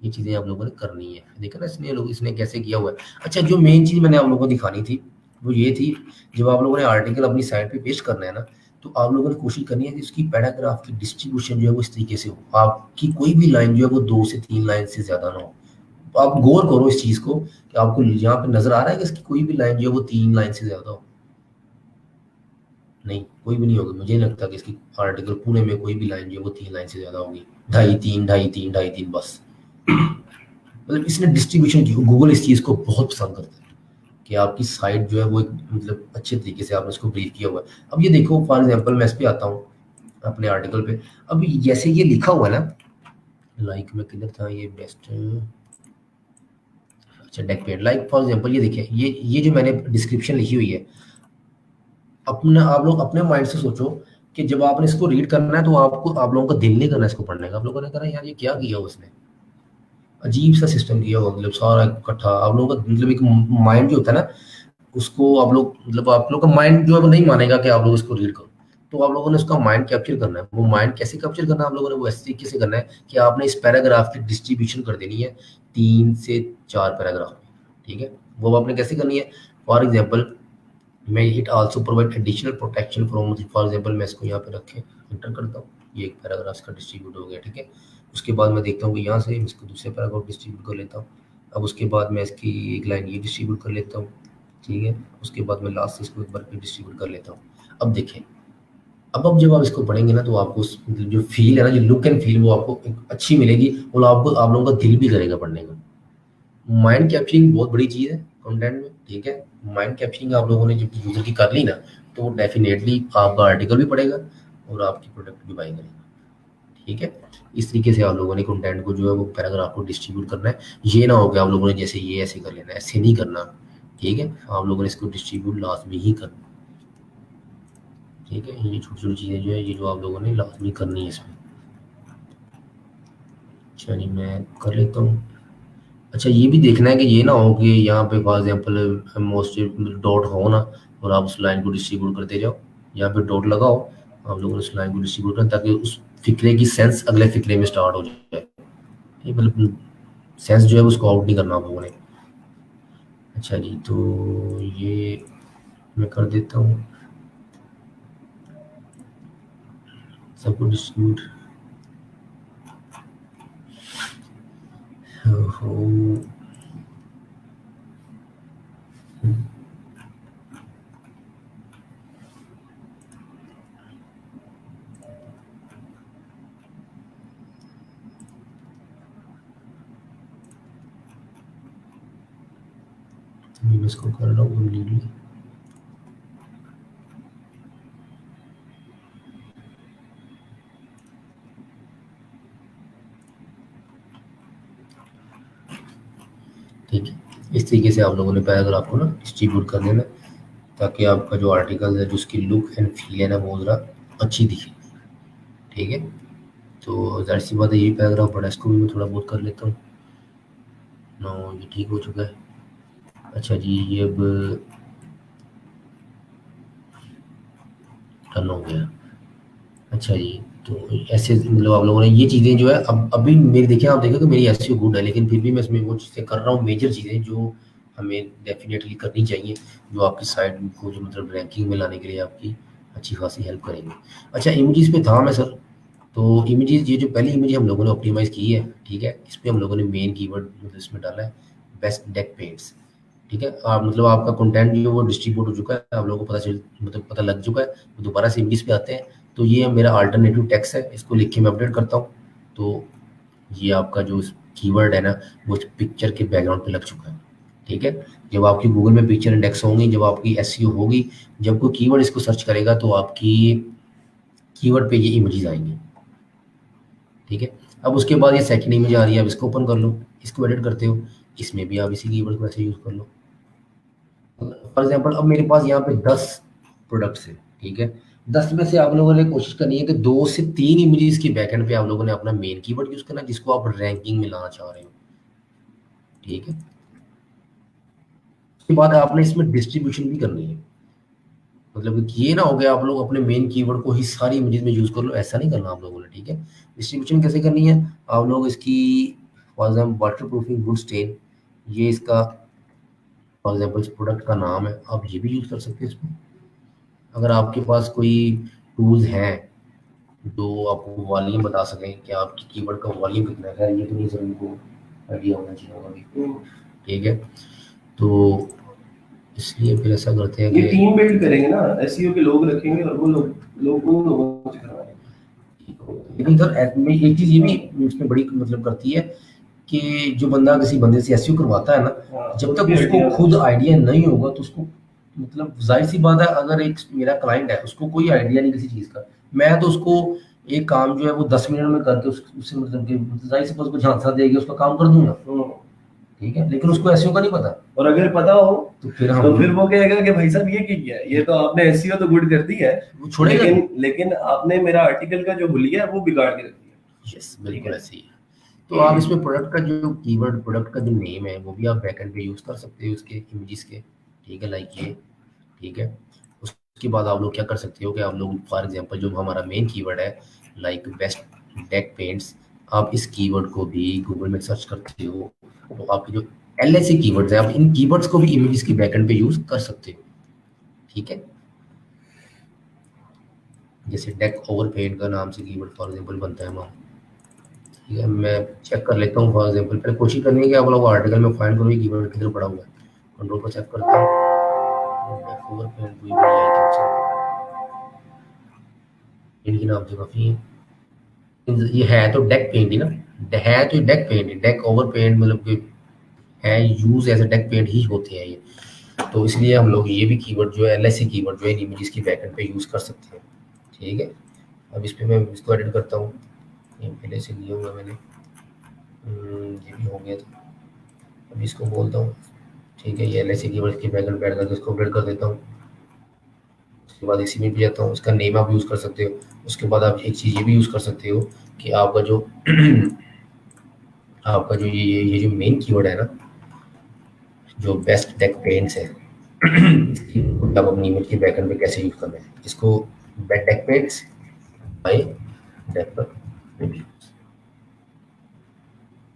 ये चीज़ें आप लोगों ने करनी है। देखा ना इसने कैसे किया हुआ है। अच्छा, जो मेन चीज़ मैंने आप लोगों को दिखानी थी वो ये थी, जब आप लोगों ने आर्टिकल अपनी साइट पे पेस्ट करना है ना, तो आप लोगों ने कोशिश करनी है कि उसकी पैराग्राफ की डिस्ट्रीब्यूशन जो है वो इस तरीके से हो, आपकी कोई भी लाइन जो है वो 2 से 3 लाइन से ज़्यादा ना हो। तो आप गौर करो इस चीज़ को कि आपको यहाँ पे नज़र आ रहा है कि इसकी कोई भी लाइन जो है वो 3 लाइन से ज़्यादा हो? नहीं, कोई भी नहीं होगी। मुझे नहीं लगता कि इसकी आर्टिकल पूरे में कोई भी लाइन जो है वो 3 लाइन से ज़्यादा होगी। ढाई 3, ढाई 3, ढाई 3 बस। मतलब इसने डिस्ट्रीब्यूशन की, गूगल इस चीज़ को बहुत पसंद करता है कि आपकी साइट जो है वो एक मतलब अच्छे तरीके से आपने उसको ब्रीफ किया हुआ है। अब ये देखो, फॉर एग्जांपल मैं इस पे आता हूँ अपने आर्टिकल पे। अब जैसे ये लिखा हुआ है ना, लाइक में किधर था ये बेस्ट, अच्छा deck paid, like for example ये देखिए, ये जो मैंने डिस्क्रिप्शन लिखी हुई है, अपना आप लोग अपने माइंड से सोचो कि जब आपने इसको रीड करना है तो आपको, आप लोगों का दिल नहीं करना इसको पढ़ने का। आप लोगों ने कहना यार ये क्या किया हुआ उसने, अजीब सा सिस्टम किया हुआ, मतलब सारा इकट्ठा आप लोगों का, मतलब एक माइंड जो होता है ना, उसको आप लोग, मतलब आप लोग का माइंड जो है वो नहीं मानेगा कि आप लोग इसको रीड करो। तो आप लोगों ने उसका माइंड कैप्चर करना है। वो माइंड कैसे कैप्चर करना है आप लोगों ने, वो इस तरीके से करना है कि आपने इस पैराग्राफ की डिस्ट्रीब्यूशन कर देनी है 3 से 4 पैराग्राफ में, ठीक है? वो आपने कैसे करनी है, फॉर एग्जांपल मैं it also provide additional protection from, for example मैं इसको यहाँ पे रखे एंटर करता हूँ, ये एक पैराग्राफ का डिस्ट्रीब्यूट हो गया, ठीक है? उसके बाद मैं देखता हूँ कि यहाँ से मैं इसको दूसरे पैराग्राफ डिस्ट्रीब्यूट कर लेता हूँ। अब उसके बाद मैं इसकी एक लाइन ये डिस्ट्रीब्यूट कर लेता हूँ, ठीक है? उसके बाद मैं लास्ट से इसको एक बार फिर डिस्ट्रीब्यूट कर लेता हूँ। अब देखें, अब जब आप इसको पढ़ेंगे ना, तो आपको मतलब जो फील है ना, जो लुक एंड फील, वो आपको एक अच्छी मिलेगी और आपको, आप लोगों का दिल भी करेगा पढ़ने का। माइंड कैप्चरिंग बहुत बड़ी चीज़ है कंटेंट में, ठीक है? माइंड कैप्चरिंग आप लोगों ने जब यूज़र की कर ली ना, तो डेफिनेटली आपका आर्टिकल भी पढ़ेगा और आपकी प्रोडक्ट भी बाई करेगा, ठीक है? इस तरीके से आप लोगों ने कंटेंट को जो है वो पैराग्राफ को डिस्ट्रीब्यूट करना है। ये ना हो कि आप लोगों ने जैसे ये ऐसे कर लेना है, ऐसे नहीं करना, ठीक है? आप लोगों ने इसको डिस्ट्रीब्यूट लाजमी ही करना, ठीक है? ये छोटी छोटी चीज़ें जो है, ये जो आप लोगों ने लाजमी करनी है इसमें। चलिए मैं कर लेता हूँ। अच्छा, ये भी देखना है कि ये ना हो कि यहाँ पे फॉर एग्जांपल मोस्ट डॉट हो ना, और आप उस लाइन को डिस्ट्रीब्यूट करते जाओ, यहाँ पे डॉट लगाओ, आप लोगों ने उस लाइन को डिस्ट्रीब्यूट करना, ताकि उस फिक्रे की सेंस अगले फिक्रे में स्टार्ट हो जाए। ये मतलब सेंस जो है उसको आउट नहीं करना आप लोगों ने। अच्छा जी, तो ये मैं कर देता हूँ सबको डिस्ट्रीब्यूट। हो मैं इसको कर रहा हूँ कम्प्लीटली। ठीक है, इस तरीके से आप लोगों ने पैराग्राफ को ना डिस्ट्रीब्यूट कर देना, ताकि आपका जो आर्टिकल है, जो उसकी लुक एंड फील है ना, वो ज़रा अच्छी दिखे, ठीक है? तो ज़ाहिर सी बात है, यही पैराग्राफ पढ़ा है, इसको भी मैं थोड़ा बहुत कर लेता हूँ। नो, ये ठीक हो चुका है। अच्छा जी, ये अब डन हो गया। अच्छा जी, तो ऐसे मतलब आप लोगों ने ये चीज़ें जो है, अब अभी मेरी देखिए, आप देखें कि मेरी एसईओ गुड है, लेकिन फिर भी मैं इसमें वो चीज़ें कर रहा हूँ, मेजर चीज़ें जो हमें डेफिनेटली करनी चाहिए, जो आपकी साइट को जो मतलब रैंकिंग में लाने के लिए आपकी अच्छी खासी हेल्प करेंगे। अच्छा, इमेजेस पे था मैं सर। तो इमेजेस, ये जो पहली इमेज हम लोगों ने ऑप्टिमाइज़ की है, ठीक है? इस पे हम लोगों ने मेन कीवर्ड मतलब इसमें डाला है बेस्ट डेक पेड्स, ठीक है? आप मतलब आपका कंटेंट जो है वो डिस्ट्रीब्यूट हो चुका है, आप लोगों को पता चल, मतलब पता लग चुका है। तो दोबारा से इमेजेस पे आते हैं। तो ये मेरा अल्टरनेटिव टेक्स्ट है, इसको लिख के मैं अपडेट करता हूँ। तो ये आपका जो कीवर्ड है ना, वो पिक्चर के बैकग्राउंड पे लग चुका है, ठीक है? जब आपकी गूगल में पिक्चर इंडेक्स होंगी, जब आपकी एसईओ होगी, जब कोई कीवर्ड इसको सर्च करेगा, तो आपकी कीवर्ड पे ये इमेजेस आएंगी, ठीक है? अब उसके बाद ये सेकंड इमेज आ रही है, अब इसको ओपन कर लो, इसको एडिट करते हो, इसमें भी आप इसी कीवर्ड को ऐसे यूज़ कर लो। फॉर एग्जांपल अब मेरे पास यहाँ पे 10 प्रोडक्ट्स हैं, ठीक है? 10 में से आप लोगों ने कोशिश करनी है कि 2 से 3 इमेजेस की बैकएंड पे आप लोगों ने अपना मेन कीवर्ड यूज़ करना है, जिसको आप रैंकिंग में लाना चाह रहे हो, ठीक है? उसके बाद आपने इसमें डिस्ट्रीब्यूशन भी करनी है। मतलब कि ये ना हो गया आप लोग अपने मेन कीवर्ड को ही सारी इमेजेस में यूज़ कर लो, ऐसा नहीं करना आप लोगों ने, ठीक है? डिस्ट्रीब्यूशन कैसे करनी है, आप लोग इसकी for example waterproofing wood stain, ये इसका फॉर एग्जाम्पल इस प्रोडक्ट का नाम है, आप ये भी यूज़ कर सकते हैं इसमें। अगर आपके पास कोई टूल्स हैं जो आपको वॉल्यूम बता सकें कि आपकी कीवर्ड का वॉल्यूम कितना है, ये तो नहीं सर इनको आइडिया होना चाहिए होगा अभी, ठीक है। तो इसलिए फिर ऐसा करते हैं ये कि टीम बिल्ड करेंगे ना, एसईओ के लोग रखेंगे और वो लोग उन लोगों से करवाएंगे। लेकिन सर एक चीज़ ये भी इसमें बड़ी मतलब करती है कि जो बंदा किसी बंदे से एसईओ करवाता है ना, जब तक उसको खुद आइडिया नहीं होगा तो उसको मतलब जाहिर सी बात है, अगर एक मेरा क्लाइंट है उसको कोई आइडिया नहीं किसी चीज़ का, मैं तो उसको एक काम जो है वो 10 मिनट में करके उससे मतलब कि जाहिर सी बात उसको झांसा देगी उसका काम कर दूंगा, ठीक है। लेकिन उसको एसईओ का नहीं पता, और अगर पता हो तो फिर तो फिर वो कहेगा कि भाई साहब ये क्या किया है, ये तो आपने एसईओ तो गुड कर दी है, वो छोड़ेगा, लेकिन आपने मेरा आर्टिकल का जो हुलिया है वो बिगाड़ के रख दिया। यस बिल्कुल ऐसे ही है। तो आप इसमें प्रोडक्ट का जो कीवर्ड, प्रोडक्ट का जो नेम है वो भी आप बैकएंड पे यूज़ कर सकते हो उसके इमेजेस के, ठीक है, लाइक ये, ठीक है। उसके बाद आप लोग क्या कर सकते हो कि आप लोग फॉर एग्जांपल जो हमारा मेन कीवर्ड है लाइक बेस्ट डेक पेंट्स, आप इस कीवर्ड को भी गूगल में सर्च करते हो तो आपकी जो एलएसी कीवर्ड्स है आप इन कीवर्ड्स को भी इमेजेस की बैकएंड पे यूज़ कर सकते हो, ठीक है। जैसे डेक ओवर पेंट का नाम से कीवर्ड फॉर एग्जांपल बनता है हमारा, ठीक है। मैं चेक कर लेता हूँ फॉर एग्जांपल, पहले कोशिश करनी है कि आप लोग आर्टिकल में फाइंड करो ये कीवर्ड किधर पड़ा हुआ है, कंट्रोल पर चेक करता हूँ, डेक ओवर पेंट कोई भी आई थिंक इनके नाम से काफ़ी है, ये है तो डेक पेंट ही ना, है तो deck paint, deck over paint मतलब कि है use as a deck paint ही होते हैं ये, तो इसलिए हम लोग ये भी कीवर्ड जो है एलएससी कीवर्ड जो है इमेजेस की बैकएंड पे यूज कर सकते हैं, ठीक है। अब इस पे मैं इसको एडिट करता हूँ, ये पहले से लिया हुआ मैंने, ये भी हो गया था, अब इसको बोलता हूँ, ठीक है, ये एलएससी कीवर्ड की बैकएंड पे ऐड करके इसको अपडेट कर देता हूँ। उसके बाद इसी में भी जाता हूँ, इसका नेम आप यूज़ कर सकते हो। उसके बाद आप एक चीज़ ये भी यूज़ कर सकते हो कि आपका जो आपका जो ये जो मेन कीवर्ड है ना, जो बेस्ट डेक पेंट्स है इसकी आप अपनी इमेज के बैकएंड पे कैसे यूज़ करना है, इसको best deck paints by developer reviews,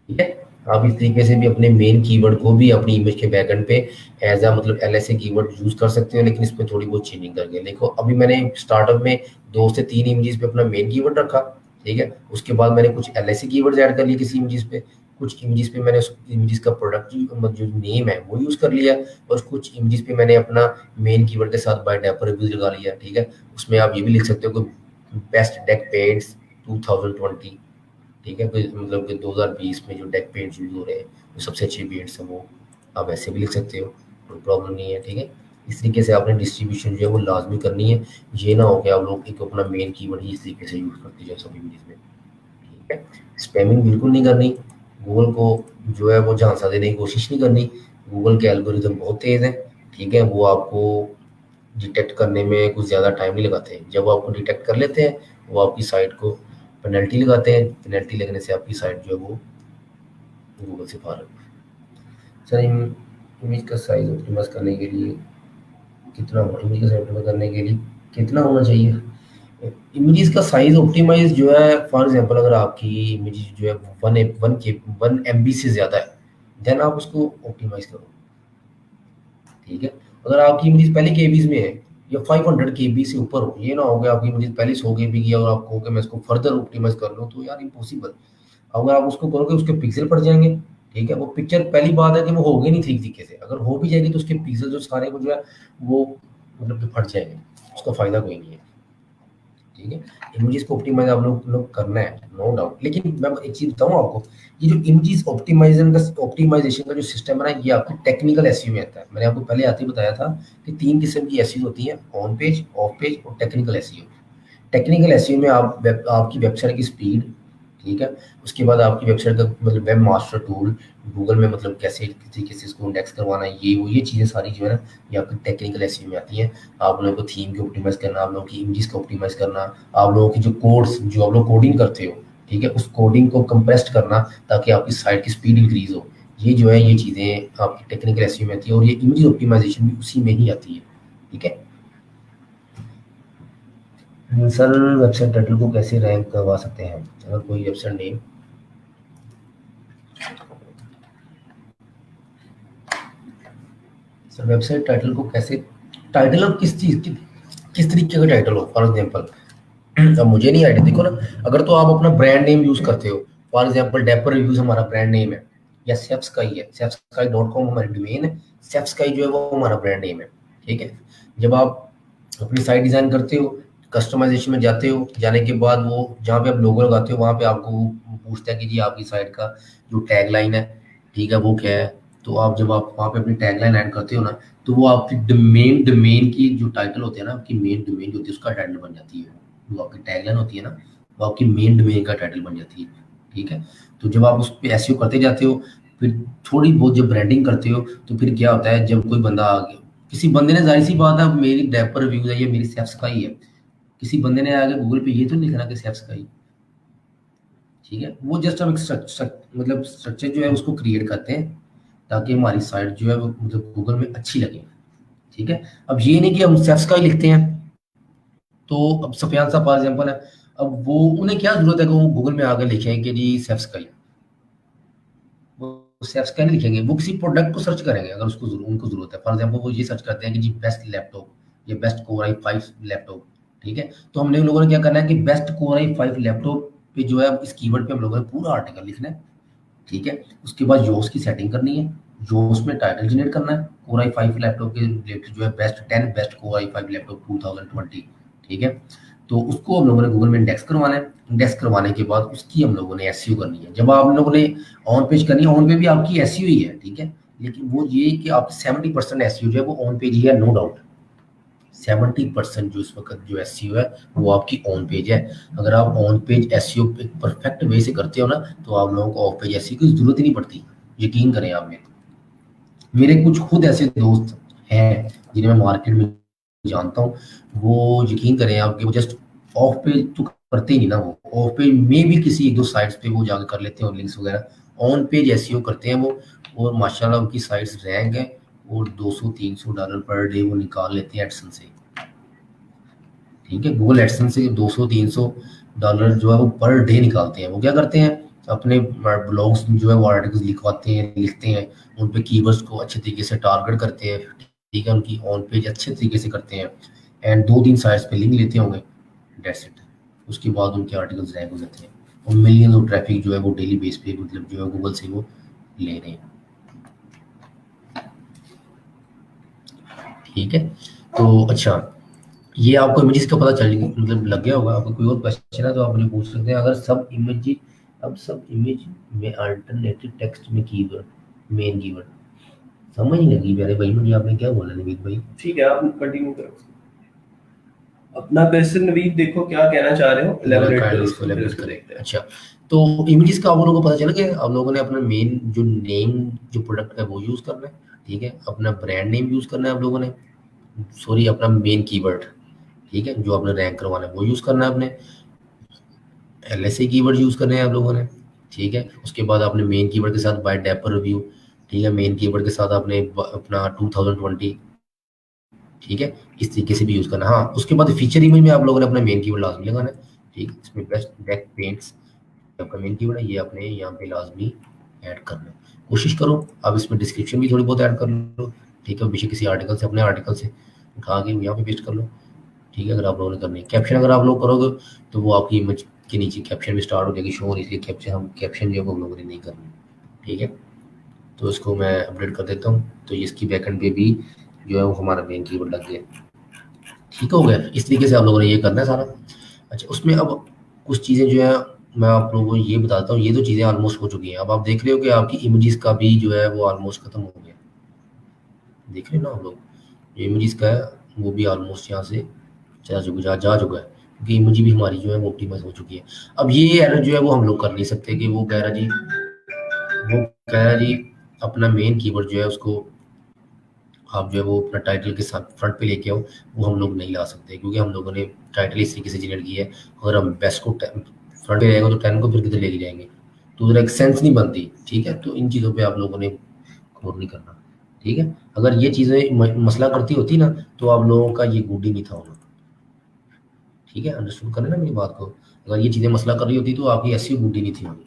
ठीक है। आप इस तरीके से भी अपने मेन कीवर्ड को भी अपनी इमेज के बैकएंड पे एज अ मतलब एलएसए कीवर्ड यूज कर सकते हो, लेकिन इसमें थोड़ी बहुत चेंजिंग करके देखो। अभी मैंने स्टार्टअप में 2 से 3 इमेजेस पे अपना मेन कीवर्ड रखा, ठीक है। उसके बाद मैंने कुछ एलएसए कीवर्ड्स ऐड कर लिए किसी इमेजेस पे, कुछ इमेजेस पे मैंने उस इमेजेस का प्रोडक्ट जो नेम है वो यूज कर लिया, और कुछ इमेजेस पे मैंने अपना मेन कीवर्ड के साथ बाय डेवलपर रिव्यूज लगा लिया, ठीक है। उसमें आप ये भी लिख सकते हो कि बेस्ट डेक पेंट्स 2020, ठीक है। कोई मतलब कि 2020 में जो डेक पेंट्स यूज हो रहे हैं जो सबसे अच्छे पेंट्स हैं वो आप ऐसे भी लिख सकते हो, कोई प्रॉब्लम नहीं है, ठीक है। इस तरीके से आपने डिस्ट्रीब्यूशन जो है वो लाजमी करनी है, ये ना हो कि आप लोग एक अपना मेन कीवर्ड ही इस तरीके से यूज़ करते जाए सभी वीडियोज में, ठीक है। स्पैमिंग बिल्कुल नहीं करनी, गूगल को जो है वो झांसा देने की कोशिश नहीं करनी, गूगल के एल्गोरिदम बहुत तेज़ है, ठीक है। वो आपको डिटेक्ट करने में कुछ ज़्यादा टाइम नहीं लगाते हैं, जब वो आपको डिटेक्ट कर लेते हैं वो आपकी साइट को पेनल्टी लगाते हैं, पेनल्टी लगने से आपकी साइट जो है वो गूगल से बाहर। सर इमेज का साइज ऑप्टिमाइज करने के लिए कितना होना, इमेज का साइज ऑप्टिमाइज करने के लिए कितना होना चाहिए? इमेजेस का साइज ऑप्टिमाइज जो है फॉर एग्जांपल अगर आपकी इमेज जो है 1 MB से ज़्यादा है देन आप उसको ऑप्टिमाइज करो, ठीक है। अगर आपकी इमेज पहले केबीज में है या 500 केबी से ऊपर हो, ये ना हो कि आपकी इमेज पहले 100 केबी की और आप कहो कि मैं इसको फर्दर ऑप्टिमाइज कर लूँ, तो यार इम्पॉसिबल। अगर आप उसको करोगे उसके पिक्सल पड़ जाएंगे, ठीक है। वो पिक्चर पहली बात है कि वो होगी नहीं ठीक तरीके से, अगर हो भी जाएगी तो उसके पिक्सल जो सारे वो जो है वो मतलब कि फट जाएंगे, उसका फायदा कोई नहीं है, ठीक है। इमेजेस को ऑप्टिमाइज आप लोग करना है नो डाउट, लेकिन मैं एक चीज बताऊं आपको, ये जो इमेजेस ऑप्टिमाइजेशन का जो सिस्टम है ना, ये आपको टेक्निकल एसईओ में आता है। मैंने आपको पहले आते ही बताया था कि 3 किस्म की एसईओ होती है, ऑन पेज, ऑफ पेज और टेक्निकल एसईओ। टेक्निकल एसईओ में आपकी वेबसाइट की स्पीड, ठीक है। उसके बाद आपकी वेबसाइट का मतलब वेब मास्टर टूल, गूगल में मतलब कैसे किस तरीके से इसको इंडेक्स करवाना है, ये चीज़ें सारी जो है ना ये आपकी टेक्निकल एसईओ में आती हैं। आप लोगों को थीम की ऑप्टिमाइज करना, आप लोगों की इमेजेस को ऑप्टिमाइज करना, आप लोगों की जो कोड्स जो आप लोग कोडिंग करते हो, ठीक है, उस कोडिंग को कंप्रेस्ड करना ताकि आपकी साइट की स्पीड इंक्रीज हो, ये जो है ये चीज़ें आपकी टेक्निकल एसईओ में आती है, और ये इमेज ऑप्टिमाइजेशन भी उसी में ही आती है, ठीक है। सर वेबसाइट टाइटल को कैसे रैंक करवा सकते हैं? अगर कोई website name sir website title को कैसे, टाइटल अब किस चीज़ की, किस तरीके का टाइटल हो, फॉर एग्जांपल अब मुझे नहीं आइडिया, देखो ना, अगर तो आप अपना ब्रांड नेम यूज करते हो, फॉर एग्जांपल डेपर रिव्यूज हमारा ब्रांड नेम है, या सेफ्सकाई है, सेफ्सकाई.com हमारी डोमेन है, सेफ्सकाई जो है वो हमारा ब्रांड नेम है, ठीक है। जब आप अपनी साइट डिजाइन करते हो, कस्टमाइजेशन में जाते हो, जाने के बाद वो जहाँ पे आप लोगो लगाते हो वहाँ पे आपको वो पूछता है कि जी आपकी साइट का जो टैगलाइन है, ठीक है, वो क्या है। तो आप जब आप वहाँ पे अपनी टैगलाइन ऐड करते हो ना, तो वो आपकी डोमेन की जो टाइटल होती है ना, आपकी मेन डोमेन जो होती है उसका टाइटल बन जाती है। जो आपकी टैगलाइन होती है ना, वो आपकी मेन डोमेन का टाइटल बन जाती है, ठीक है। तो जब आप उस पे एसईओ करते जाते हो, फिर थोड़ी बहुत जब ब्रांडिंग करते हो, तो फिर क्या होता है, जब कोई बंदा आ गया, किसी बंदे ने, जाहिर सी बात है, मेरी डेपर रिव्यूज है, ये मेरी सेफ्स का ही है, किसी बंदे ने आगे गूगल पे ये तो नहीं लिखना कि सेफ्स का ही, ठीक है। वो जस्ट हम एक मतलब स्ट्रक्चर जो है उसको क्रिएट करते हैं, ताकि हमारी साइट जो है वो मतलब गूगल में अच्छी लगे, ठीक है। अब ये नहीं कि हम सेफ्स का ही लिखते हैं, तो अब सफियान साहब फॉर एग्जाम्पल है, अब वो उन्हें क्या जरूरत है कि वो गूगल में आगे लिखें कि जी सेफ्स का ही, वो सेफ्स का नहीं लिखेंगे, वो किसी प्रोडक्ट को सर्च करेंगे अगर उसको उनको जरूरत है। फॉर एग्जाम्पल वो ये सर्च करते हैं कि जी बेस्ट लैपटॉप या बेस्ट कोर आई फाइव लैपटॉप, ठीक है। तो हमने उन लोगों ने क्या करना है कि बेस्ट कोर आई फाइव लैपटॉप पे जो है इस कीवर्ड पे हम लोगों ने पूरा आर्टिकल लिखना है, ठीक है। उसके बाद जोस की सेटिंग करनी है, जोस में टाइटल जनरेट करना है, कोर आई फाइव लैपटॉप के रिलेटेड जो है बेस्ट कोर आई फाइव लैपटॉप 2020, ठीक है। तो उसको हम लोगों ने गूगल में इंडेक्स करवाना है, इंडेक्स करवाने के बाद उसकी हम लोगों ने एसईओ करनी है। जब आप लोगों ने ऑन पेज करनी है, ऑन पे भी आपकी एसईओ ही है, ठीक है। लेकिन वो ये कि आपकी 70% एसईओ जो है वो ऑन पेज ही है, नो डाउट। 70% जो इस वक्त जो एसईओ है वो आपकी ऑन पेज है। अगर आप on page SEO perfect way से करते हो ना, तो आप लोगों को ऑफ पेज एसईओ की जरूरत ही नहीं पड़ती, यकीन करें आप। मेरे कुछ खुद ऐसे दोस्त हैं जिन्हें मैं मार्केट में जानता हूँ, वो यकीन करें आप कि वो जस्ट ऑफ पेज तो करते ही नहीं ना, वो ऑफ पेज में भी किसी एक दो साइट्स पे वो जाकर कर लेते हैं और लिंक्स वगैरह, ऑन पेज एसईओ करते हैं वो। और माशाल्लाह उनकी साइट्स रैंक है, और $200-300 पर डे वो निकाल लेते हैं एडसन से, ठीक है। गूगल एडसेंस से 200-300 डॉलर जो है वो पर डे निकालते हैं। वो क्या करते हैं, अपने ब्लॉग्स जो है वो आर्टिकल्स लिखवाते हैं, लिखते हैं, उन पे कीवर्ड्स को अच्छे तरीके से टारगेट करते हैं, ठीक है, उनकी ऑन पेज अच्छे तरीके से करते हैं, एंड 2-3 साइट्स पे लिंक लेते होंगे, डेट्स इट। उसके बाद उनके आर्टिकल्स रैंक हो जाते हैं, और मिलियंस ऑफ ट्रैफिक जो है वो डेली बेस पे मतलब जो है गूगल से वो ले रहे हैं, ठीक है। तो अच्छा, ये आपको इमेजेस का पता चल मतलब लग गया होगा। आपको कोई और क्वेश्चन है तो आप मुझे पूछ सकते हैं। अगर सब इमेज, अब सब इमेज में अल्टरनेटिव टेक्स्ट में कीवर्ड, मेन कीवर्ड समझ नहीं लगी मेरे भाई मुझे, आपने क्या बोला नवीद भाई? ठीक है, आप कंटिन्यू करो अपना क्वेश्चन। नवीद देखो क्या कहना चाह रहे हो, एलैबोरेट करो इसको इसको, फिर elaborate उसको करें। देखते हैं। अच्छा, तो इमेजेस का आप लोगों को पता चल गया, आप लोगों ने अपना मेन जो नेम जो प्रोडक्ट का वो यूज करना है, ठीक है। अपना ब्रांड नेम यूज करना है आप लोगों ने, सॉरी अपना मेन कीवर्ड, ठीक है, जो आपने रैंक करवाना है वो यूज करना है आपने। एलएसए कीवर्ड यूज करने हैं आप लोगों ने, ठीक है। उसके बाद आपने मेन कीवर्ड के साथ बाय डेपर रिव्यू, ठीक है, मेन कीवर्ड के साथ आपने अपना 2020, ठीक है, इस तरीके से भी यूज करना है। हाँ, उसके बाद फीचर इमेज में आप लोगों ने अपना मेन कीवर्ड लाजमी लगाना है, ठीक है। इसमें बेस्ट डेक पेंट्स आपका मेन कीवर्ड है, ये आपने यहाँ पे लाजमी ऐड करना है। कोशिश करो आप इसमें डिस्क्रिप्शन भी थोड़ी बहुत ऐड कर लो, ठीक है, बेशक किसी आर्टिकल से, अपने आर्टिकल से उठा के यहाँ पे पेस्ट कर लो, ठीक है। अगर आप लोगों ने करनी है कैप्शन, अगर आप लोग करोगे तो वो आपकी इमेज के नीचे कैप्शन भी स्टार्ट हो जाएगी शो, इसलिए कैप्शन जो है वो हम लोगों ने नहीं करनी, ठीक है। तो इसको मैं अपडेट कर देता हूँ, तो इसकी बैकएंड पे भी जो है वो हमारा मेन कीवर्ड लग गया, ठीक हो गया। इस तरीके से आप लोगों ने ये करना है सारा। अच्छा, उसमें अब कुछ चीज़ें जो है मैं आप लोगों को ये बताता हूँ, ये तो चीज़ें ऑलमोस्ट हो चुकी हैं। अब आप देख रहे हो कि आपकी इमेजेस का भी जो है वो ऑलमोस्ट खत्म हो गया, देख रहे हो ना आप लोग, जो इमेजेस का है वो भी ऑलमोस्ट यहाँ से जा चुका है, क्योंकि इमेज भी हमारी जो है वो ऑप्टिमाइज हो चुकी है। अब ये एरर जो है वो हम लोग कर नहीं सकते कि वो कह रहा जी, वो कह रहा जी अपना मेन कीवर्ड जो है उसको आप जो है वो अपना टाइटल के साथ फ्रंट पे लेके आओ, वो हम लोग नहीं ला सकते, क्योंकि हम लोगों ने टाइटल इस तरीके से जनरेट किया है। अगर हम बेस्ट को फ्रंट पे रहेगा तो 10 को फिर किधर लेके जाएंगे, तो उधर एक सेंस नहीं बनती, ठीक है। तो इन चीज़ों पे आप लोगों ने गौर नहीं करना, ठीक है। अगर ये चीज़ें मसला करती होती ना, तो आप लोगों का ये गुड ही नहीं था होना, ठीक है। अंडरस्टूड करना ना मेरी बात को, अगर ये चीज़ें मसला कर रही होती तो आपकी एसईओ गुड ही नहीं थी होनी,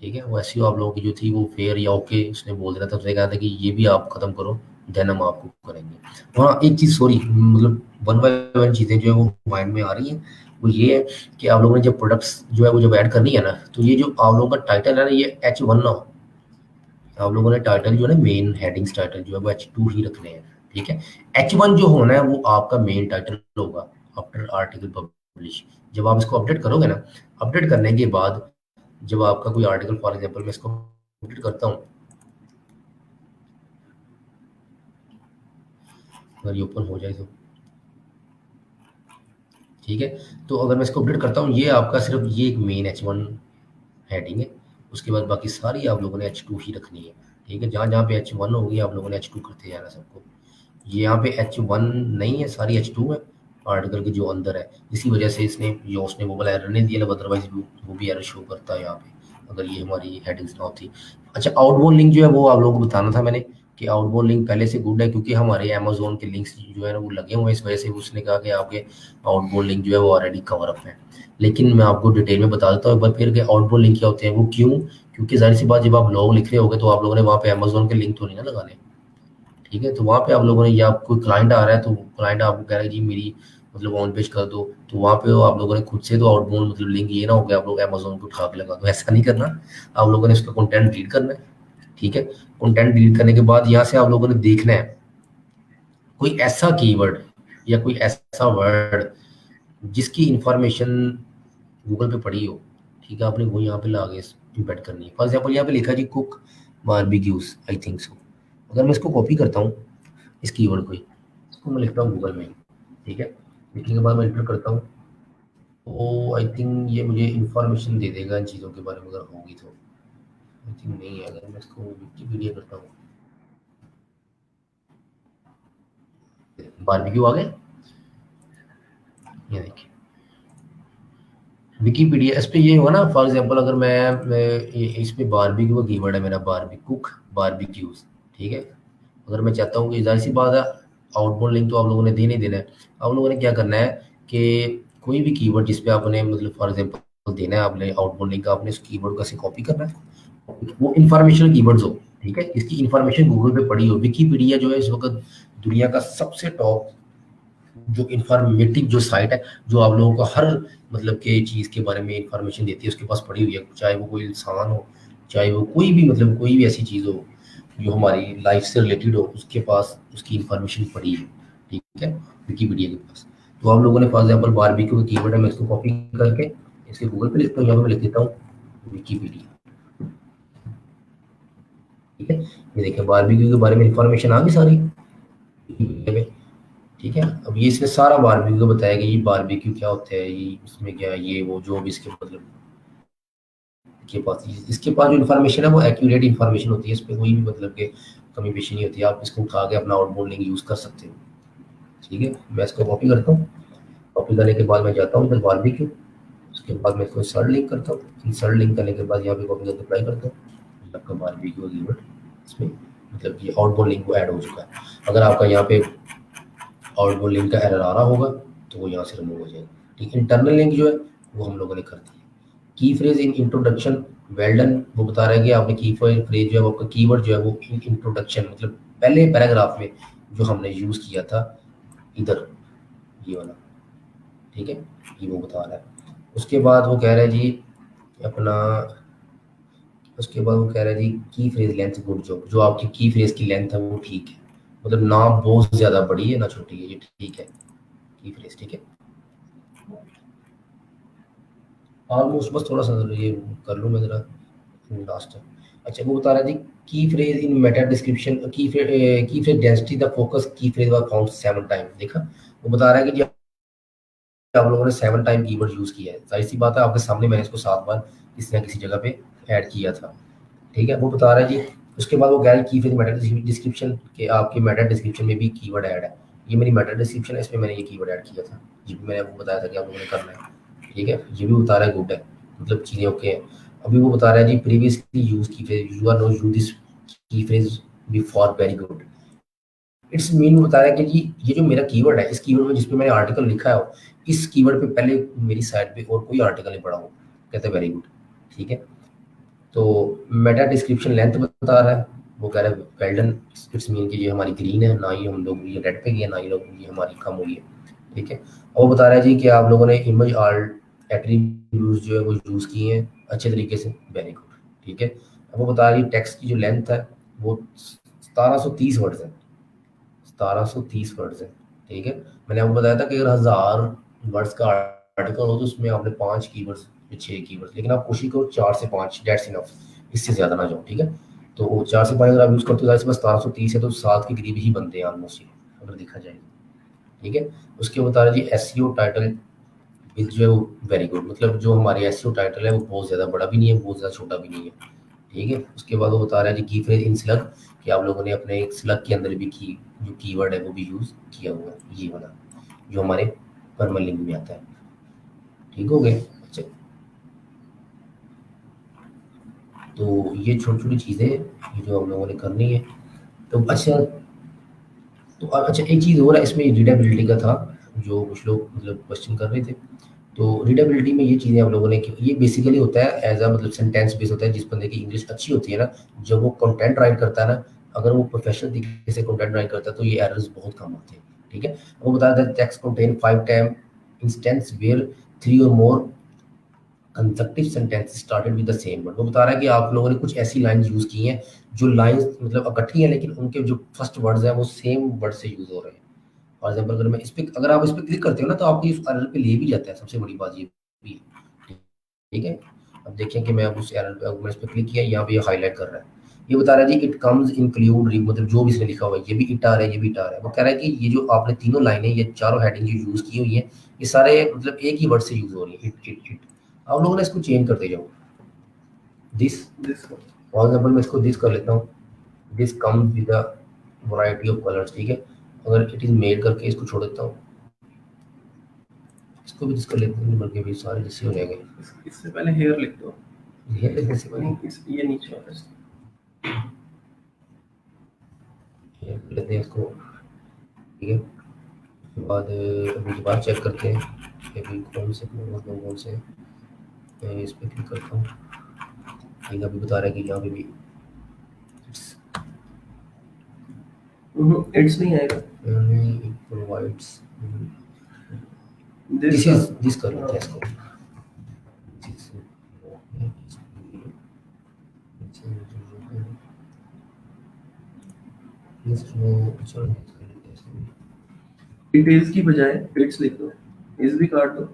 ठीक है। वो एसईओ आप लोगों की जो थी वो फेयर या ओके उसने बोल देना था, उसने कहा था कि ये भी आप खत्म करो, देन हम आपको करेंगे। वहाँ एक चीज़ सॉरी मतलब वन बाय वन चीज़ें जो है वो माइंड में आ रही हैं, वो ये है कि आप लोगों ने जब प्रोडक्ट्स जो है वो जब ऐड करनी है ना, तो ये जो आप लोगों का टाइटल है ना, ये H1 ना हो। आप लोगों ने टाइटल जो है ना, मेन हेडिंग्स टाइटल जो है वो H2 ही रखने हैं, ठीक है। H1 जो होना है वो आपका मेन टाइटल होगा आफ्टर आर्टिकल पब्लिश। जब आप इसको अपडेट करोगे ना, अपडेट करने के बाद जब आपका कोई आर्टिकल, फॉर एग्जांपल मैं इसको अपडेट करता हूँ, अगर ये ओपन हो जाए तो ठीक है। तो अगर मैं इसको अपडेट करता हूँ, ये आपका सिर्फ ये एक मेन H1 हेडिंग है। उसके बाद बाकी सारी आप लोगों ने H2 ही रखनी है, ठीक है। जहाँ जहाँ पे H1 होगी आप लोगों ने H2 करते जाना सबको। ये यहाँ पे H1 नहीं है, सारी H2 है आर्टिकल के जो अंदर है। इसी वजह से इसने जो उसने वो वाला एरर नहीं दिया, अदरवाइज वो भी एरर शो करता है यहाँ पे अगर ये हमारी हेडिंग्स ना होती। अच्छा, आउटबाउंड लिंक जो है वो आप लोगों को बताना था मैंने कि आउटबाउंड लिंक पहले से गुड है, क्योंकि हमारे अमेजोन के लिंक्स जो है ना वो लगे हुए हैं। इस वजह से उसने कहा कि आपके आउटबाउंड लिंक जो है वो ऑलरेडी कवर अप है। लेकिन मैं आपको डिटेल में बता देता हूँ एक बार फिर कि आउटबाउंड लिंक क्या होते हैं, वो क्यों। क्योंकि जाहिर सी बात, जब आप ब्लॉग लिख रहे होगे तो आप लोगों ने वहाँ पे अमेजोन के लिंक तो नहीं ना लगाने, ठीक है। तो वहाँ पे आप लोगों ने, या कोई क्लाइंट आ रहा है तो क्लाइंट आपको कह रहा है जी मेरी मतलब ऑन पेज कर दो, तो वहाँ पे आप लोगों ने खुद से तो आउटबाउंड मतलब लिंक ये ना हो गया आप लोग अमेजोन को उठा के लगा दो, ऐसा नहीं करना। आप लोगों ने उसका कंटेंट डिलीट करना है, ठीक है। कंटेंट डिलीट करने के बाद यहाँ से आप लोगों ने देखना है कोई ऐसा कीवर्ड या कोई ऐसा वर्ड जिसकी इंफॉर्मेशन गूगल पे पड़ी हो, ठीक है। आपने वो यहाँ पे ला के इम्पेक्ट करनी है। फॉर एग्जाम्पल यहाँ पे लिखा है जी cook barbecues, I think so. अगर मैं इसको कॉपी करता हूँ इस कीवर्ड को ही, इसको मैं लिखता हूँ गूगल में ही, ठीक है। लिखने के बाद मैं एंटर करता हूँ, तो आई थिंक ये मुझे इंफॉर्मेशन दे देगा इन चीज़ों के बारे में अगर होगी तो। आई थिंक नहीं है। अगर मैं इसको विकिपीडिया करता हूँ, बारबेक्यू आ गए, ये देखिए विकिपीडिया। इस पे ये हुआ ना, फॉर एग्जांपल अगर मैं इस पे बारबेक्यू का कीवर्ड है मेरा, कुक बारबेक्यूज, ठीक है। अगर मैं चाहता हूँ कि जाहिर सी बात है आउटबाउंड लिंक तो आप लोगों ने देना ही देना है। आप लोगों ने क्या करना है कि कोई भी कीवर्ड जिस पे आपने मतलब फॉर एग्जांपल देना है आपने आउटबाउंड लिंक, आपने उस कीवर्ड का से कॉपी करना है। वो इंफॉर्मेशनल कीवर्ड्स हो, ठीक है। इसकी इंफॉर्मेशन गूगल पे पड़ी हो। विकिपीडिया जो है इस वक्त दुनिया का सबसे टॉप जो इंफॉर्मेटिव जो साइट है, जो आप लोगों को हर मतलब के चीज़ के बारे में इंफॉर्मेशन देती है, उसके पास पड़ी हुई है। चाहे वो कोई इंसान हो, चाहे वो कोई भी मतलब कोई भी ऐसी चीज़ हो जो हमारी लाइफ से रिलेटेड हो, उसके पास उसकी इंफॉर्मेशन पड़ी है, ठीक है, विकिपीडिया के पास। तो आप लोगों ने फॉर एग्जाम्पल बारबेक्यू का कीवर्ड है, मैं इसको कॉपी करके इसके गूगल पे लिखता हूँ, यहाँ पे मैं लिख देता हूँ विकिपीडिया, ठीक है। ये देखिए बारबेक्यू के बारे में इंफॉर्मेशन आ गई सारी विकिपीडिया में, ठीक है। अब ये इसमें सारा बारबेक्यू का बताया कि ये बारबेक्यू क्या होता है, ये इसमें क्या है, ये वो जो भी इसके मतलब इसके पास जो इन्फॉर्मेशन है वो एक्यूरेट इन्फॉर्मेशन होती है। इस पे कोई भी मतलब के कमी पेशी नहीं होती है। आप इसको उठा के अपना आउटबाउंड लिंक यूज़ कर सकते हो, ठीक है। मैं इसको कॉपी करता हूँ, कॉपी करने के बाद मैं जाता हूँ इधर बारबेक्यू, उसके बाद मैं इसको इंसर्ट लिंक करता हूँ। इंसर्ट लिंक करने के बाद यहाँ पे कॉपी करके अप्लाई करता हूँ, आपका बारबेक्यू का कीवर्ड इसमें मतलब ये आउटबाउंड लिंक को ऐड हो चुका है। अगर आपका यहाँ पे आउटबाउंड लिंक का एरर आ रहा होगा तो वो यहाँ से रिमूव हो जाएगा, ठीक है। इंटरनल लिंक जो है वो हम लोगों ने कर दी है। की phrase in introduction well done, वो बता रहा है कि आपने की फ्रेज जो है वो आपका कीवर्ड जो है वो इन इंट्रोडक्शन मतलब पहले पैराग्राफ में जो हमने यूज़ किया था इधर, ये वाला, ठीक है, ये वो बता रहा है। उसके बाद वो कह रहा है जी अपना, उसके बाद वो कह रहा है जी की फ्रेज लेंथ गुड जॉब, जो आपकी की फ्रेज की लेंथ है वो ठीक है, मतलब ना बहुत ज़्यादा बड़ी है ना छोटी है, ये ठीक है की फ्रेज, ठीक है। ऑलमोस्ट बस थोड़ा सा ये कर लूँ मैं ज़रा लास्ट। अच्छा, वो बता रहा है जी की फ्रेज इन मेटा डिस्क्रिप्शन, की फ्रेज डेंसिटी द फोकस की फ्रेज वाज फाउंड 7 टाइम। देखा, वो बता रहा है कि जी आप लोगों ने 7 टाइम कीवर्ड यूज़ किया है। जाहिर सी बात है आपके सामने मैंने इसको 7 बार किसी ना किसी जगह पे ऐड किया था, ठीक है। वो बता रहा है जी उसके बाद वो कह रहा है की फ्रेज मेटा डिस्क्रिप्शन के आपके मेटा डिस्क्रिप्शन में भी कीवर्ड ऐड है। ये मेरी मेटा डिस्क्रिप्शन है, इसमें मैंने ये कीवर्ड ऐड किया था, ये भी मैंने आपको बताया था कि आप लोगों ने करना है, ठीक है। ये भी बता रहा है गुड है, मतलब चीज़ें ओके है। अभी वो बता रहा है जी previously use key phrase you are not use this key phrase before very good. It's mean बता रहा है कि जी ये जो मेरा कीवर्ड है, इस कीवर्ड में जिस पे मैंने आर्टिकल लिखा है इस कीवर्ड पे पहले मेरी साइट पे और कोई आर्टिकल नहीं पड़ा हो, कहते हैं वेरी गुड, ठीक है। तो मेटा डिस्क्रिप्शन लेंथ बता रहा है, वो कह रहा है वेल डन, इट्स मीन कि ये हमारी ग्रीन है, ना ही हम लोग ये रेड पे गए, ना ही लोग ये हमारी कम हुई है, ठीक है। और वो बता रहा है जी कि आप लोगों ने इमेज आर्ट एट्रीब्यूट्स जो है वो यूज़ किए हैं अच्छे तरीके से, वेरी गुड, ठीक है। अब वो बता रही है टेक्स्ट की जो लेंथ है वो 1730 वर्ड्स है, 1730 वर्ड्स है, ठीक है। मैंने आपको बताया था कि अगर 1000 वर्ड्स का आर्टिकल हो तो उसमें आपने 5 कीवर्ड्स या 6 कीवर्ड्स, लेकिन आप कोशिश करो 4 से 5, दैट्स इनफ, इससे ज़्यादा ना जाओ, ठीक है। तो वो 4 से 5 अगर आप यूज़ करते हो तो बस 1730 है, तो 7 के करीब ही बनते हैं ऑलमोस्ट ये, अगर देखा जाए, ठीक है। उसके बता रहे जी एसईओ टाइटल जो वेरी गुड, मतलब जो हमारे एसईओ टाइटल है वो बहुत ज़्यादा बड़ा भी नहीं है, बहुत ज़्यादा छोटा भी नहीं है, ठीक है। उसके बाद वो बता रहा है जी की फ्रेज इन स्लग, कि आप लोगों ने अपने एक स्लग के अंदर भी की जो कीवर्ड है वो भी यूज़ किया हुआ है, ये वाला जो हमारे परमलिंग में आता है, ठीक हो गए। अच्छा, तो ये छोटी छोटी चीज़ें ये जो हम लोगों ने करनी है। तो अच्छा, तो अच्छा एक चीज़ और है इसमें, रीडेबिलिटी का था, जो कुछ लोग मतलब क्वेश्चन कर रहे थे। तो रीडेबिलिटी में ये चीज़ें हम लोगों ने की, ये बेसिकली होता है एज अ मतलब सेंटेंस बेस होता है, जिस बंदे की इंग्लिश अच्छी होती है ना, जब वो कंटेंट राइट करता है ना, अगर वो प्रोफेशनल तरीके से कंटेंट राइट करता है तो ये एरर्स बहुत कम होते हैं, ठीक है। वो बताया था text contain 5 time instance where 3 और more consecutive sentence started with the same word. वो बता रहा है कि आप लोगों ने कुछ ऐसी लाइंस यूज़ की हैं जो लाइंस मतलब इकट्ठी हैं, लेकिन उनके जो फर्स्ट वर्ड्स हैं वो सेम वर्ड से यूज़ हो रहे हैं। फॉर एग्जाम्पल अगर मैं इस पे, अगर आप इस पे क्लिक करते हो ना तो आपको इस एरर पे ले भी जाता है, सबसे बड़ी बात ये भी है, ठीक है। अब देखें कि मैं अब उस एरर पे, मैं इस पे क्लिक किया, यहाँ पे ये हाईलाइट कर रहा है, ये बता रहा है जी इट कम्स इंक्लूड, मतलब जो भी इसमें लिखा हुआ है, ये भी इट आ रहा है, ये भी इट आ रहा है। वो कह रहा है कि ये जो आपने तीनों लाइनें, ये चारों हेडिंग जो यूज़ की हुई है, ये सारे मतलब एक ही वर्ड से यूज़ हो रही है, इट इट इट। आप लोगों ने इसको चेंज करते जाओ, दिस, दिस फॉर एग्जाम्पल मैं इसको दिस कर लेता हूँ, this comes with a variety of colours, ठीक है। अगर इट इज़ मेड करके इसको छोड़ देता हूँ, इसको भी जिसको लेते हैं, बल्कि भी सारे जिससे हो जाएंगे, इससे पहले हेयर लिख दो, ये लिखने से पहले नहीं इस ये नीचे वाला ये लेते हैं इसको, ठीक है। उसके बाद अभी दोबारा चेक करते हैं कि अभी कौन से मैं इस पर क्लिक करता हूँ, ठीक है। अभी बता रहा है कि यहाँ पे भी इट्स नहीं आएगा, it provides, this this is this कर लेते हैं इसको, इट इज की बजाय इट्स लिख दो, इस भी काट दो,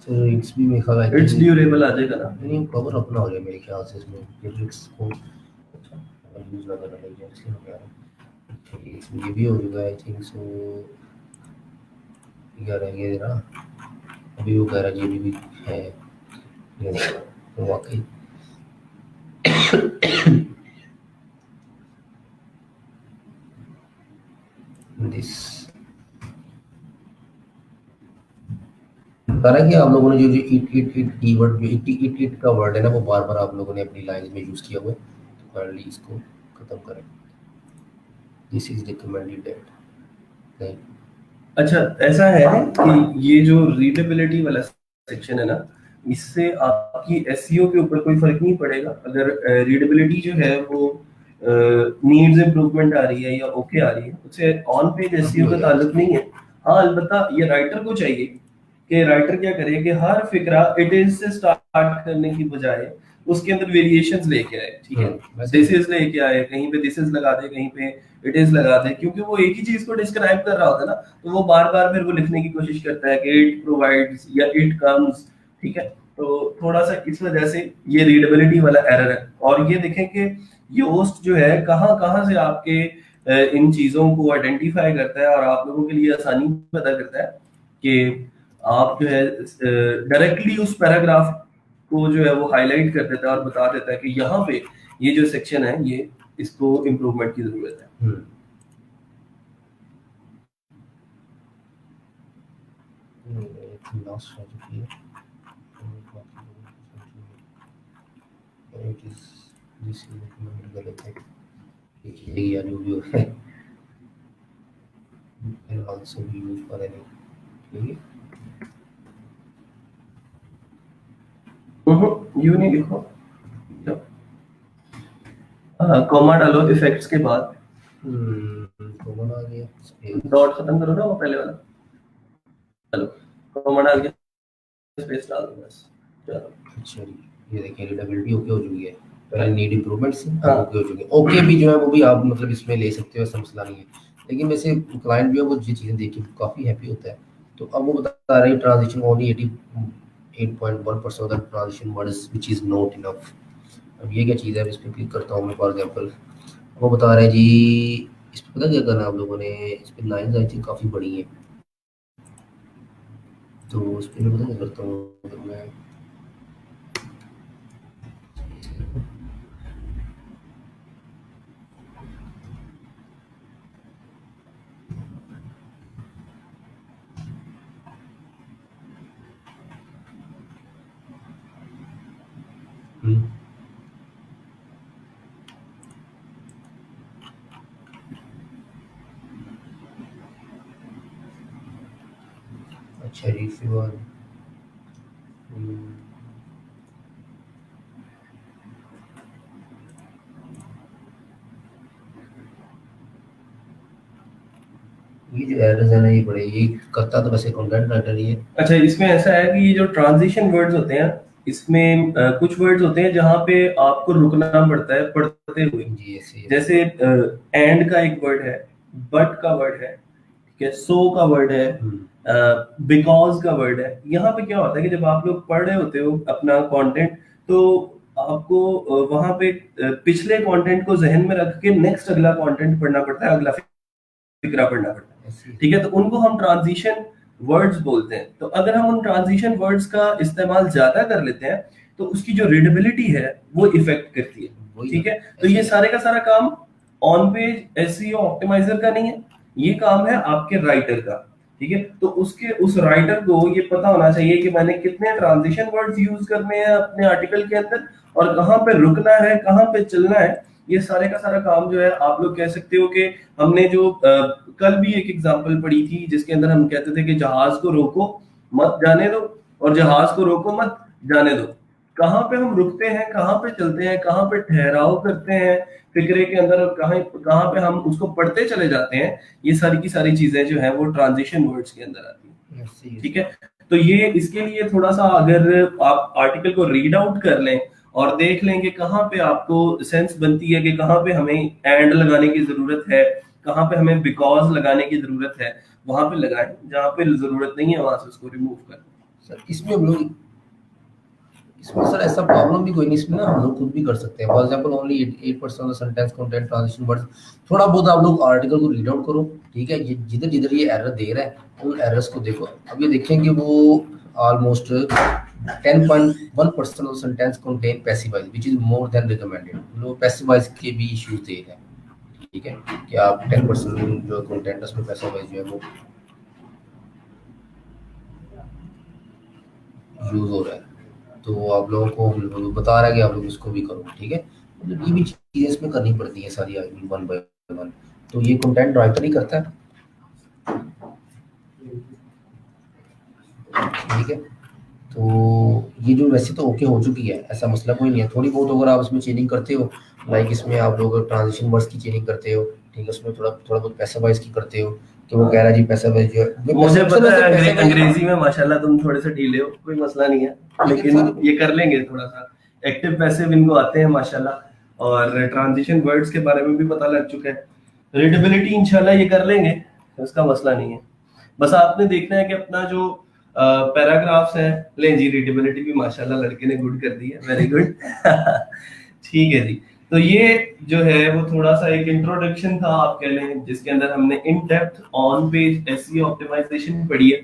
तो इट्स भी मेरे ख्याल इट्स ड्यूरेबल आ जाएगा ना। नहीं, कवर अपना हो गया मेरे ख्याल से इसमें, लिरिक्स को यूज ना करना लग जाए इसलिए हो गया है। ठीक है, इसमें ये भी हो जाएगा आई थिंक सो, क्या रह गया जरा, अभी वो कह रहा है ये भी है, ये देखो, वाकई दिस बता रहा है कि आप लोगों ने जो जो इट कीवर्ड, जो इट का वर्ड है ना, वो बार बार आप लोगों ने अपनी लाइन में यूज किया हुआ है, तो काइंडली इसको खत्म करें, दिस इज रिकमेंडेड दैट, नहीं, अच्छा ऐसा है कि ये जो रीडेबिलिटी वाला सेक्शन है ना, इससे आपकी एसईओ के ऊपर कोई फर्क नहीं पड़ेगा। अगर रीडेबिलिटी जो है वो नीड्स इम्प्रूवमेंट आ रही है या ओके आ रही है, उससे ऑन पेज एसईओ का ताल्लुक नहीं है। हाँ अलबत्ता ये राइटर को चाहिए कि राइटर क्या करे कि हर फिक्रा इट इज से स्टार्ट करने की बजाय उसके अंदर वेरिएशंस लेके आए, ठीक है। दिस इज लेके आए, कहीं पे दिस इज लगा दे, कहीं पे इट इज लगा दे, क्योंकि वो एक ही चीज को डिस्क्राइब कर रहा होता है ना, तो वो बार बार फिर वो लिखने की कोशिश करता है कि इट प्रोवाइड्स या इट कम्स, ठीक है। तो थोड़ा सा इस वजह से ये रीडेबिलिटी वाला एरर है। और ये देखें कि योस्ट जो है कहाँ कहाँ से आपके इन चीजों को आइडेंटिफाई करता है और आप लोगों के लिए आसानी पैदा करता है कि आप जो है डायरेक्टली उस पैराग्राफ को जो है वो हाईलाइट कर देता है और बता देता है कि यहाँ पे ये जो सेक्शन है ये इसको इम्प्रूवमेंट की जरूरत है। लॉस्ट हो चुकी है, it is this is recommended गलत है, ये या जो भी है, can also be used for any, ठीक है। यू नहीं लिखो, कॉमा डालो इफेक्ट्स के बाद, कॉमन आ गया, स्पेस। डॉट खत्म करो ना वो पहले वाला, चलो कॉमा डाल के स्पेस डाल दो बस, चलो। अच्छा जी, ये देखिए रीडेबिलिटी ओके हो चुकी है, पहले नीड इम्प्रूवमेंट्स हाँ। ओके हो चुके हैं। ओके भी जो है वो भी आप मतलब इसमें ले सकते हो, ऐसा मसला नहीं है। लेकिन वैसे क्लाइंट जो है वो ये चीज़ें देख के काफ़ी हैप्पी होता है। तो अब वो बता रहे हैं transition only 88.1% of the transition words which is not enough. अब ये क्या चीज़ है, अब इस पे क्लिक करता हूँ मैं फॉर एग्जांपल, वो बता रहे हैं जी इस पे पता क्या करना है आप लोगों ने, इस पे लाइन्स आई थिंक काफ़ी बड़ी हैं, तो इस पे मैं पता क्या करता हूँ, तो मैं अच्छा जी फिर ये जो एरर्स है ना ये बड़े, ये करता तो वैसे कंटेंट राइटर ही है। अच्छा, इसमें ऐसा है कि ये जो ट्रांजिशन वर्ड्स होते हैं, इसमें कुछ वर्ड्स होते हैं जहाँ पे आपको रुकना पड़ता है पढ़ते हुए, जी ऐसे ही है। जैसे एंड का एक वर्ड है, बट का वर्ड है, ठीक है, सो का वर्ड है, बिकॉज का वर्ड है। यहाँ पे क्या होता है कि जब आप लोग पढ़ रहे होते हो अपना कंटेंट, तो आपको वहां पे पिछले कंटेंट को जहन में रख के नेक्स्ट अगला कंटेंट पढ़ना पड़ता है, अगला फिक्रा पढ़ना पड़ता है, ऐसे ही। ठीक है। तो उनको हम ट्रांजिशन वर्ड्स बोलते हैं। तो अगर हम उन ट्रांजिशन वर्ड्स का इस्तेमाल ज्यादा कर लेते हैं, तो उसकी जो रीडेबिलिटी है वो इफेक्ट करती है, वही ठीक ना, है। तो ये सारे का सारा काम ऑन पेज एसईओ ऑप्टिमाइजर का नहीं है, ये काम है आपके राइटर का, ठीक है। तो उसके उस राइटर को ये पता होना चाहिए कि मैंने कितने ट्रांजिशन वर्ड्स यूज करने हैं अपने आर्टिकल के अंदर, और कहाँ पे रुकना है, कहाँ पे चलना है। ये सारे का सारा काम जो है, आप लोग कह सकते हो कि हमने जो कल भी एक एग्जांपल पढ़ी थी जिसके अंदर हम कहते थे कि जहाज को रोको मत जाने दो, और जहाज को रोको मत जाने दो। कहाँ पे हम रुकते हैं, कहाँ पे चलते हैं, कहाँ पे ठहराव करते हैं फिक्रे के अंदर, और कहाँ कहाँ पे हम उसको पढ़ते चले जाते हैं, ये सारी की सारी चीजें जो है वो ट्रांजिशन वर्ड्स के अंदर आती हैं, ऐसे ही। ठीक है। तो ये इसके लिए थोड़ा सा अगर आप आर्टिकल को रीड आउट कर लें और देख लें कि कहाँ पे आपको सेंस बनती है कि कहाँ पे हमें एंड लगाने की जरूरत है, कहाँ पे हमें बिकॉज लगाने की जरूरत है, वहां पे लगाएं, जहाँ पे जरूरत नहीं है वहां से उसको रिमूव कर। सर इसमें हम लोग, इसमें सर ऐसा प्रॉब्लम भी कोई नहीं, इसमें ना हम लोग खुद भी कर सकते हैं। For example only 8% of sentence content transition words, थोड़ा बहुत आप लोग आर्टिकल को रीड आउट करो, ठीक है। ये जिधर जिधर ये एरर दे रहा है उन एरर्स को देखो। अब ये देखें कि वो almost 10.1% of sentence contain passivise which is more than recommended. लोग पैसिवाइज के भी इश्यूज दे रहे हैं, ठीक है, कि आप 10% जो कंटेंट है उसमें पैसिवाइज जो है वो यूज हो रहा है। तो आप लोगों को हम लोग बता रहा है कि आप लोग इसको भी करो, ठीक है। मतलब ये भी चीज़ें इसमें करनी पड़ती है सारी वन बाय वन। तो ये कंटेंट राइटर ही करता है, ठीक है। तो ये जो वैसे तो ओके हो चुकी है, ऐसा मसला कोई नहीं है। थोड़ी बहुत अगर आप इसमें चेंजिंग करते हो, लाइक इसमें आप लोग ट्रांजिशन वर्ड्स की चेंजिंग करते हो, ठीक है, उसमें थोड़ा थोड़ा बहुत पैसा वाइज की करते हो, कि वो कह रहा है जी पैसा वाइज जो है मुझे पता है पैसा अंग्रेजी में माशाल्लाह तुम थोड़े से ढीले हो, कोई मसला नहीं है, लेकिन सर ये कर लेंगे थोड़ा सा। एक्टिव पैसिव इनको आते हैं माशाल्लाह, और ट्रांजिशन वर्ड्स के बारे में भी पता लग चुका है। रीडेबिलिटी इंशाल्लाह ये कर लेंगे, उसका मसला नहीं है। बस आपने देखना है कि अपना जो पैराग्राफ्स है, ले जी रीडेबिलिटी भी माशाल्लाह लड़के ने गुड कर दी है, वेरी गुड ठीक है जी। तो ये जो है वो थोड़ा सा एक इंट्रोडक्शन था आप कह लें, जिसके अंदर हमने in depth on page SEO optimisation पढ़ी है।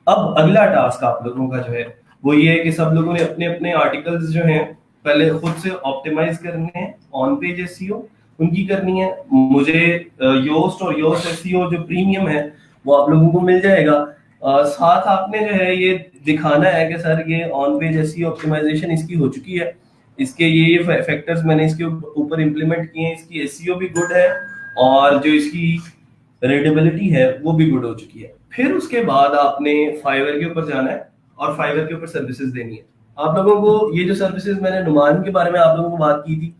अब अगला टास्क आप लोगों का जो है वो ये है कि सब लोगों ने अपने अपने आर्टिकल्स जो हैं पहले खुद से ऑप्टिमाइज करने हैं, ऑन पेज एसईओ उनकी करनी है। मुझे योस्ट और योस्ट एसईओ जो प्रीमियम है वो आप लोगों को मिल जाएगा। साथ आपने जो है ये दिखाना है कि सर ये ऑन पेज एसईओ ऑप्टिमाइजेशन इसकी हो चुकी है, इसके ये फैक्टर्स मैंने इसके ऊपर इंप्लीमेंट किए हैं, इसकी एसईओ भी गुड है, और जो इसकी रीडेबिलिटी है वो भी गुड हो चुकी है। फिर उसके बाद आपने फाइवर के ऊपर जाना है और फाइवर के ऊपर सर्विसेज देनी है। आप लोगों को ये जो सर्विसेज मैंने नुमान के बारे में आप लोगों को बात की थी,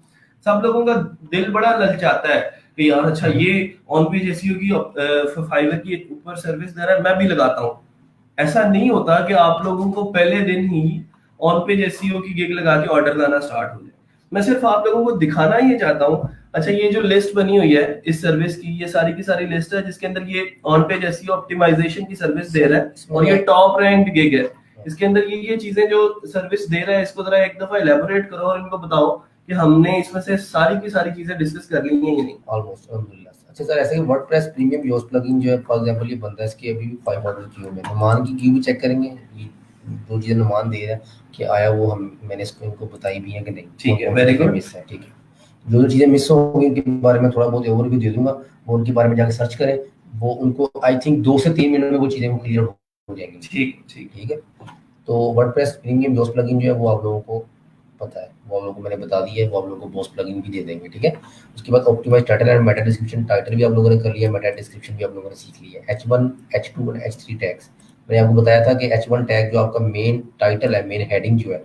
सब लोगों का दिल बड़ा ललचाता है कि यार अच्छा ये ऑन पेज एसईओ की फाइवर की ऊपर सर्विस दे रहा है, मैं भी लगाता हूँ। ऐसा नहीं होता कि आप लोगों को पहले दिन ही ऑन पेज एसईओ की गिग लगा के ऑर्डर लाना स्टार्ट हो जाए। मैं सिर्फ आप लोगों को दिखाना ही चाहता हूँ। अच्छा ये जो लिस्ट बनी हुई है इस सर्विस की, ये सारी की सारी लिस्ट है जिसके अंदर ये ऑन पेज एसईओ ऑप्टिमाइजेशन की सर्विस दे रहा है और ये टॉप रैंक्ड गिग है। इसके अंदर ये चीजें जो सर्विस दे रहा है इसको जरा एक दफा एलेबोरेट करो और इनको बताओ कि हमने इसमें से सारी की सारी चीजें डिस्कस कर ली हैं या नहीं। ऑलमोस्ट अल्हम्दुलिल्लाह। अच्छा सर, ऐसे कि वर्डप्रेस प्रीमियम योस प्लगइन जो है फॉर एग्जांपल ये बनता है, इसकी अभी भी 5 मॉडल क्यू में, नुमान की क्यू भी चेक करेंगे। ये दो चीज़ें नुमान दे रहा है कि आया वो हम मैंने इसको इनको बताई भी है कि नहीं, ठीक है, कौन वेरी सी चीज़ें गुड। मिस है। ठीक है, जो जो चीज़ें मिस होंगी उनके बारे में थोड़ा बहुत ओवरव्यू दे दूंगा, वो उनके बारे में जाकर सर्च करें। वो उनको आई थिंक 2 से 3 मिनट में वो चीज़ें वो क्लियर हो जाएंगी। ठीक ठीक। ठीक है, तो वर्डप्रेस प्रीमियम जोस प्लगइन जो है वो आप लोगों को पता है, वो आप लोगों को मैंने बता दिया है, वो आप लोगों को बोस प्लगइन भी दे देंगे। ठीक है, उसके बाद optimise title and meta description, title भी आप लोगों ने कर लिया, मेटा डिस्क्रिप्शन भी आप लोगों ने सीख लिया है। H1 H2 और H3 टैग्स मैंने आपको बताया था कि H1 टैग जो आपका मेन टाइटल है, मेन हेडिंग जो है,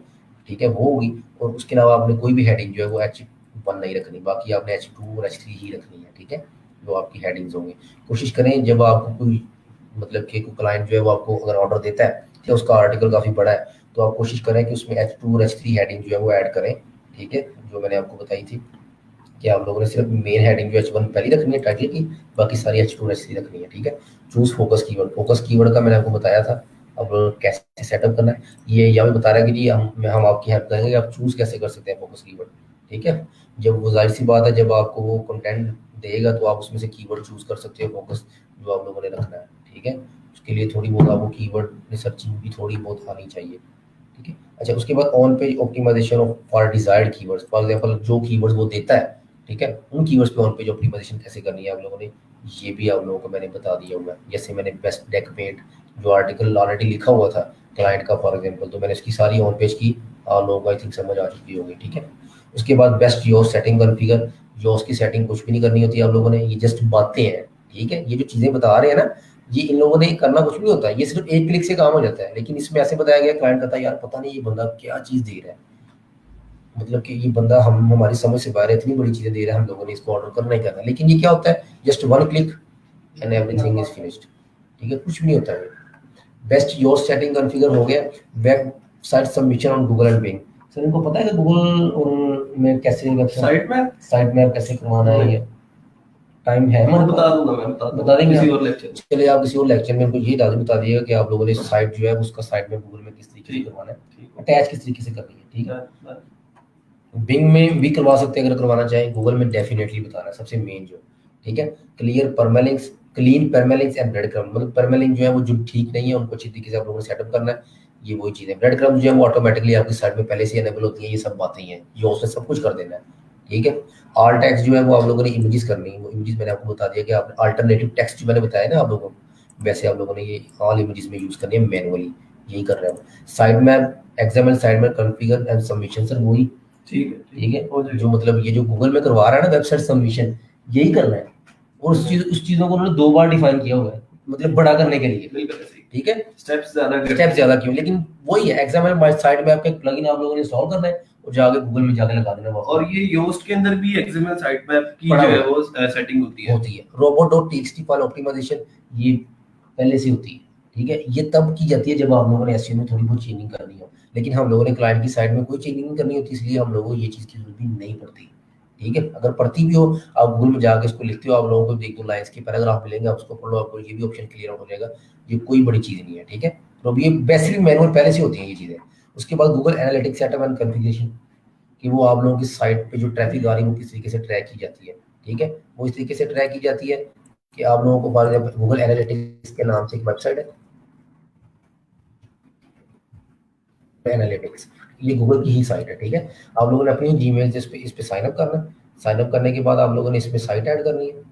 ठीक है, वो होगी। और उसके अलावा आपने कोई भी हेडिंग जो है वो H1 नहीं रखनी, बाकी आपने H2 और H3 ही रखनी है। ठीक है, जो आपकी हेडिंग्स होंगी। कोशिश करें जब आपको कोई मतलब कि कोई क्लाइंट जो है वो आपको अगर ऑर्डर देता है कि उसका आर्टिकल काफ़ी बड़ा है, तो आप कोशिश करें कि उसमें H2 और H3 हेडिंग जो है वो ऐड करें। ठीक है, जो मैंने आपको बताई थी कि आप लोगों ने सिर्फ मेन हेडिंग जो H1 पहले रखनी है टाइटल की, बाकी सारी H2 और H3 रखनी है। ठीक है, चूज फोकस कीवर्ड का मैंने आपको बताया था, अब कैसे सेटअप करना है। ये यहाँ भी बता रहा है कि जी हम आपकी हेल्प करेंगे कि आप चूज कैसे कर सकते हैं फोकस कीवर्ड। ठीक है, जब वो जाहिर सी बात है जब आपको वो कंटेंट देगा तो आप उसमें से कीवर्ड चूज कर सकते हो फोकस जो आप लोगों ने रखना है। ठीक है, उसके लिए थोड़ी बहुत आपको कीवर्ड रिसर्चिंग भी थोड़ी बहुत आनी चाहिए। ठीक है, अच्छा उसके बाद on page optimisation of for desired keywords, for example जो कीवर्ड्स वो देता है, ठीक है, उन कीवर्ड्स पे ऑन पेज ऑप्टिमाइजेशन कैसे करनी है आप लोगों ने, ये भी आप लोगों को मैंने बता दिया हुआ है। जैसे मैंने बेस्ट डेक पेंट जो आर्टिकल ऑलरेडी लिखा हुआ था क्लाइंट का फॉर एग्जांपल, तो मैंने इसकी सारी ऑन पेज की आप लोगों को आई थिंक समझ आ चुकी होगी। ठीक है, उसके बाद बेस्ट योस सेटिंग कॉन्फ़िगर, योस की सेटिंग कुछ भी नहीं करनी होती आप लोगों ने, ये जस्ट बातें हैं। ठीक है, ये जो चीज़ें बता रहे हैं ना, ये इन लोगों ने करना कुछ नहीं होता, ये सिर्फ एक क्लिक से काम हो जाता है। लेकिन इसमें ऐसे बताया गया, क्लाइंट कहता है यार पता नहीं ये बंदा क्या चीज़ दे रहा है, मतलब कि ये बंदा हम हमारी समझ से बाहर है, इतनी बड़ी चीज़ें दे रहा है, हम लोगों ने इसको ऑर्डर करना ही करना है। लेकिन ये क्या होता है, just 1 click and everything is finished. ठीक है, कुछ भी नहीं होता है। बेस्ट योर सेटिंग कॉन्फ़िगर हो गया। Website submission on Google and Bing, sir इनको पता है कि गूगल और में कैसे साइट मैप कैसे करवाना है, ये टाइम है हमारे बता पास? दूंगा, मैं बता देंगे किसी आप? और लेक्चर में। चलिए आप किसी और लेक्चर में हमको ये बता दिएगा कि आप लोगों ने साइट जो है उसका साइट में गूगल में किस तरीके से ठीक करवाना है, ठीक अटैच किस तरीके से करनी है। ठीक है, है। बिंग में भी करवा सकते हैं अगर करवाना चाहें, गूगल में डेफिनेटली बताना है सबसे मेन जो। ठीक है, clear permalinks, clean permalinks and bread crumb, मतलब परमालिंक जो है वो जो ठीक नहीं है उनको अच्छी तरीके से आप लोगों को सेटअप करना है। ये वही चीज़ है। ब्रेड क्रम्ब जो है वो ऑटोमेटिकली आपकी साइट में पहले से अनेबल होती है, ये सब बातें ही हैं, ये उसने सब कुछ कर देना है। ठीक है, आल टेक्स्ट जो है वो आप लोगों ने इमेजेस करनी है, वो इमेजेस मैंने आपको बता दिया कि आप अल्टरनेटिव टेक्स्ट जो मैंने बताया ना आप लोगों को, वैसे आप लोगों ने ये ऑल इमेजेस में यूज करनी है मैनुअली, यही कर रहे हैं। Side map example side map configure and submission, sir वही। ठीक है ठीक है, जो मतलब ये जो गूगल में करवा रहा है ना वेबसाइट सबमिशन, यही करना है। और उस चीज़ों को उन्होंने 2 बार डिफाइन किया हुआ है, मतलब बड़ा करने के लिए। बिल्कुल सही। ठीक है, स्टेप्स ज्यादा क्यों, लेकिन वही है एग्जाम्पल माय साइट में आपका एक प्लगइन आप लोगों ने इंस्टॉल करना है और जाके गूगल में जाके लगा देना। और ये योस्ट के अंदर भी एक्सएमएल साइट मैप की पड़ा जो है हुआ वो सेटिंग होती है। होती है। रोबोट.txt फाइल ऑप्टिमाइजेशन, ये पहले से होती है। ठीक है, ये तब की जाती है जब आप लोगों ने एसईओ में थोड़ी बहुत चेंजिंग करनी हो, लेकिन हम लोगों ने क्लाइंट की साइड में कोई चेंजिंग नहीं करनी होती, इसलिए हम लोगों को ये चीज़ की जरूरत भी नहीं पड़ती। ठीक है, अगर पड़ती भी हो आप गूगल में जाके इसको लिखते हो, आप लोगों को 1-2 लाइन्स के पैराग्राफ मिलेंगे, आप उसको पढ़ लो, आपको ये भी ऑप्शन क्लियर आउट हो जाएगा। ये कोई बड़ी चीज़ नहीं है। ठीक है, तो अब ये बेसिक मैनुअल पहले से होती हैं ये चीज़ें। उसके बाद Google analytics setup and configuration, कि वो आप लोगों की साइट पे जो ट्रैफिक आ रही है वो किस तरीके से ट्रैक की जाती है। ठीक है, वो इस तरीके से ट्रैक की जाती है कि आप लोगों को फॉर एग्जाम्पल गूगल एनालिटिक्स के नाम से एक वेबसाइट है, एनालिटिक्स, ये गूगल की ही साइट है। ठीक है, आप लोगों ने अपनी जीमेल इस पे साइन अप करना है। साइन अप करने के बाद आप लोगों ने इसमें साइट ऐड करनी है।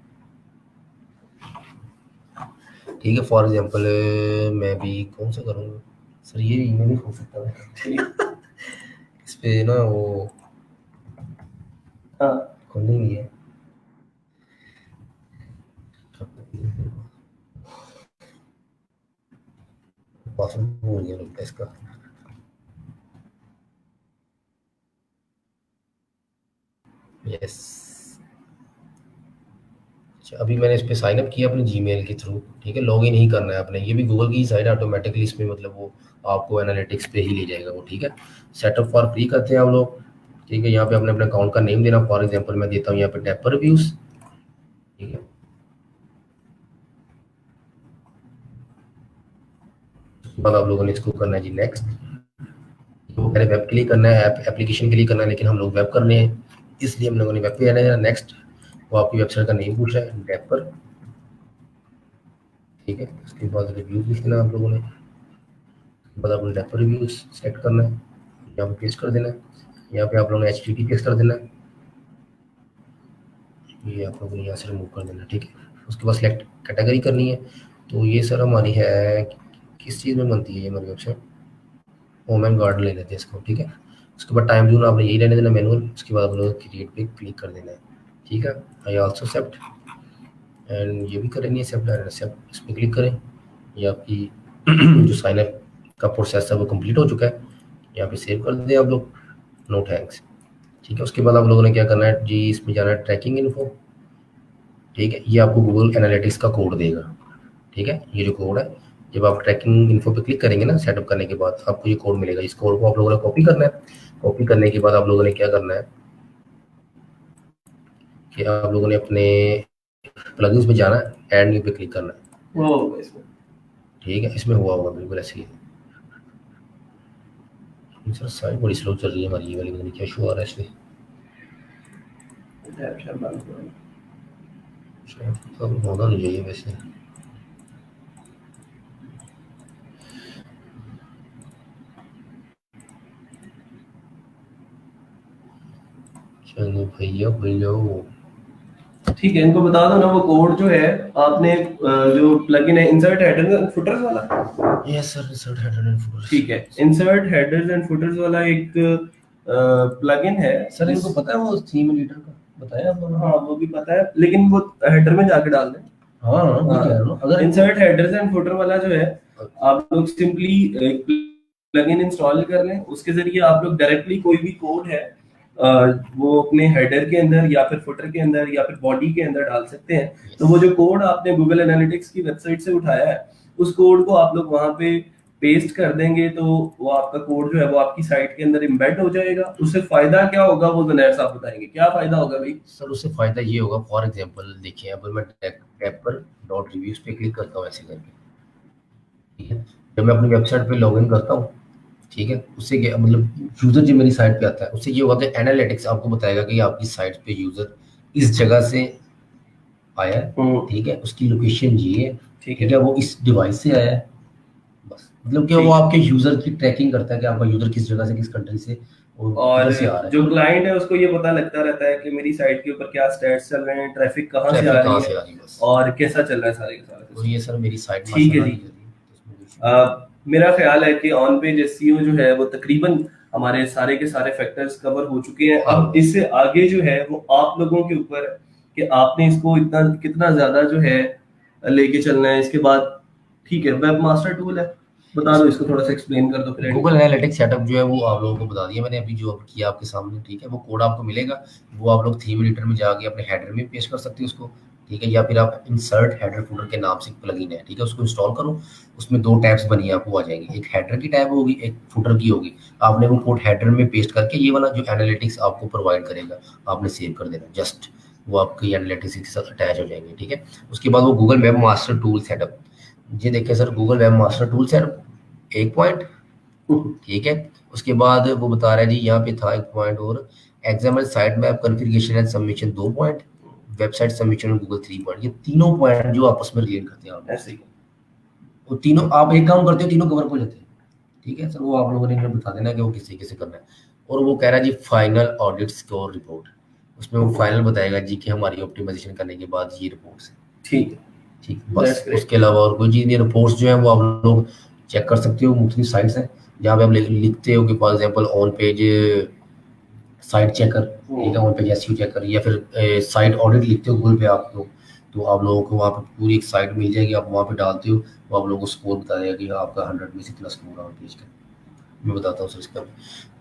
ठीक है, फॉर एग्जाम्पल मैं भी कौन सा करूँगा सर, ये ईमेल ही हो सकता है इस पे ना वो हाँ खुलनी नहीं है, पासवर्ड भूल गया लगता है इसका। यस। अच्छा, अभी मैंने इस पे साइन अप किया अपने जीमेल के थ्रू, ठीक है, लॉगिन ही करना है अपने, ये भी गूगल की साइट ऑटोमेटिकली इसमें मतलब वो आपको एनालिटिक्स पे ही ले जाएगा वो, ठीक है। सेटअप फॉर फ्री करते हैं हम लोग, ठीक है। यहाँ पे अपने अपने अकाउंट का नेम देना, फॉर एग्जांपल मैं देता हूँ यहाँ पे डेपर रिव्यूज, ठीक है। उसके बाद आप लोगों ने इसको करना है जी नेक्स्ट। तो पहले वेब के लिए करना है, ऐप एप्लीकेशन के लिए करना है, लेकिन हम लोग वेब करने हैं इसलिए हम लोगों ने वेब पे आना है। नेक्स्ट, वो आपकी वेबसाइट का नेम पूछ रहा है, डेपर, ठीक है। उसके बाद रिव्यूज लिखना है आप लोगों ने, उसके बाद आपको डेपर रिव्यूज सेलेक्ट करना है, यहाँ पे पेस्ट कर देना है। यहाँ पे आप लोगों ने HTTP पेस्ट कर देना है, ये आप लोगों ने यहाँ से रिमूव कर देना, ठीक है। उसके बाद सिलेक्ट कैटेगरी करनी है। तो ये सर हमारी है किस चीज़ में बनती है ये हमारी वेबसाइट, होम एंड गार्डन ले लेते हैं इसको, ठीक है। उसके बाद टाइम जोन आपने यही रहने देना मैनुअल। उसके बाद आप लोग क्रिएट पे क्लिक कर देना है, ठीक है। आई ऑल्सो एक्सेप्ट, एंड ये भी करेंगे एक्सेप्ट एंड एक्सेप्ट, इस पर क्लिक करें। ये आपकी जो साइन अप का प्रोसेस है वो कंप्लीट हो चुका है, यहाँ पे सेव कर दें आप लोग, नो थैंक्स, ठीक है। उसके बाद आप लोगों ने क्या करना है जी, इसमें जाना है ट्रैकिंग इन्फो, ठीक है। ये आपको गूगल एनालिटिक्स का कोड देगा, ठीक है। ये जो कोड है, जब आप ट्रैकिंग इन्फो पे क्लिक करेंगे ना सेटअप करने के बाद, आपको ये कोड मिलेगा। इस कोड को आप लोगों ने कॉपी करना है। कॉपी करने के बाद आप लोगों ने क्या करना है कि आप लोगों ने अपने प्लगइन्स में जाना है, ऐड न्यू पे क्लिक करना है, वो होगा इसमें। ठीक है। इसमें हुआ होगा बिल्कुल ऐसे ही। सर साइट बड़ी स्लो चल रही है हमारी ये वाली, पता नहीं क्या इशू आ रहा है इसमें, शायद होना नहीं चाहिए वैसे। चलो भैया भैया, ठीक है, इनको बता दो ना वो कोड जो है आपने जो प्लगइन है इंसर्ट हेडर्स एंड फुटर्स वाला। Yes sir, insert header and putters. ठीक है, इंसर्ट हेडर्स एंड फुटर्स वाला एक प्लगइन है सर इनको पता है वो थीम एडिटर का, बताया आप लोगों ने? हाँ वो भी पता है, लेकिन वो हेडर में जाके डाल दें। हाँ मैं कह रहा हूँ अगर इंसर्ट हेडर्स एंड फुटर वाला जो है, आप लोग सिंपली एक प्लगइन इंस्टॉल कर लें, उसके जरिए आप लोग डायरेक्टली कोई भी कोड है वो अपने हेडर के अंदर या फिर फुटर के अंदर या फिर बॉडी के अंदर डाल सकते हैं। तो वो जो कोड आपने गूगल एनालिटिक्स की वेबसाइट से उठाया है, उस कोड को आप लोग वहां पे पेस्ट कर देंगे, तो वो आपका कोड जो है वो आपकी साइट के अंदर एम्बेड हो जाएगा। उससे फायदा क्या होगा वो जुनैर साहब बताएंगे, क्या फायदा होगा भाई? सर उससे फायदा ये होगा, फॉर एग्जांपल देखिए, अब मैं टैब पर डॉट रिव्यूज पे क्लिक करता हूँ ऐसे करके, ठीक है। जब मैं अपनी वेबसाइट पे लॉगिन करता हूँ, ठीक है, उससे क्या मतलब यूजर जो मेरी साइट पे आता है उससे ये होगा कि एनालिटिक्स आपको बताएगा कि आपकी साइट पे यूजर इस जगह से आया है, ठीक है, उसकी लोकेशन ये है, ठीक है, वो इस डिवाइस से आया है, बस मतलब कि वो आपके यूजर की ट्रैकिंग करता है कि आपका यूजर किस जगह से, किस कंट्री से और किधर से आ रहा है। जो क्लाइंट है उसको ये पता लगता रहता है कि मेरी साइट के ऊपर क्या स्टैट्स चल रहे हैं, ट्रैफिक कहाँ से आ रही है बस। और कैसा चल रहा है सारे के सारे। तो ये सर मेरी साइट ठीक है माशाल्लाह जी। नहीं कर रही, तो इसमें कुछ मेरा ख्याल है कि ऑन पेज एसईओ जो है वो तकरीबन हमारे सारे के सारे फैक्टर्स कवर हो चुके हैं। अब इससे आगे जो है वो आप लोगों के ऊपर है कि आपने इसको इतना कितना ज्यादा जो है लेके चलना है। इसके बाद ठीक है, वेब मास्टर टूल है, बता दो इसको थोड़ा सा एक्सप्लेन कर दो फिर। गूगल एनालिटिक्स सेटअप जो है वो आप लोगों को बता दिया मैंने अभी जो किया आपके सामने, ठीक है। वो कोड आपको मिलेगा, वो आप लोग थीम एडिटर में जाके अपने हेडर में पेस्ट कर सकते हो उसको, ठीक है। या फिर आप इंसर्ट हेडर फुटर के नाम से प्लगइन है, ठीक है, उसको इंस्टॉल करो। उसमें दो टैब्स बनी आपको आ जाएंगी, एक हेडर की टैब होगी, एक फुटर की होगी। आपने वो कोड हेडर में पेस्ट करके ये वाला जो एनालिटिक्स आपको प्रोवाइड करेगा आपने सेव कर देना, जस्ट वो आपकी एनालिटिक्स के साथ अटैच हो जाएंगे, ठीक है। उसके बाद वो Google web master tool setup, ये देखिए sir, Google web master tool setup 1 point, ठीक है। उसके बाद वो बता रहा है जी, यहाँ पे था 1 पॉइंट और, XML site map configuration and submission 2 point, website submission और गूगल 3 पॉइंट। ये तीनों पॉइंट जो आपस में रिलेट करते हैं आप ऐसे ही, वो तीनों आप एक काम करते हो तीनों कवर हो जाते हैं, ठीक है सर। वो आप लोगों ने इन्हें बता देना कि वो किस तरीके से करना है। और वो कह रहा है जी फाइनल ऑडिट स्कोर रिपोर्ट, उसमें वो फाइनल बताएगा जी कि हमारी ऑप्टिमाइजेशन करने के बाद ये रिपोर्ट्स है, ठीक है, ठीक, बस उसके अलावा और कोई चीज़ नहीं। रिपोर्ट्स जो है वो आप लोग चेक कर सकते हो, मुख्तलिफ साइट्स हैं जहाँ पे आप लिखते हो कि for example on page site checker, ठीक है, ऑन पेज एसईओ चेकर, या फिर साइट ऑडिट लिखते हो गूगल पे आप लोग, तो आप लोगों को वहाँ पे पूरी एक साइट मिल जाएगी, आप वहाँ पे डालते हो, वो आप लोगों को स्कोर बता देगा कि आपका 100 में से इतना स्कोर ऑन पेज का। मैं बताता हूँ सर इसका।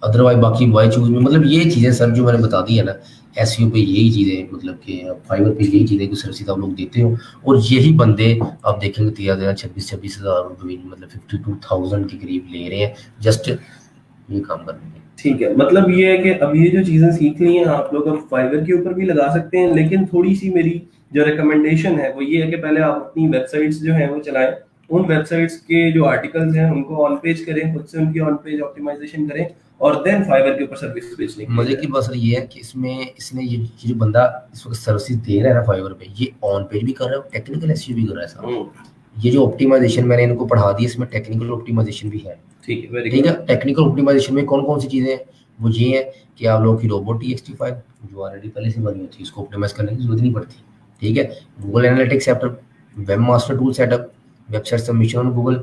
अदरवाइज बाकी वाई चूज में मतलब ये चीज़ें सर जो मैंने बता दी है ना, एसईओ पे यही चीज़ें, मतलब कि फाइवर पे यही चीज़ें कि सर्विस आप लोग देते हो, और यही बंदे आप देखेंगे 13,000 छब्बीस हज़ार रुपये, मतलब 52,000 के करीब ले रहे हैं जस्ट ये काम करने के। ठीक है, मतलब ये है कि अब ये जो चीजें सीख ली हैं आप लोग अब फाइवर के ऊपर भी लगा सकते हैं, लेकिन थोड़ी सी मेरी जो रिकमेंडेशन है वो ये है कि पहले आप अपनी वेबसाइट्स जो हैं वो चलाएं, उन वेबसाइट्स के जो आर्टिकल्स हैं उनको ऑन पेज करें, खुद से उनकी ऑन पेज ऑप्टिमाइजेशन करें, और देन फाइवर के ऊपर सर्विस बेचने के मजे लिए की जाएं। बात सर ये है कि इसमें इसने ये जो बंदा इस वक्त सर्विस दे रहा है ना फाइवर पे, ये ऑन पेज भी कर रहा है, टेक्निकल एसईओ भी कर रहा है साहब। ये जो ऑप्टिमाइजेशन मैंने इनको पढ़ा दी, इसमें टेक्निकल ऑप्टिमाइजेशन भी है। ठीक है, वेरी ठीक गुड। है, टेक्निकल ऑप्टिमाइजेशन में कौन कौन सी चीज़ें हैं, वो ये है कि आप लोगों की रोबोट टीएक्सटी फाइल जो ऑलरेडी पहले से बनी होती है, इसको ऑप्टिमाइज करने की जरूरत नहीं पड़ती। ठीक है, Google analytics setup, web master tool setup, website submission on Google,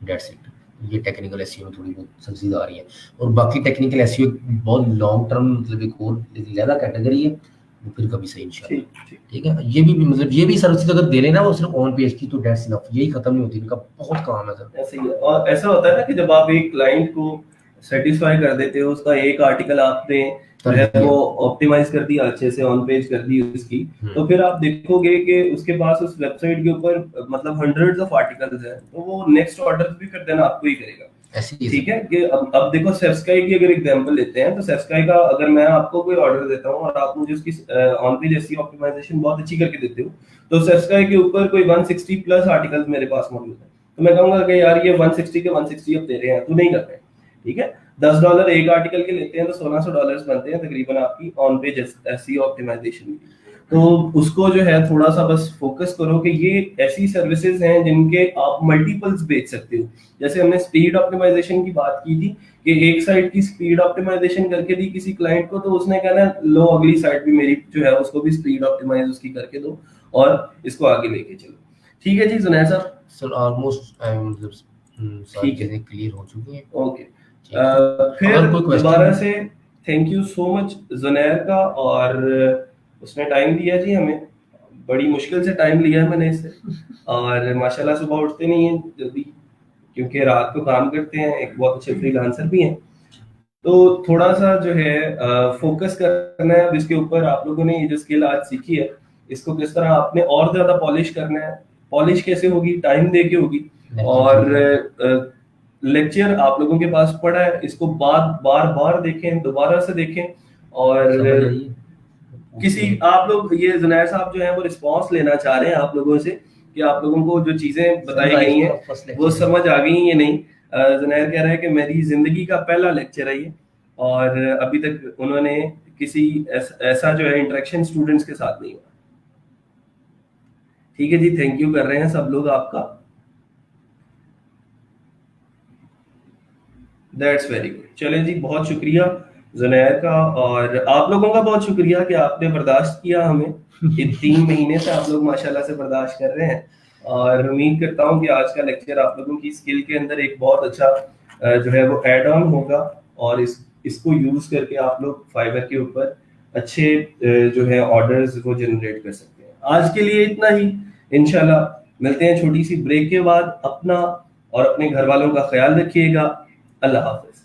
that's it. ये टेक्निकल एसईओ में थोड़ी बहुत सक्सेस आ रही है, और बाकी टेक्निकल एसईओ बहुत लॉन्ग टर्म, मतलब एक और ज़्यादा कैटेगरी है, वो फिर कभी सही इंशाल्लाह। ठीक ठीक। ठीक है, ये भी मतलब ये भी सर्विस अगर दे रहे ना वो सिर्फ ऑन पेज की, तो दैट्स इनफ, यही खत्म नहीं होती, इनका बहुत काम है सर। ऐसे ही है, और ऐसा होता है ना कि जब आप एक क्लाइंट को सेटिस्फाई कर देते हो, उसका एक आर्टिकल आपने जो कर है दिया। वो ऑप्टिमाइज कर दिया, अच्छे से ऑन पेज कर दी उसकी, तो फिर आप देखोगे कि उसके पास उस वेबसाइट के ऊपर मतलब हंड्रेड्स ऑफ आर्टिकल्स हैं, तो वो नेक्स्ट ऑर्डर भी फिर देना आपको ही करेगा। ऐसी चीज़ ठीक है कि अब देखो सेफ्सकाई की अगर एग्जांपल लेते हैं, तो सेफ्सकाई का अगर मैं आपको कोई ऑर्डर देता हूँ और आप मुझे उसकी ऑन पेज एसईओ ऑप्टिमाइजेशन बहुत अच्छी करके देते हो, तो सेफ्सकाई के ऊपर कोई 160 प्लस आर्टिकल्स मेरे पास मौजूद है, तो मैं कहूंगा कि यार ये 160 के 160 अब दे रहे हैं, तू नहीं कर रहे हैं। ठीक है, $10 एक आर्टिकल के लेते हैं तो $1600 बनते हैं तकरीबन आपकी ऑन पेज एसईओ ऑप्टिमाइजेशन। तो उसको जो है थोड़ा सा बस फोकस करो कि ये ऐसी सर्विसेज हैं जिनके आप मल्टीपल्स बेच सकते हो। जैसे हमने स्पीड ऑप्टिमाइजेशन की बात की थी कि एक साइड की स्पीड ऑप्टिमाइजेशन करके दी किसी क्लाइंट को, तो उसने कहना लो अगली साइड भी मेरी जो है उसको भी स्पीड ऑप्टिमाइज उसकी करके दो और इसको आगे लेके चलो। ठीक है जी जुनैद साहब। सर ऑलमोस्ट मतलब सारी ठीक है, चीज़ें क्लियर हो चुकी हैं। ओके। ठीक है, फिर अगर कोई दोबारा क्वेश्चन। से थैंक यू सो मच जुनैर का, और उसने टाइम दिया जी हमें, बड़ी मुश्किल से टाइम लिया है मैंने इससे, और माशाल्लाह सुबह उठते नहीं हैं जल्दी क्योंकि रात को काम करते हैं, एक बहुत अच्छे फ्रीलांसर भी हैं, तो थोड़ा सा जो है फोकस करना है अब इसके ऊपर। आप लोगों ने ये जो स्किल आज सीखी है, इसको किस तरह आपने और ज्यादा पॉलिश करना है। पॉलिश कैसे होगी, टाइम दे के होगी, और लेक्चर आप लोगों के पास पड़ा है, इसको बार बार देखें, दोबारा से देखें, और समझ आइए किसी आप लोग ये जुनैर साहब जो है वो रिस्पांस लेना चाह रहे हैं आप लोगों से कि आप लोगों को जो चीजें बताई गई हैं वो समझ आ गई या नहीं। जुनैर कह रहा है कि मेरी जिंदगी का पहला लेक्चर है ये, और अभी तक उन्होंने किसी ऐसा जो है इंटरेक्शन स्टूडेंट्स के साथ नहीं हुआ। ठीक है जी, थैंक यू कर रहे हैं सब लोग आपका, दैट्स वेरी गुड। चलें जी, बहुत शुक्रिया जुनैर का, और आप लोगों का बहुत शुक्रिया कि आपने बर्दाश्त किया हमें। ये 3 महीने से आप लोग माशाल्लाह से बर्दाश्त कर रहे हैं, और उम्मीद करता हूँ कि आज का लेक्चर आप लोगों की स्किल के अंदर एक बहुत अच्छा जो है वो एड ऑन होगा, और इसको यूज करके आप लोग फाइवर के ऊपर अच्छे जो है ऑर्डर्स वो जनरेट कर सकते हैं। आज के लिए इतना ही, इंशाल्लाह मिलते हैं छोटी सी ब्रेक के बाद। अपना और अपने घर वालों का ख्याल रखिएगा। अल्लाह हाफिज।